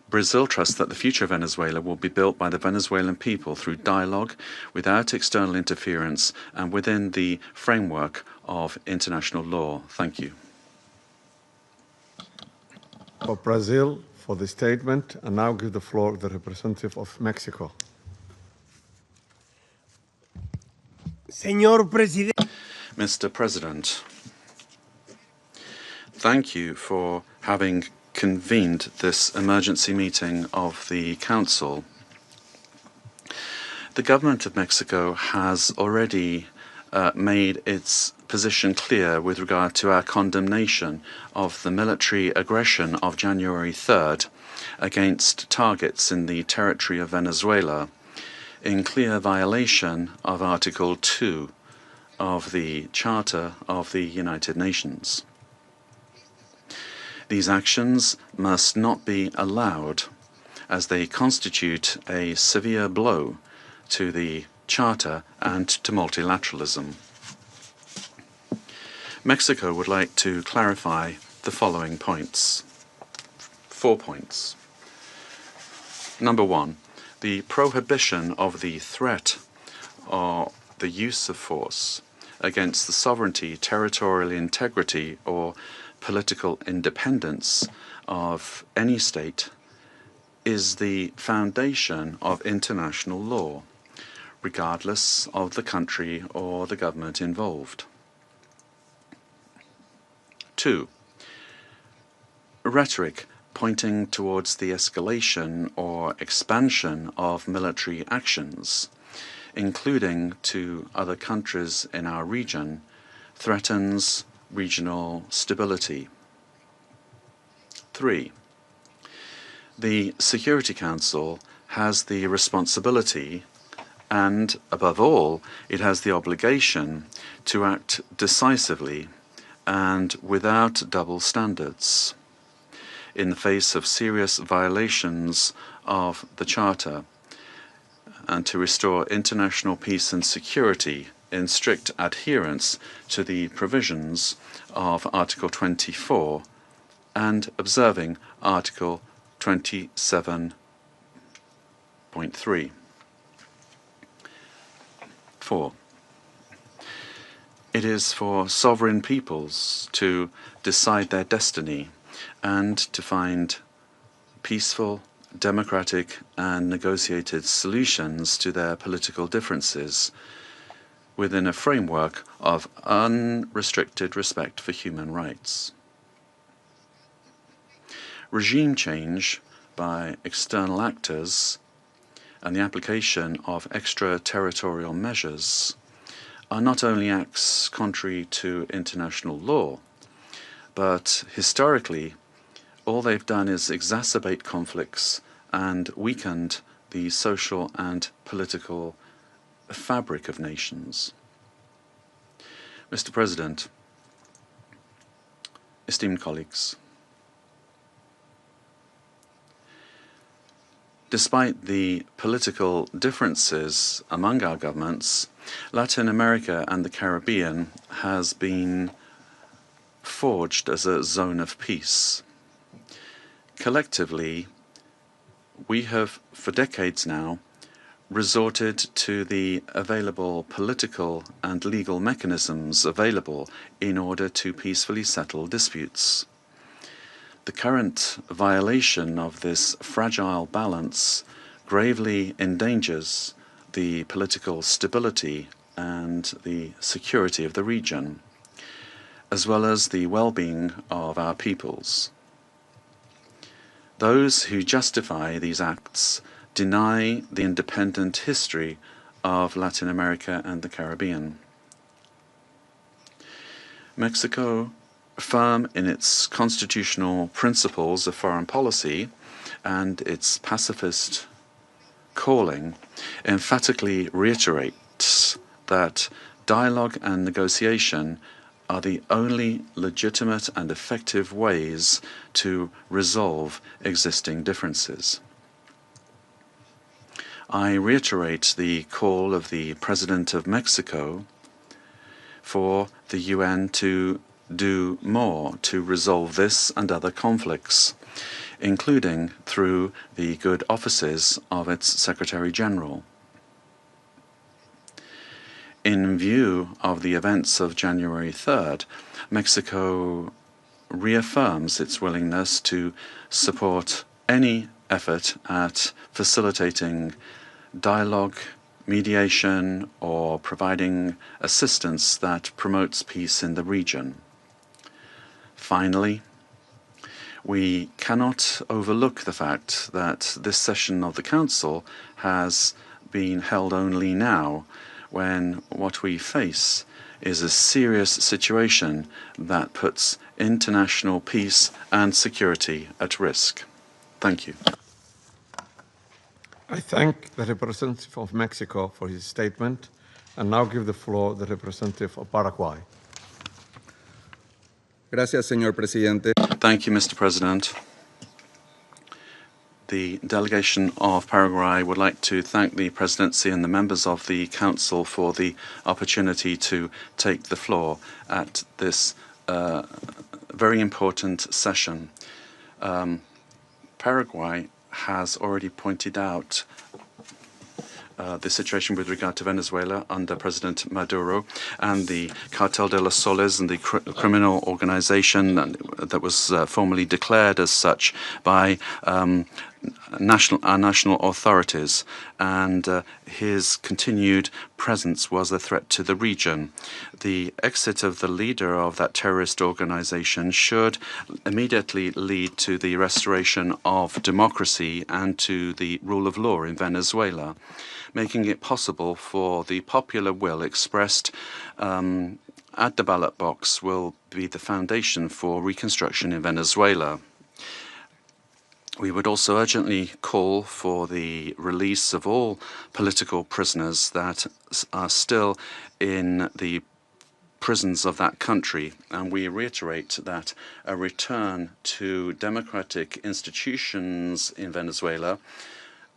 Brazil trusts that the future of Venezuela will be built by the Venezuelan people through dialogue, without external interference, and within the framework of international law. Thank you. For Brazil, for the statement, and now give the floor to the representative of Mexico. Señor Presidente. Mr. President, thank you for having convened this emergency meeting of the Council. The government of Mexico has already made its position clear with regard to our condemnation of the military aggression of January 3rd against targets in the territory of Venezuela, in clear violation of Article 2 of the Charter of the United Nations. These actions must not be allowed, as they constitute a severe blow to the Charter and to multilateralism. Mexico would like to clarify the following points. 4 points. Number 1, the prohibition of the threat or the use of force against the sovereignty, territorial integrity, or political independence of any state is the foundation of international law, regardless of the country or the government involved. 2, rhetoric pointing towards the escalation or expansion of military actions, including to other countries in our region, threatens regional stability. 3, the Security Council has the responsibility and, above all, it has the obligation to act decisively and without double standards in the face of serious violations of the Charter, and to restore international peace and security in strict adherence to the provisions of Article 24 and observing Article 27.3. 4. It is for sovereign peoples to decide their destiny and to find peaceful, democratic, and negotiated solutions to their political differences within a framework of unrestricted respect for human rights. Regime change by external actors and the application of extraterritorial measures are not only acts contrary to international law, but historically all they've done is exacerbate conflicts and weakened the social and political fabric of nations. Mr. President, esteemed colleagues, despite the political differences among our governments, Latin America and the Caribbean has been forged as a zone of peace. Collectively, we have, for decades now, resorted to the available political and legal mechanisms available in order to peacefully settle disputes. The current violation of this fragile balance gravely endangers the political stability and the security of the region, as well as the well-being of our peoples. Those who justify these acts deny the independent history of Latin America and the Caribbean. Mexico, firm in its constitutional principles of foreign policy and its pacifist calling, emphatically reiterates that dialogue and negotiation are the only legitimate and effective ways to resolve existing differences. I reiterate the call of the President of Mexico for the UN to do more to resolve this and other conflicts, including through the good offices of its Secretary General. In view of the events of January 3rd, Mexico reaffirms its willingness to support any effort at facilitating dialogue, mediation, or providing assistance that promotes peace in the region. Finally, we cannot overlook the fact that this session of the Council has been held only now, when what we face is a serious situation that puts international peace and security at risk. Thank you. I thank the representative of Mexico for his statement and now give the floor to the representative of Paraguay. Gracias, señor presidente. Thank you, Mr. President. The delegation of Paraguay would like to thank the Presidency and the members of the Council for the opportunity to take the floor at this very important session. Paraguay has already pointed out the situation with regard to Venezuela under President Maduro and the Cartel de los Soles and the criminal organization that was formally declared as such by our national authorities, and his continued presence was a threat to the region. The exit of the leader of that terrorist organization should immediately lead to the restoration of democracy and to the rule of law in Venezuela, making it possible for the popular will expressed at the ballot box will be the foundation for reconstruction in Venezuela. We would also urgently call for the release of all political prisoners that are still in the prisons of that country, and we reiterate that a return to democratic institutions in Venezuela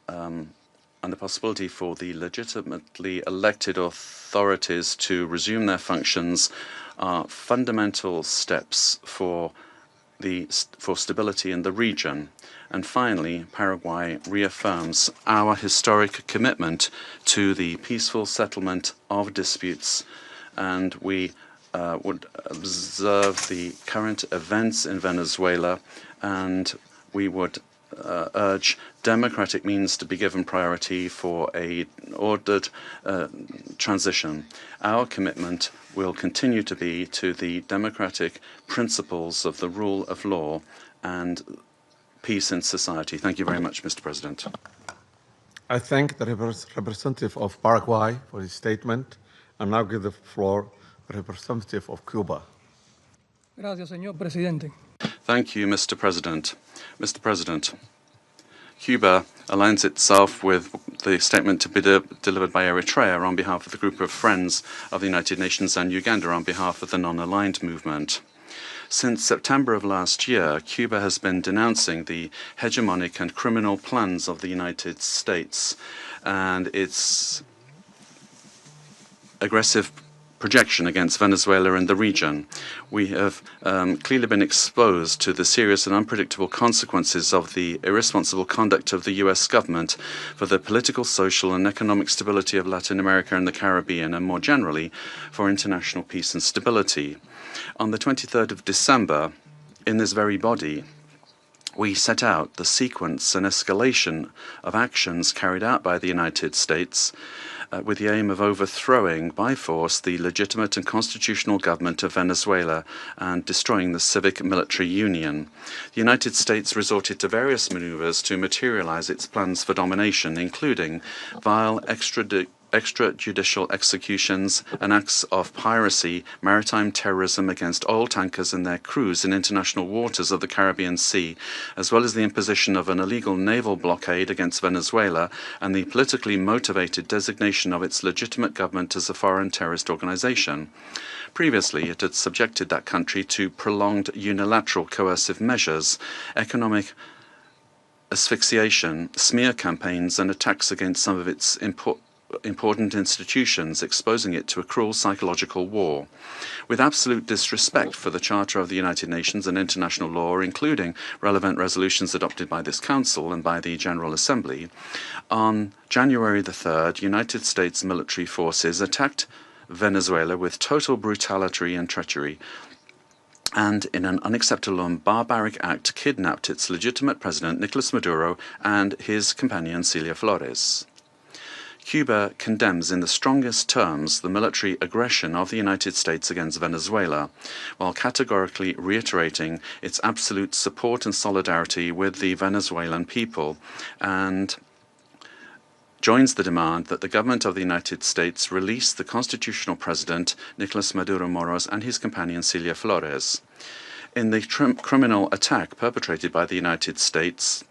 and the possibility for the legitimately elected authorities to resume their functions are fundamental steps for stability in the region. And finally, Paraguay reaffirms our historic commitment to the peaceful settlement of disputes, and we would observe the current events in Venezuela, and we would urge democratic means to be given priority for an ordered transition. Our commitment will continue to be to the democratic principles of the rule of law and peace in society. Thank you very much, Mr. President. I thank the representative of Paraguay for his statement and now give the floor to the representative of Cuba. Gracias, señor presidente. Thank you, Mr. President. Mr. President, Cuba aligns itself with the statement to be delivered by Eritrea on behalf of the group of friends of the United Nations and Uganda on behalf of the non-aligned movement. Since September of last year, Cuba has been denouncing the hegemonic and criminal plans of the United States and its aggressive projection against Venezuela and the region. We have clearly been exposed to the serious and unpredictable consequences of the irresponsible conduct of the U.S. government for the political, social, and economic stability of Latin America and the Caribbean, and more generally, for international peace and stability. On the 23rd of December, in this very body, we set out the sequence and escalation of actions carried out by the United States with the aim of overthrowing by force the legitimate and constitutional government of Venezuela and destroying the civic military union. The United States resorted to various maneuvers to materialize its plans for domination, including vile extrajudicial executions and acts of piracy, maritime terrorism against oil tankers and their crews in international waters of the Caribbean Sea, as well as the imposition of an illegal naval blockade against Venezuela and the politically motivated designation of its legitimate government as a foreign terrorist organization. Previously, it had subjected that country to prolonged unilateral coercive measures, economic asphyxiation, smear campaigns, and attacks against some of its important institutions, exposing it to a cruel psychological war. With absolute disrespect for the Charter of the United Nations and international law, including relevant resolutions adopted by this Council and by the General Assembly, on January the 3rd, United States military forces attacked Venezuela with total brutality and treachery, and in an unacceptable and barbaric act kidnapped its legitimate president, Nicolas Maduro, and his companion, Celia Flores. Cuba condemns in the strongest terms the military aggression of the United States against Venezuela, while categorically reiterating its absolute support and solidarity with the Venezuelan people, and joins the demand that the government of the United States release the constitutional president, Nicolas Maduro Moros, and his companion, Celia Flores. In the criminal attack perpetrated by the United States,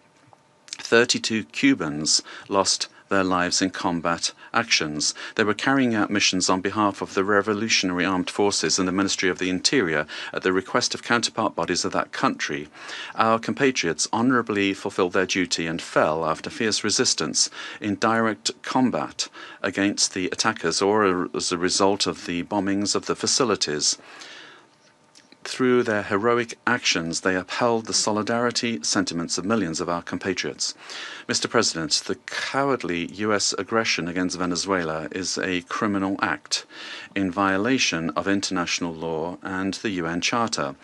32 Cubans lost their lives in combat actions. They were carrying out missions on behalf of the Revolutionary Armed Forces and the Ministry of the Interior at the request of counterpart bodies of that country. Our compatriots honorably fulfilled their duty and fell after fierce resistance in direct combat against the attackers or as a result of the bombings of the facilities. Through their heroic actions, they upheld the solidarity sentiments of millions of our compatriots. Mr. President, the cowardly U.S. aggression against Venezuela is a criminal act in violation of international law and the UN Charter.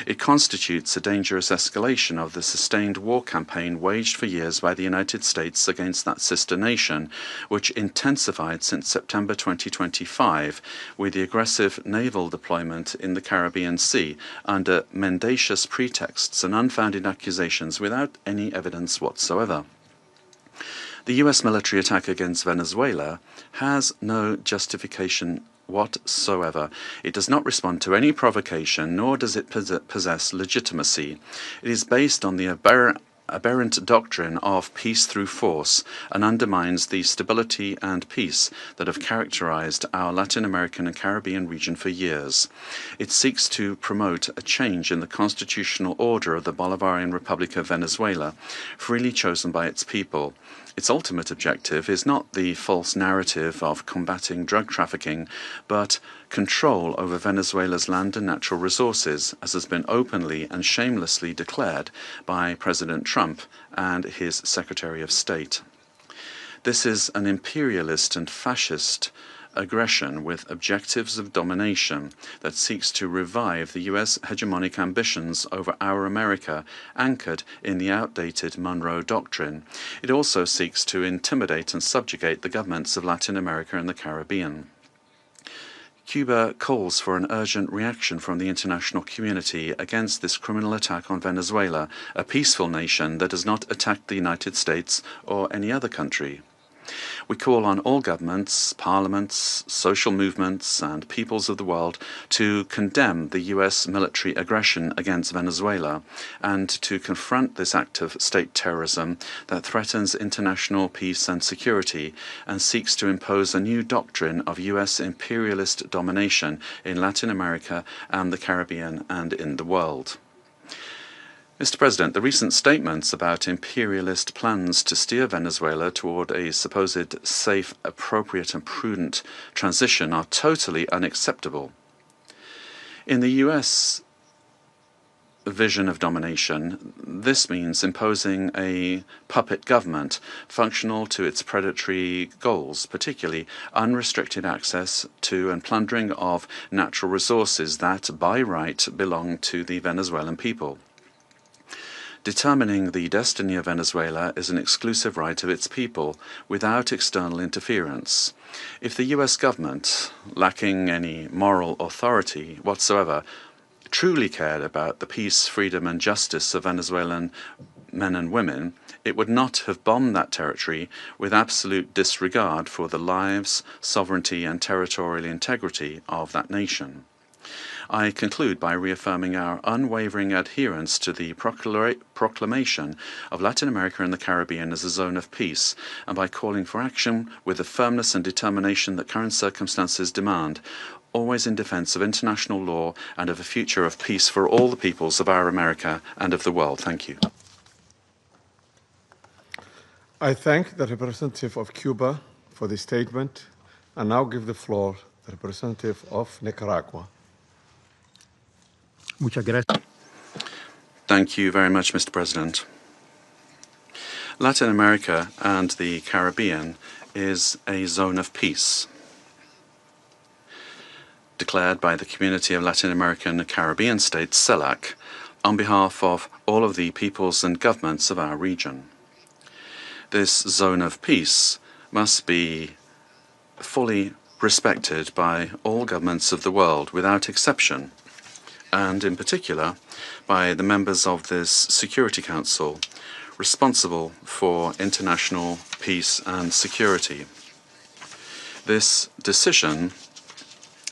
It constitutes a dangerous escalation of the sustained war campaign waged for years by the United States against that sister nation, which intensified since September 2025 with the aggressive naval deployment in the Caribbean Sea under mendacious pretexts and unfounded accusations without any evidence whatsoever. The U.S. military attack against Venezuela has no justification whatsoever. It does not respond to any provocation, nor does it possess legitimacy. It is based on the aberrant doctrine of peace through force and undermines the stability and peace that have characterized our Latin American and Caribbean region for years. It seeks to promote a change in the constitutional order of the Bolivarian Republic of Venezuela, freely chosen by its people. Its ultimate objective is not the false narrative of combating drug trafficking, but control over Venezuela's land and natural resources, as has been openly and shamelessly declared by President Trump and his Secretary of State. This is an imperialist and fascist aggression with objectives of domination that seeks to revive the U.S. hegemonic ambitions over our America, anchored in the outdated Monroe Doctrine. It also seeks to intimidate and subjugate the governments of Latin America and the Caribbean. Cuba calls for an urgent reaction from the international community against this criminal attack on Venezuela, a peaceful nation that has not attacked the United States or any other country. We call on all governments, parliaments, social movements, and peoples of the world to condemn the U.S. military aggression against Venezuela and to confront this act of state terrorism that threatens international peace and security and seeks to impose a new doctrine of U.S. imperialist domination in Latin America and the Caribbean and in the world. Mr. President, the recent statements about imperialist plans to steer Venezuela toward a supposed safe, appropriate and prudent transition are totally unacceptable. In the U.S. vision of domination, this means imposing a puppet government functional to its predatory goals, particularly unrestricted access to and plundering of natural resources that, by right, belong to the Venezuelan people. Determining the destiny of Venezuela is an exclusive right of its people, without external interference. If the U.S. government, lacking any moral authority whatsoever, truly cared about the peace, freedom and justice of Venezuelan men and women, it would not have bombed that territory with absolute disregard for the lives, sovereignty, and territorial integrity of that nation. I conclude by reaffirming our unwavering adherence to the proclamation of Latin America and the Caribbean as a zone of peace, and by calling for action with the firmness and determination that current circumstances demand, always in defense of international law and of a future of peace for all the peoples of our America and of the world. Thank you. I thank the representative of Cuba for the statement and now give the floor to the representative of Nicaragua. Muchas gracias. Thank you very much, Mr. President. Latin America and the Caribbean is a zone of peace, declared by the Community of Latin American and Caribbean States, CELAC, on behalf of all of the peoples and governments of our region. This zone of peace must be fully respected by all governments of the world without exception, and in particular by the members of this Security Council responsible for international peace and security. This decision,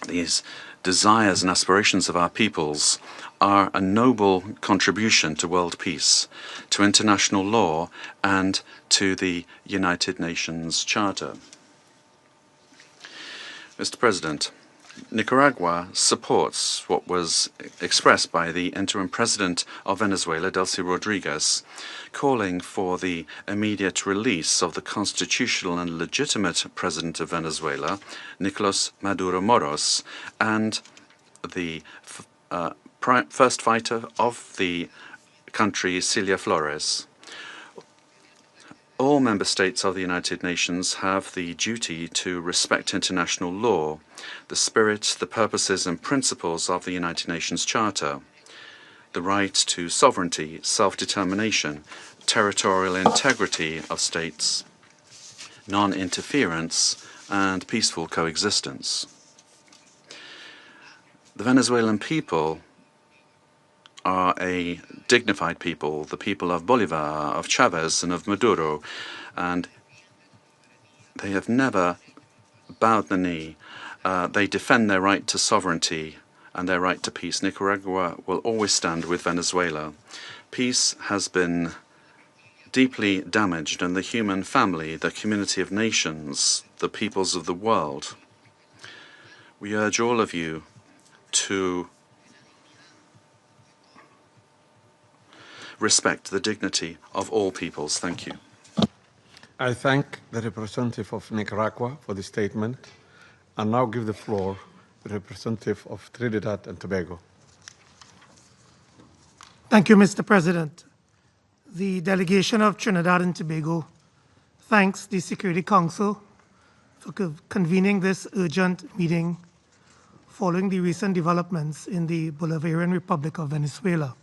these desires and aspirations of our peoples, are a noble contribution to world peace, to international law, and to the United Nations Charter. Mr. President, Nicaragua supports what was expressed by the interim president of Venezuela, Delcy Rodriguez, calling for the immediate release of the constitutional and legitimate president of Venezuela, Nicolas Maduro Moros, and the first fighter of the country, Cilia Flores. All member states of the United Nations have the duty to respect international law, the spirit, the purposes and principles of the United Nations Charter, the right to sovereignty, self-determination, territorial integrity of states, non-interference, and peaceful coexistence. The Venezuelan people are a dignified people, the people of Bolivar, of Chavez, and of Maduro, and they have never bowed the knee. They defend their right to sovereignty and their right to peace. Nicaragua will always stand with Venezuela. Peace has been deeply damaged, and the human family, the community of nations, the peoples of the world. We urge all of you to respect the dignity of all peoples. Thank you. I thank the representative of Nicaragua for the statement and now give the floor to the representative of Trinidad and Tobago. Thank you, Mr. President. The delegation of Trinidad and Tobago thanks the Security Council for convening this urgent meeting following the recent developments in the Bolivarian Republic of Venezuela.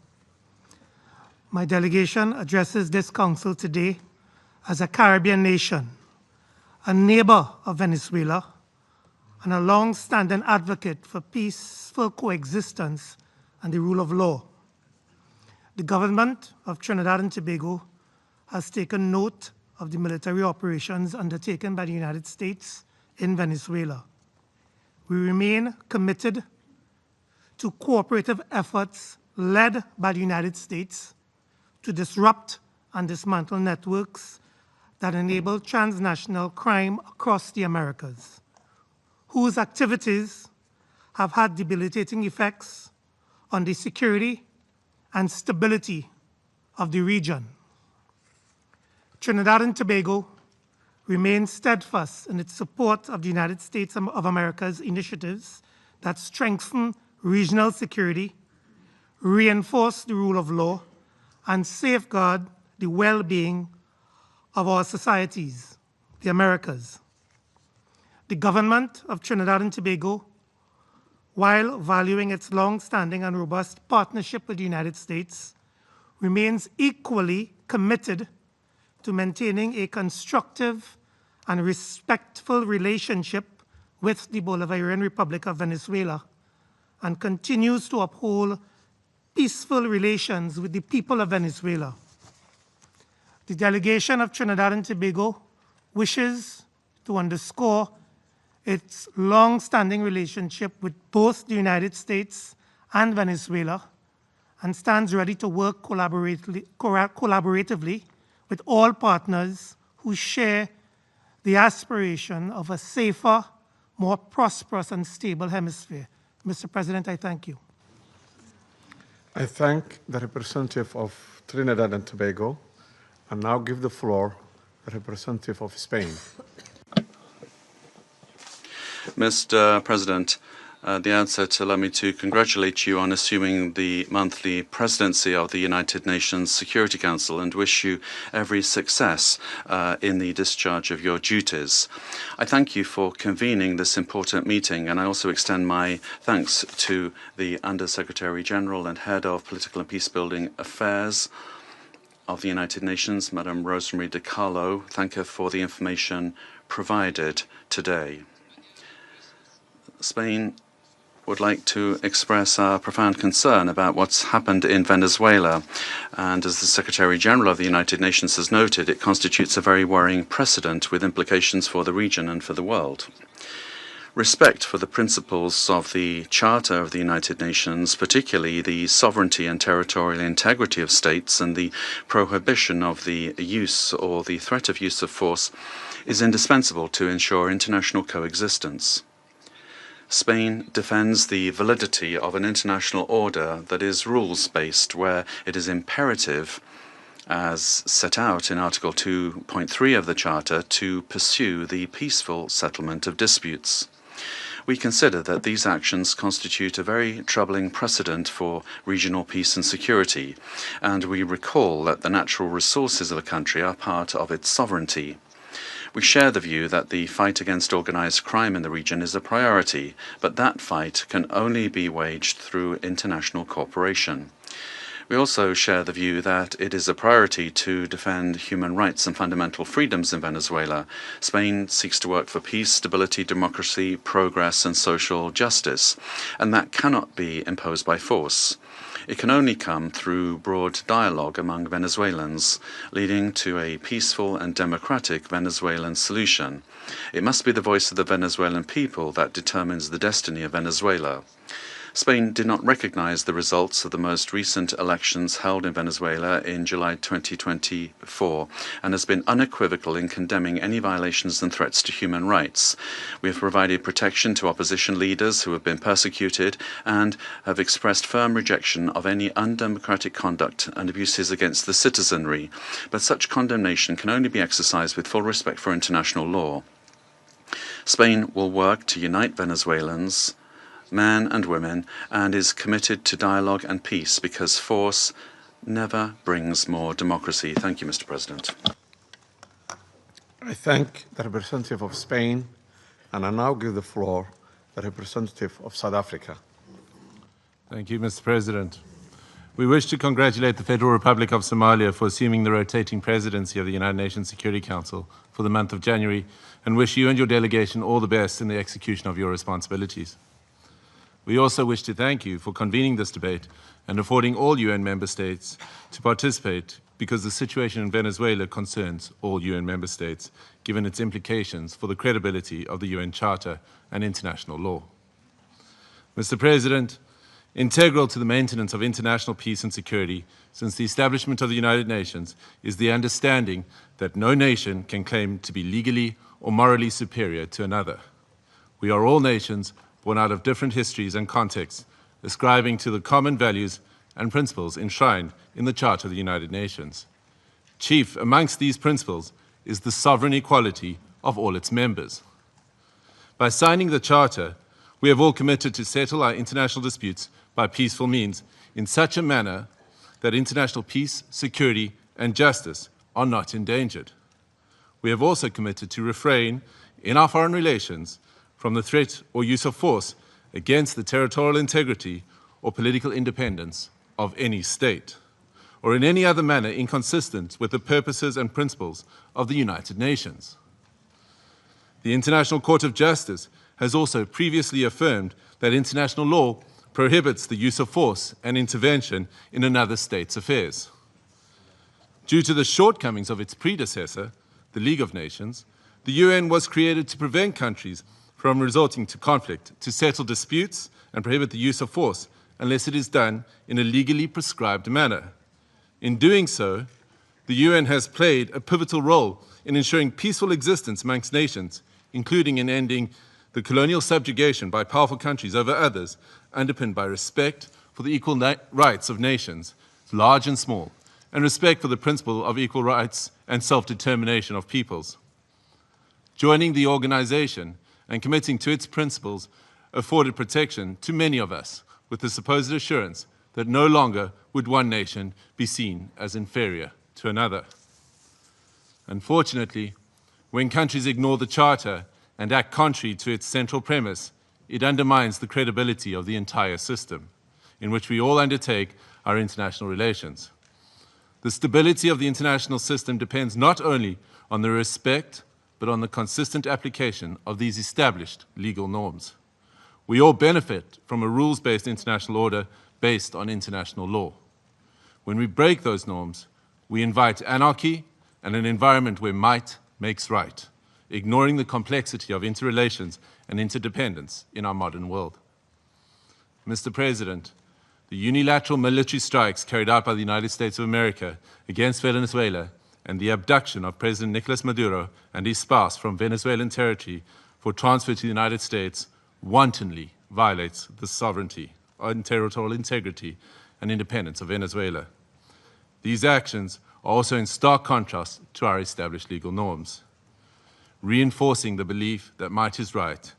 My delegation addresses this council today as a Caribbean nation, a neighbor of Venezuela, and a long-standing advocate for peaceful coexistence and the rule of law. The government of Trinidad and Tobago has taken note of the military operations undertaken by the United States in Venezuela. We remain committed to cooperative efforts led by the United States to disrupt and dismantle networks that enable transnational crime across the Americas, whose activities have had debilitating effects on the security and stability of the region. Trinidad and Tobago remains steadfast in its support of the United States of America's initiatives that strengthen regional security, reinforce the rule of law, and safeguard the well-being of our societies, the Americas. The government of Trinidad and Tobago, while valuing its long-standing and robust partnership with the United States, remains equally committed to maintaining a constructive and respectful relationship with the Bolivarian Republic of Venezuela and continues to uphold peaceful relations with the people of Venezuela. The delegation of Trinidad and Tobago wishes to underscore its long-standing relationship with both the United States and Venezuela and stands ready to work collaboratively with all partners who share the aspiration of a safer, more prosperous and stable hemisphere. Mr. President, I thank you. I thank the representative of Trinidad and Tobago and now give the floor to the representative of Spain. Mr. President, at the outset, allow me to congratulate you on assuming the monthly presidency of the United Nations Security Council and wish you every success in the discharge of your duties. I thank you for convening this important meeting, and I also extend my thanks to the Under-Secretary General and Head of Political and Peacebuilding Affairs of the United Nations, Madame Rosemary DiCarlo. Thank her for the information provided today. Spain would like to express our profound concern about what's happened in Venezuela. And as the Secretary General of the United Nations has noted, it constitutes a very worrying precedent with implications for the region and for the world. Respect for the principles of the Charter of the United Nations, particularly the sovereignty and territorial integrity of states and the prohibition of the use or the threat of use of force, is indispensable to ensure international coexistence. Spain defends the validity of an international order that is rules-based, where it is imperative, as set out in Article 2.3 of the Charter, to pursue the peaceful settlement of disputes. We consider that these actions constitute a very troubling precedent for regional peace and security, and we recall that the natural resources of a country are part of its sovereignty. We share the view that the fight against organized crime in the region is a priority, but that fight can only be waged through international cooperation. We also share the view that it is a priority to defend human rights and fundamental freedoms in Venezuela. Spain seeks to work for peace, stability, democracy, progress, and social justice, and that cannot be imposed by force. It can only come through broad dialogue among Venezuelans, leading to a peaceful and democratic Venezuelan solution. It must be the voice of the Venezuelan people that determines the destiny of Venezuela. Spain did not recognize the results of the most recent elections held in Venezuela in July 2024 and has been unequivocal in condemning any violations and threats to human rights. We have provided protection to opposition leaders who have been persecuted and have expressed firm rejection of any undemocratic conduct and abuses against the citizenry, but such condemnation can only be exercised with full respect for international law. Spain will work to unite Venezuelans, men and women, and is committed to dialogue and peace because force never brings more democracy. Thank you, Mr. President. I thank the representative of Spain, and I now give the floor to the representative of South Africa. Thank you, Mr. President. We wish to congratulate the Federal Republic of Somalia for assuming the rotating presidency of the United Nations Security Council for the month of January, and wish you and your delegation all the best in the execution of your responsibilities. We also wish to thank you for convening this debate and affording all UN member states to participate because the situation in Venezuela concerns all UN member states, given its implications for the credibility of the UN Charter and international law. Mr. President, integral to the maintenance of international peace and security since the establishment of the United Nations is the understanding that no nation can claim to be legally or morally superior to another. We are all nations born out of different histories and contexts, ascribing to the common values and principles enshrined in the Charter of the United Nations. Chief amongst these principles is the sovereign equality of all its members. By signing the Charter, we have all committed to settle our international disputes by peaceful means in such a manner that international peace, security, and justice are not endangered. We have also committed to refrain in our foreign relations from the threat or use of force against the territorial integrity or political independence of any state, or in any other manner inconsistent with the purposes and principles of the United Nations. The International Court of Justice has also previously affirmed that international law prohibits the use of force and intervention in another state's affairs. Due to the shortcomings of its predecessor, the League of Nations, the UN was created to prevent countries from resorting to conflict, to settle disputes and prohibit the use of force unless it is done in a legally prescribed manner. In doing so, the UN has played a pivotal role in ensuring peaceful existence amongst nations, including in ending the colonial subjugation by powerful countries over others, underpinned by respect for the equal rights of nations, large and small, and respect for the principle of equal rights and self-determination of peoples. Joining the organization and committing to its principles afforded protection to many of us, with the supposed assurance that no longer would one nation be seen as inferior to another. Unfortunately, when countries ignore the Charter and act contrary to its central premise, it undermines the credibility of the entire system in which we all undertake our international relations. The stability of the international system depends not only on the respect, but on the consistent application of these established legal norms. We all benefit from a rules-based international order based on international law. When we break those norms, we invite anarchy and an environment where might makes right, ignoring the complexity of interrelations and interdependence in our modern world. Mr. President, the unilateral military strikes carried out by the United States of America against Venezuela and the abduction of President Nicolas Maduro and his spouse from Venezuelan territory for transfer to the United States wantonly violates the sovereignty and territorial integrity and independence of Venezuela. These actions are also in stark contrast to our established legal norms, reinforcing the belief that might is right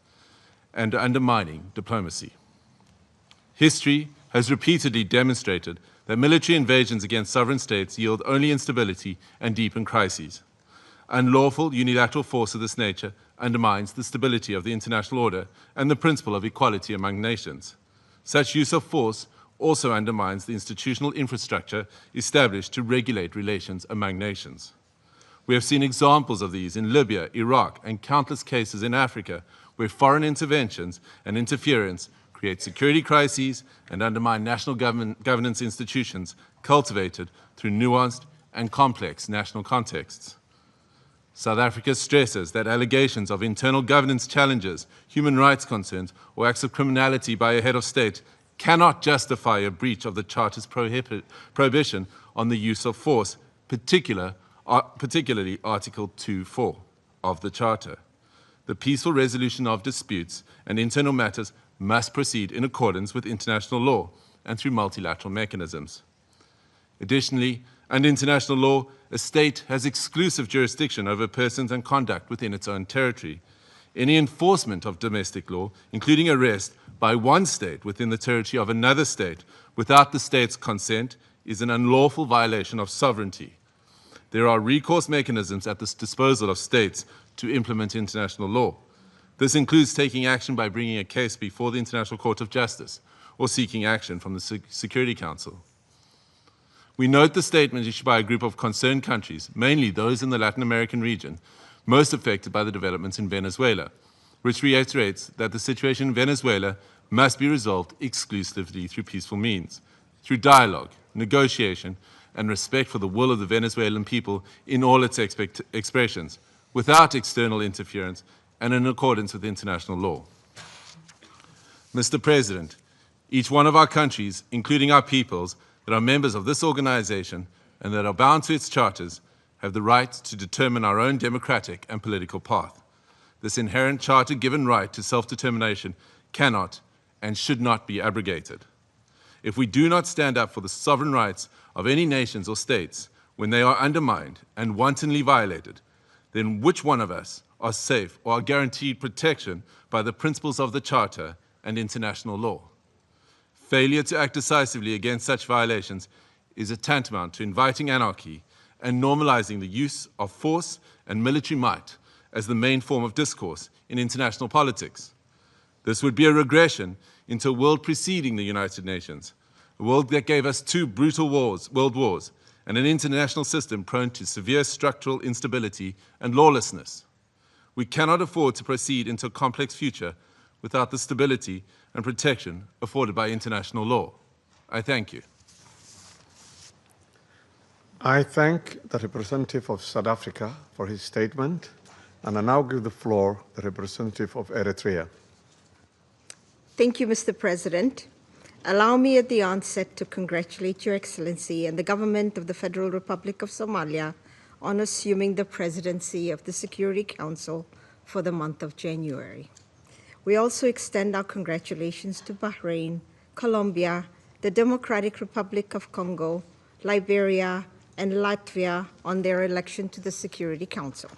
and undermining diplomacy. History has repeatedly demonstrated that military invasions against sovereign states yield only instability and deepen crises. Unlawful unilateral force of this nature undermines the stability of the international order and the principle of equality among nations. Such use of force also undermines the institutional infrastructure established to regulate relations among nations. We have seen examples of these in Libya, Iraq, and countless cases in Africa where foreign interventions and interference create security crises and undermine national governance institutions cultivated through nuanced and complex national contexts. South Africa stresses that allegations of internal governance challenges, human rights concerns, or acts of criminality by a head of state cannot justify a breach of the Charter's prohibition on the use of force, particularly Article 2.4 of the Charter. The peaceful resolution of disputes and internal matters must proceed in accordance with international law and through multilateral mechanisms. Additionally, under international law, a state has exclusive jurisdiction over persons and conduct within its own territory. Any enforcement of domestic law, including arrest by one state within the territory of another state without the state's consent, is an unlawful violation of sovereignty. There are recourse mechanisms at the disposal of states to implement international law. This includes taking action by bringing a case before the International Court of Justice or seeking action from the Security Council. We note the statement issued by a group of concerned countries, mainly those in the Latin American region, most affected by the developments in Venezuela, which reiterates that the situation in Venezuela must be resolved exclusively through peaceful means, through dialogue, negotiation, and respect for the will of the Venezuelan people in all its expressions, without external interference and in accordance with international law. Mr. President, each one of our countries, including our peoples, that are members of this organization and that are bound to its charters, have the right to determine our own democratic and political path. This inherent charter-given right to self-determination cannot and should not be abrogated. If we do not stand up for the sovereign rights of any nations or states when they are undermined and wantonly violated, then which one of us are safe or are guaranteed protection by the principles of the Charter and international law? Failure to act decisively against such violations is a tantamount to inviting anarchy and normalizing the use of force and military might as the main form of discourse in international politics. This would be a regression into a world preceding the United Nations, a world that gave us two brutal world wars, and an international system prone to severe structural instability and lawlessness. We cannot afford to proceed into a complex future without the stability and protection afforded by international law. I thank you. I thank the representative of South Africa for his statement, and I now give the floor to the representative of Eritrea. Thank you, Mr. President. Allow me at the onset to congratulate Your Excellency and the government of the Federal Republic of Somalia on assuming the presidency of the Security Council for the month of January. We also extend our congratulations to Bahrain, Colombia, the Democratic Republic of Congo, Liberia, and Latvia on their election to the Security Council.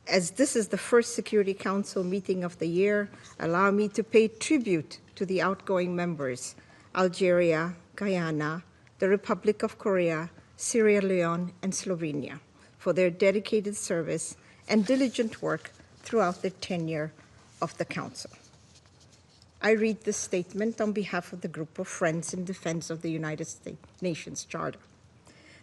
As this is the first Security Council meeting of the year, allow me to pay tribute to the outgoing members, Algeria, Guyana, the Republic of Korea, Sierra Leone, and Slovenia, for their dedicated service and diligent work throughout the tenure of the Council. I read this statement on behalf of the Group of Friends in Defense of the United Nations Charter.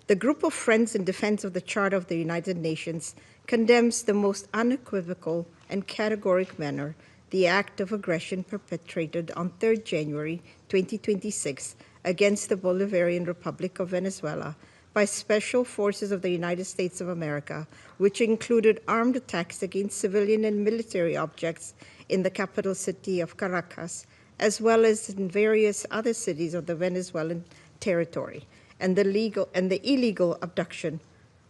The Group of Friends in Defense of the Charter of the United Nations condemns the most unequivocal and categoric manner the act of aggression perpetrated on 3rd January 2026 against the Bolivarian Republic of Venezuela by special forces of the United States of America, which included armed attacks against civilian and military objects in the capital city of Caracas, as well as in various other cities of the Venezuelan territory, and the illegal abduction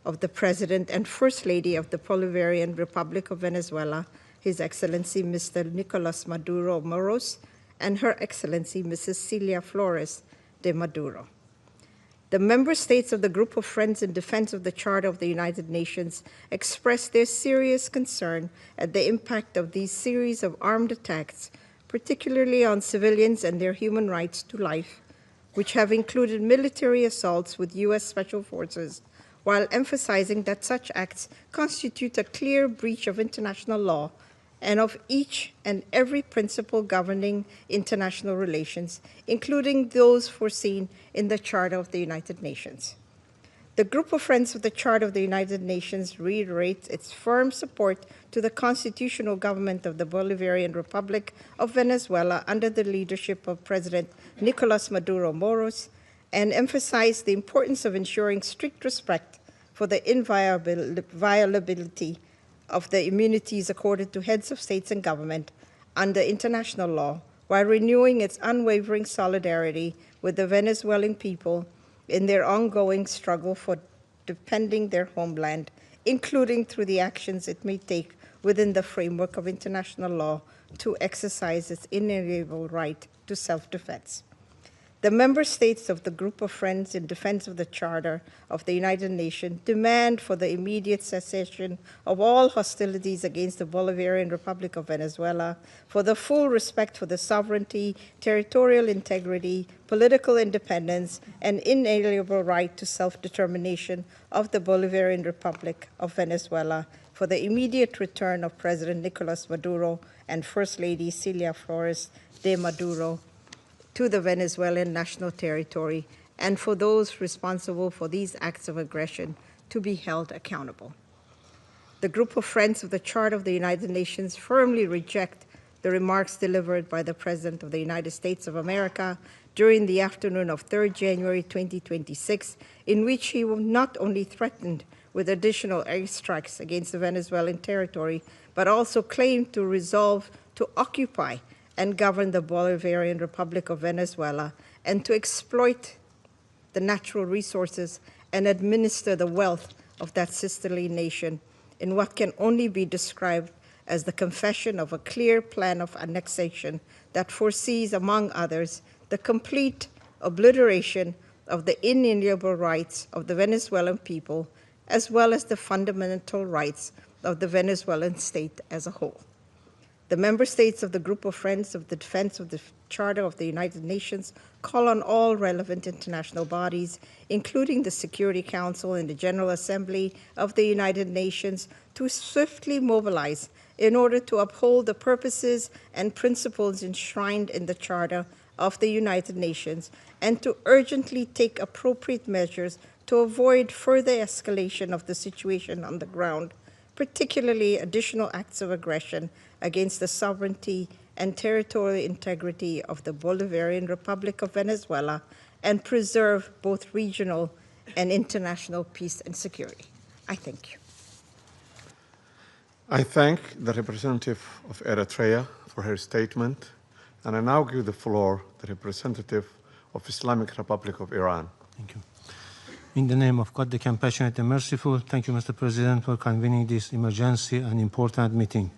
of the President and First Lady of the Bolivarian Republic of Venezuela, His Excellency Mr. Nicolas Maduro Moros, and Her Excellency Mrs. Celia Flores de Maduro. The member states of the Group of Friends in Defense of the Charter of the United Nations expressed their serious concern at the impact of these series of armed attacks, particularly on civilians and their human rights to life, which have included military assaults with U.S. Special Forces, while emphasizing that such acts constitute a clear breach of international law and of each and every principle governing international relations, including those foreseen in the Charter of the United Nations. The Group of Friends of the Charter of the United Nations reiterates its firm support to the constitutional government of the Bolivarian Republic of Venezuela under the leadership of President Nicolas Maduro Moros, and emphasize the importance of ensuring strict respect for the inviolability of the immunities accorded to heads of states and government under international law, while renewing its unwavering solidarity with the Venezuelan people in their ongoing struggle for defending their homeland, including through the actions it may take within the framework of international law to exercise its inalienable right to self-defense. The member states of the Group of Friends in Defense of the Charter of the United Nations demand for the immediate cessation of all hostilities against the Bolivarian Republic of Venezuela, for the full respect for the sovereignty, territorial integrity, political independence, and inalienable right to self-determination of the Bolivarian Republic of Venezuela, for the immediate return of President Nicolas Maduro and First Lady Celia Flores de Maduro to the Venezuelan national territory, and for those responsible for these acts of aggression to be held accountable. The Group of Friends of the Charter of the United Nations firmly reject the remarks delivered by the President of the United States of America during the afternoon of 3rd January 2026, in which he not only threatened with additional airstrikes against the Venezuelan territory, but also claimed to resolve to occupy and govern the Bolivarian Republic of Venezuela, and to exploit the natural resources and administer the wealth of that sisterly nation in what can only be described as the confession of a clear plan of annexation that foresees, among others, the complete obliteration of the inalienable rights of the Venezuelan people, as well as the fundamental rights of the Venezuelan state as a whole. The member states of the Group of Friends of the Defense of the Charter of the United Nations call on all relevant international bodies, including the Security Council and the General Assembly of the United Nations, to swiftly mobilize in order to uphold the purposes and principles enshrined in the Charter of the United Nations, and to urgently take appropriate measures to avoid further escalation of the situation on the ground, particularly additional acts of aggression against the sovereignty and territorial integrity of the Bolivarian Republic of Venezuela, and preserve both regional and international peace and security. I thank you. I thank the representative of Eritrea for her statement, and I now give the floor to the representative of Islamic Republic of Iran. Thank you. In the name of God, the compassionate and merciful, thank you, Mr. President, for convening this emergency and important meeting.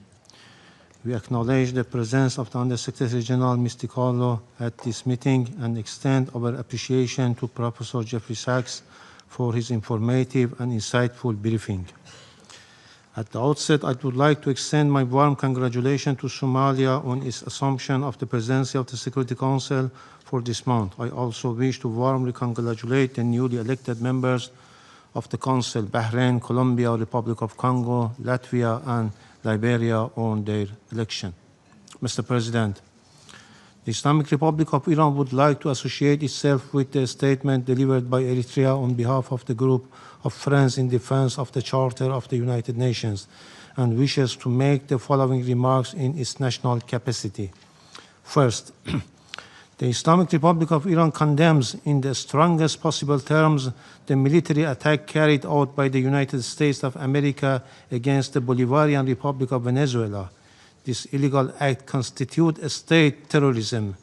We acknowledge the presence of the Undersecretary General, Mr. Carlo, at this meeting and extend our appreciation to Professor Jeffrey Sachs for his informative and insightful briefing. At the outset, I would like to extend my warm congratulations to Somalia on its assumption of the presidency of the Security Council for this month. I also wish to warmly congratulate the newly elected members of the Council, Bahrain, Colombia, Republic of Congo, Latvia, and Liberia on their election. Mr. President, the Islamic Republic of Iran would like to associate itself with the statement delivered by Eritrea on behalf of the group of Friends in Defense of the Charter of the United Nations and wishes to make the following remarks in its national capacity. First, the Islamic Republic of Iran condemns in the strongest possible terms the military attack carried out by the United States of America against the Bolivarian Republic of Venezuela. This illegal act constitutes a state terrorism,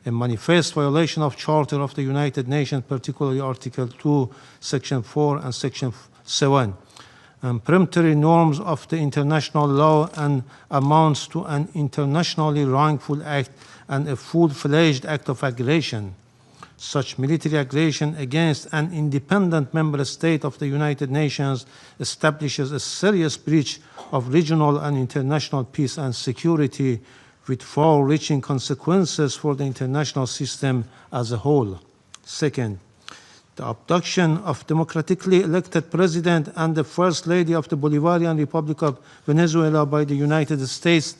a manifest violation of Charter of the United Nations, particularly Article 2, Section 4 and Section 7, and peremptory norms of the international law and amounts to an internationally wrongful act and a full-fledged act of aggression. Such military aggression against an independent member state of the United Nations establishes a serious breach of regional and international peace and security with far-reaching consequences for the international system as a whole. Second, the abduction of democratically elected president and the First Lady of the Bolivarian Republic of Venezuela by the United States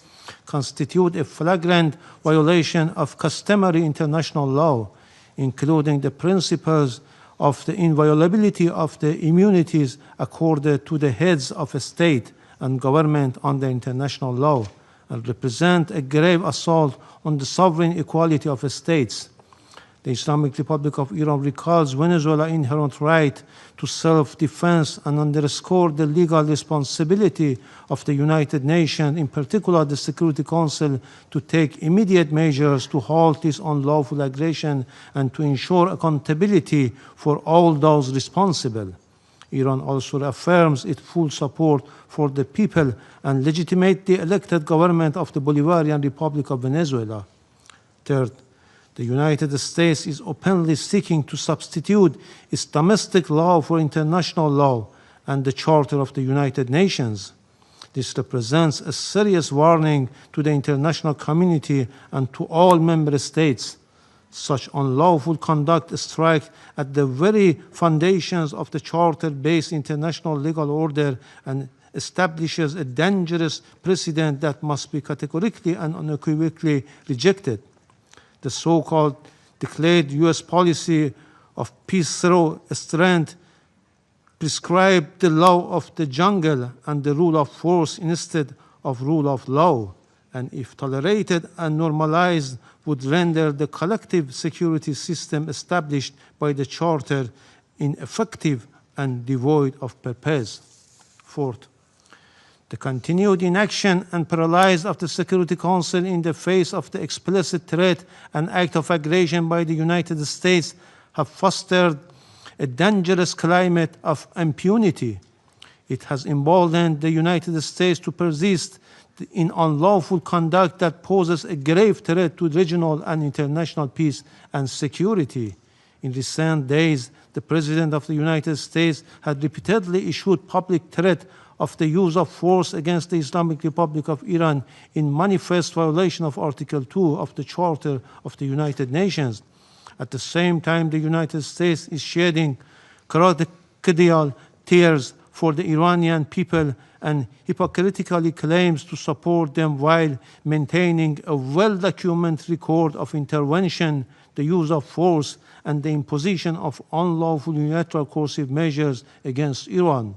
constitute a flagrant violation of customary international law, including the principles of the inviolability of the immunities accorded to the heads of a state and government under international law, and represent a grave assault on the sovereign equality of states. The Islamic Republic of Iran recalls Venezuela's inherent right to self-defense and underscores the legal responsibility of the United Nations, in particular the Security Council, to take immediate measures to halt this unlawful aggression and to ensure accountability for all those responsible. Iran also affirms its full support for the people and legitimately elected government of the Bolivarian Republic of Venezuela. Third, the United States is openly seeking to substitute its domestic law for international law and the Charter of the United Nations. This represents a serious warning to the international community and to all member states. Such unlawful conduct strikes at the very foundations of the Charter-based international legal order and establishes a dangerous precedent that must be categorically and unequivocally rejected. The so-called declared U.S. policy of peace through strength prescribed the law of the jungle and the rule of force instead of rule of law, and if tolerated and normalized, would render the collective security system established by the Charter ineffective and devoid of purpose. Fourth, the continued inaction and paralysis of the Security Council in the face of the explicit threat and act of aggression by the United States have fostered a dangerous climate of impunity. It has emboldened the United States to persist in unlawful conduct that poses a grave threat to regional and international peace and security. In recent days, the President of the United States had repeatedly issued public threat of the use of force against the Islamic Republic of Iran in manifest violation of Article 2 of the Charter of the United Nations. At the same time, the United States is shedding crocodile tears for the Iranian people and hypocritically claims to support them while maintaining a well-documented record of intervention, the use of force, and the imposition of unlawful unilateral coercive measures against Iran.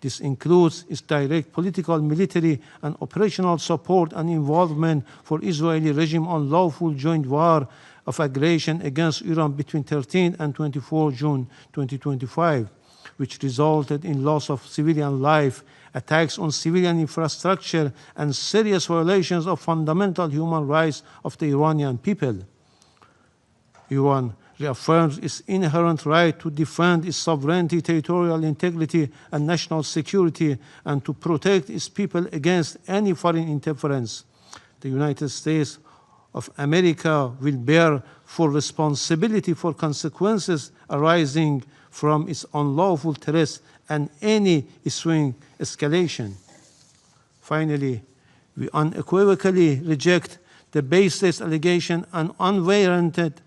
This includes its direct political, military, and operational support and involvement for Israeli regime unlawful joint war of aggression against Iran between 13 and 24 June 2025, which resulted in loss of civilian life, attacks on civilian infrastructure, and serious violations of fundamental human rights of the Iranian people. Iran reaffirms its inherent right to defend its sovereignty, territorial integrity, and national security, and to protect its people against any foreign interference. The United States of America will bear full responsibility for consequences arising from its unlawful threats and any ensuing escalation. Finally, we unequivocally reject the baseless allegation and unwarranted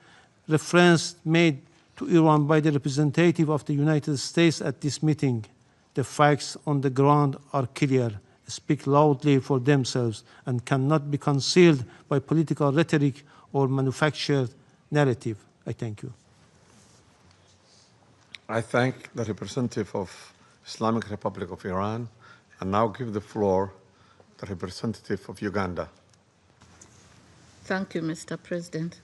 reference made to Iran by the representative of the United States at this meeting. The facts on the ground are clear, speak loudly for themselves, and cannot be concealed by political rhetoric or manufactured narrative. I thank you. I thank the representative of Islamic Republic of Iran and now give the floor to the representative of Uganda. Thank you, Mr. President.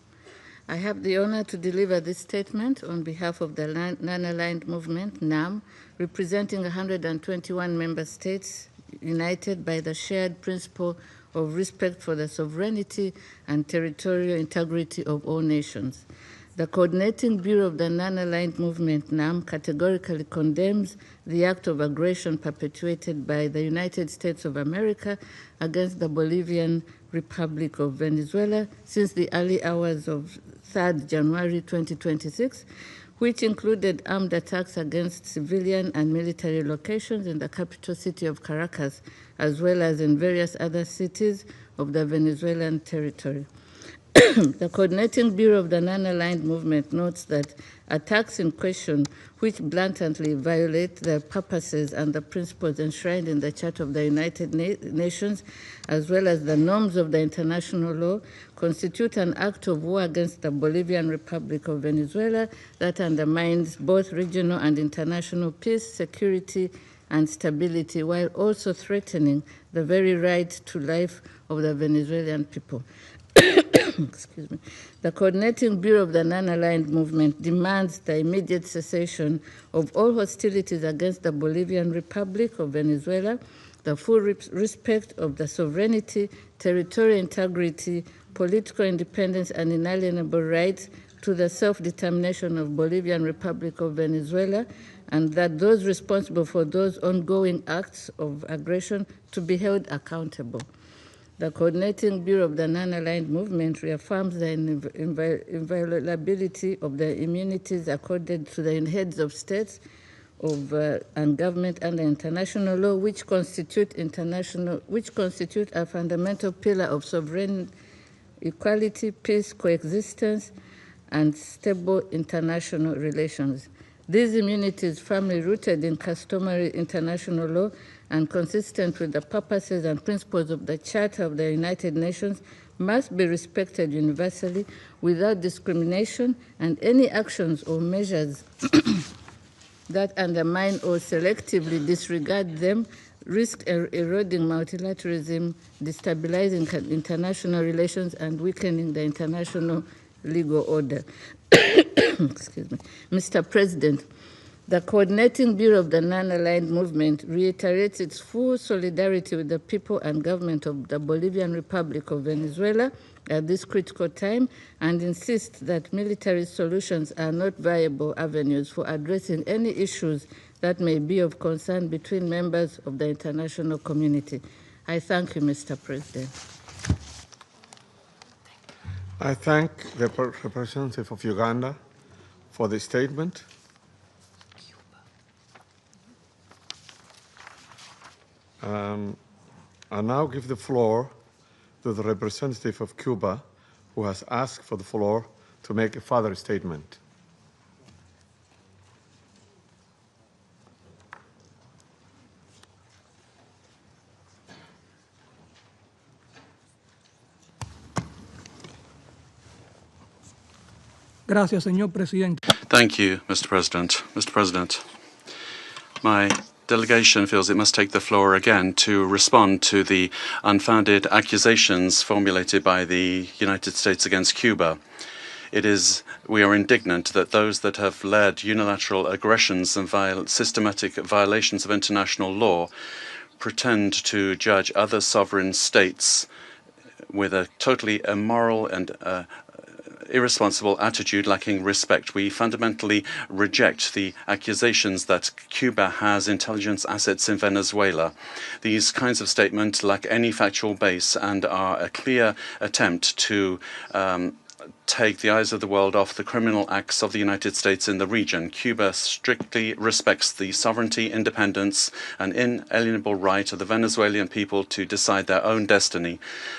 I have the honor to deliver this statement on behalf of the Non-Aligned Movement, NAM, representing 121 member states united by the shared principle of respect for the sovereignty and territorial integrity of all nations. The Coordinating Bureau of the Non-Aligned Movement, NAM, categorically condemns the act of aggression perpetuated by the United States of America against the Bolivian Republic of Venezuela since the early hours of 3rd January 2026, which included armed attacks against civilian and military locations in the capital city of Caracas, as well as in various other cities of the Venezuelan territory. The Coordinating Bureau of the Non-Aligned Movement notes that attacks in question, which blatantly violate the purposes and the principles enshrined in the Charter of the United Nations, as well as the norms of the international law, constitute an act of war against the Bolivian Republic of Venezuela that undermines both regional and international peace, security, and stability, while also threatening the very right to life of the Venezuelan people. Excuse me. The Coordinating Bureau of the Non-Aligned Movement demands the immediate cessation of all hostilities against the Bolivian Republic of Venezuela, the full respect of the sovereignty, territorial integrity, political independence, and inalienable rights to the self-determination of Bolivian Republic of Venezuela, and that those responsible for those ongoing acts of aggression to be held accountable. The Coordinating Bureau of the Non-Aligned Movement reaffirms the inviolability of the immunities accorded to the heads of states and government under international law, which constitute a fundamental pillar of sovereign equality, peace, coexistence, and stable international relations. These immunities, firmly rooted in customary international law and consistent with the purposes and principles of the Charter of the United Nations, must be respected universally without discrimination, and any actions or measures that undermine or selectively disregard them risk eroding multilateralism, destabilizing international relations, and weakening the international legal order. Excuse me. Mr. President, the Coordinating Bureau of the Non-Aligned Movement reiterates its full solidarity with the people and government of the Bolivian Republic of Venezuela at this critical time, and insists that military solutions are not viable avenues for addressing any issues that may be of concern between members of the international community. I thank you, Mr. President. I thank the representative of Uganda for the statement. I now give the floor to the representative of Cuba, who has asked for the floor to make a further statement. Gracias, señor presidente. Thank you, Mr. President. Mr. President, my delegation feels it must take the floor again to respond to the unfounded accusations formulated by the United States against Cuba. We are indignant that those that have led unilateral aggressions and systematic violations of international law pretend to judge other sovereign states with a totally immoral and irresponsible attitude lacking respect. We fundamentally reject the accusations that Cuba has intelligence assets in Venezuela. These kinds of statements lack any factual base and are a clear attempt to take the eyes of the world off the criminal acts of the United States in the region. Cuba strictly respects the sovereignty, independence, and inalienable right of the Venezuelan people to decide their own destiny,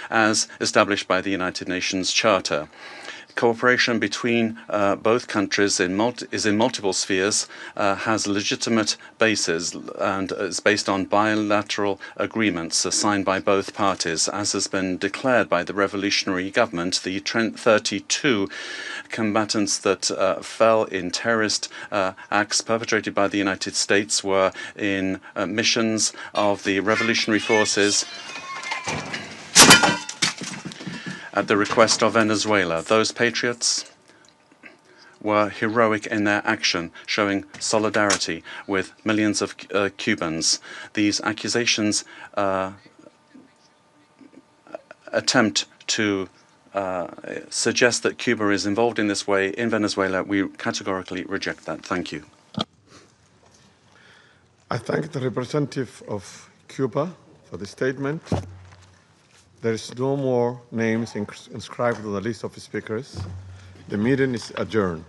as established by the United Nations Charter. Cooperation between both countries is in multiple spheres, has legitimate bases, and is based on bilateral agreements signed by both parties. As has been declared by the revolutionary government, the 32 combatants that fell in terrorist acts perpetrated by the United States were in missions of the revolutionary forces at the request of Venezuela. Those patriots were heroic in their action, showing solidarity with millions of Cubans. These accusations attempt to suggest that Cuba is involved in this way in Venezuela. We categorically reject that. Thank you. I thank the representative of Cuba for the statement. There is no more names inscribed on the list of speakers. The meeting is adjourned.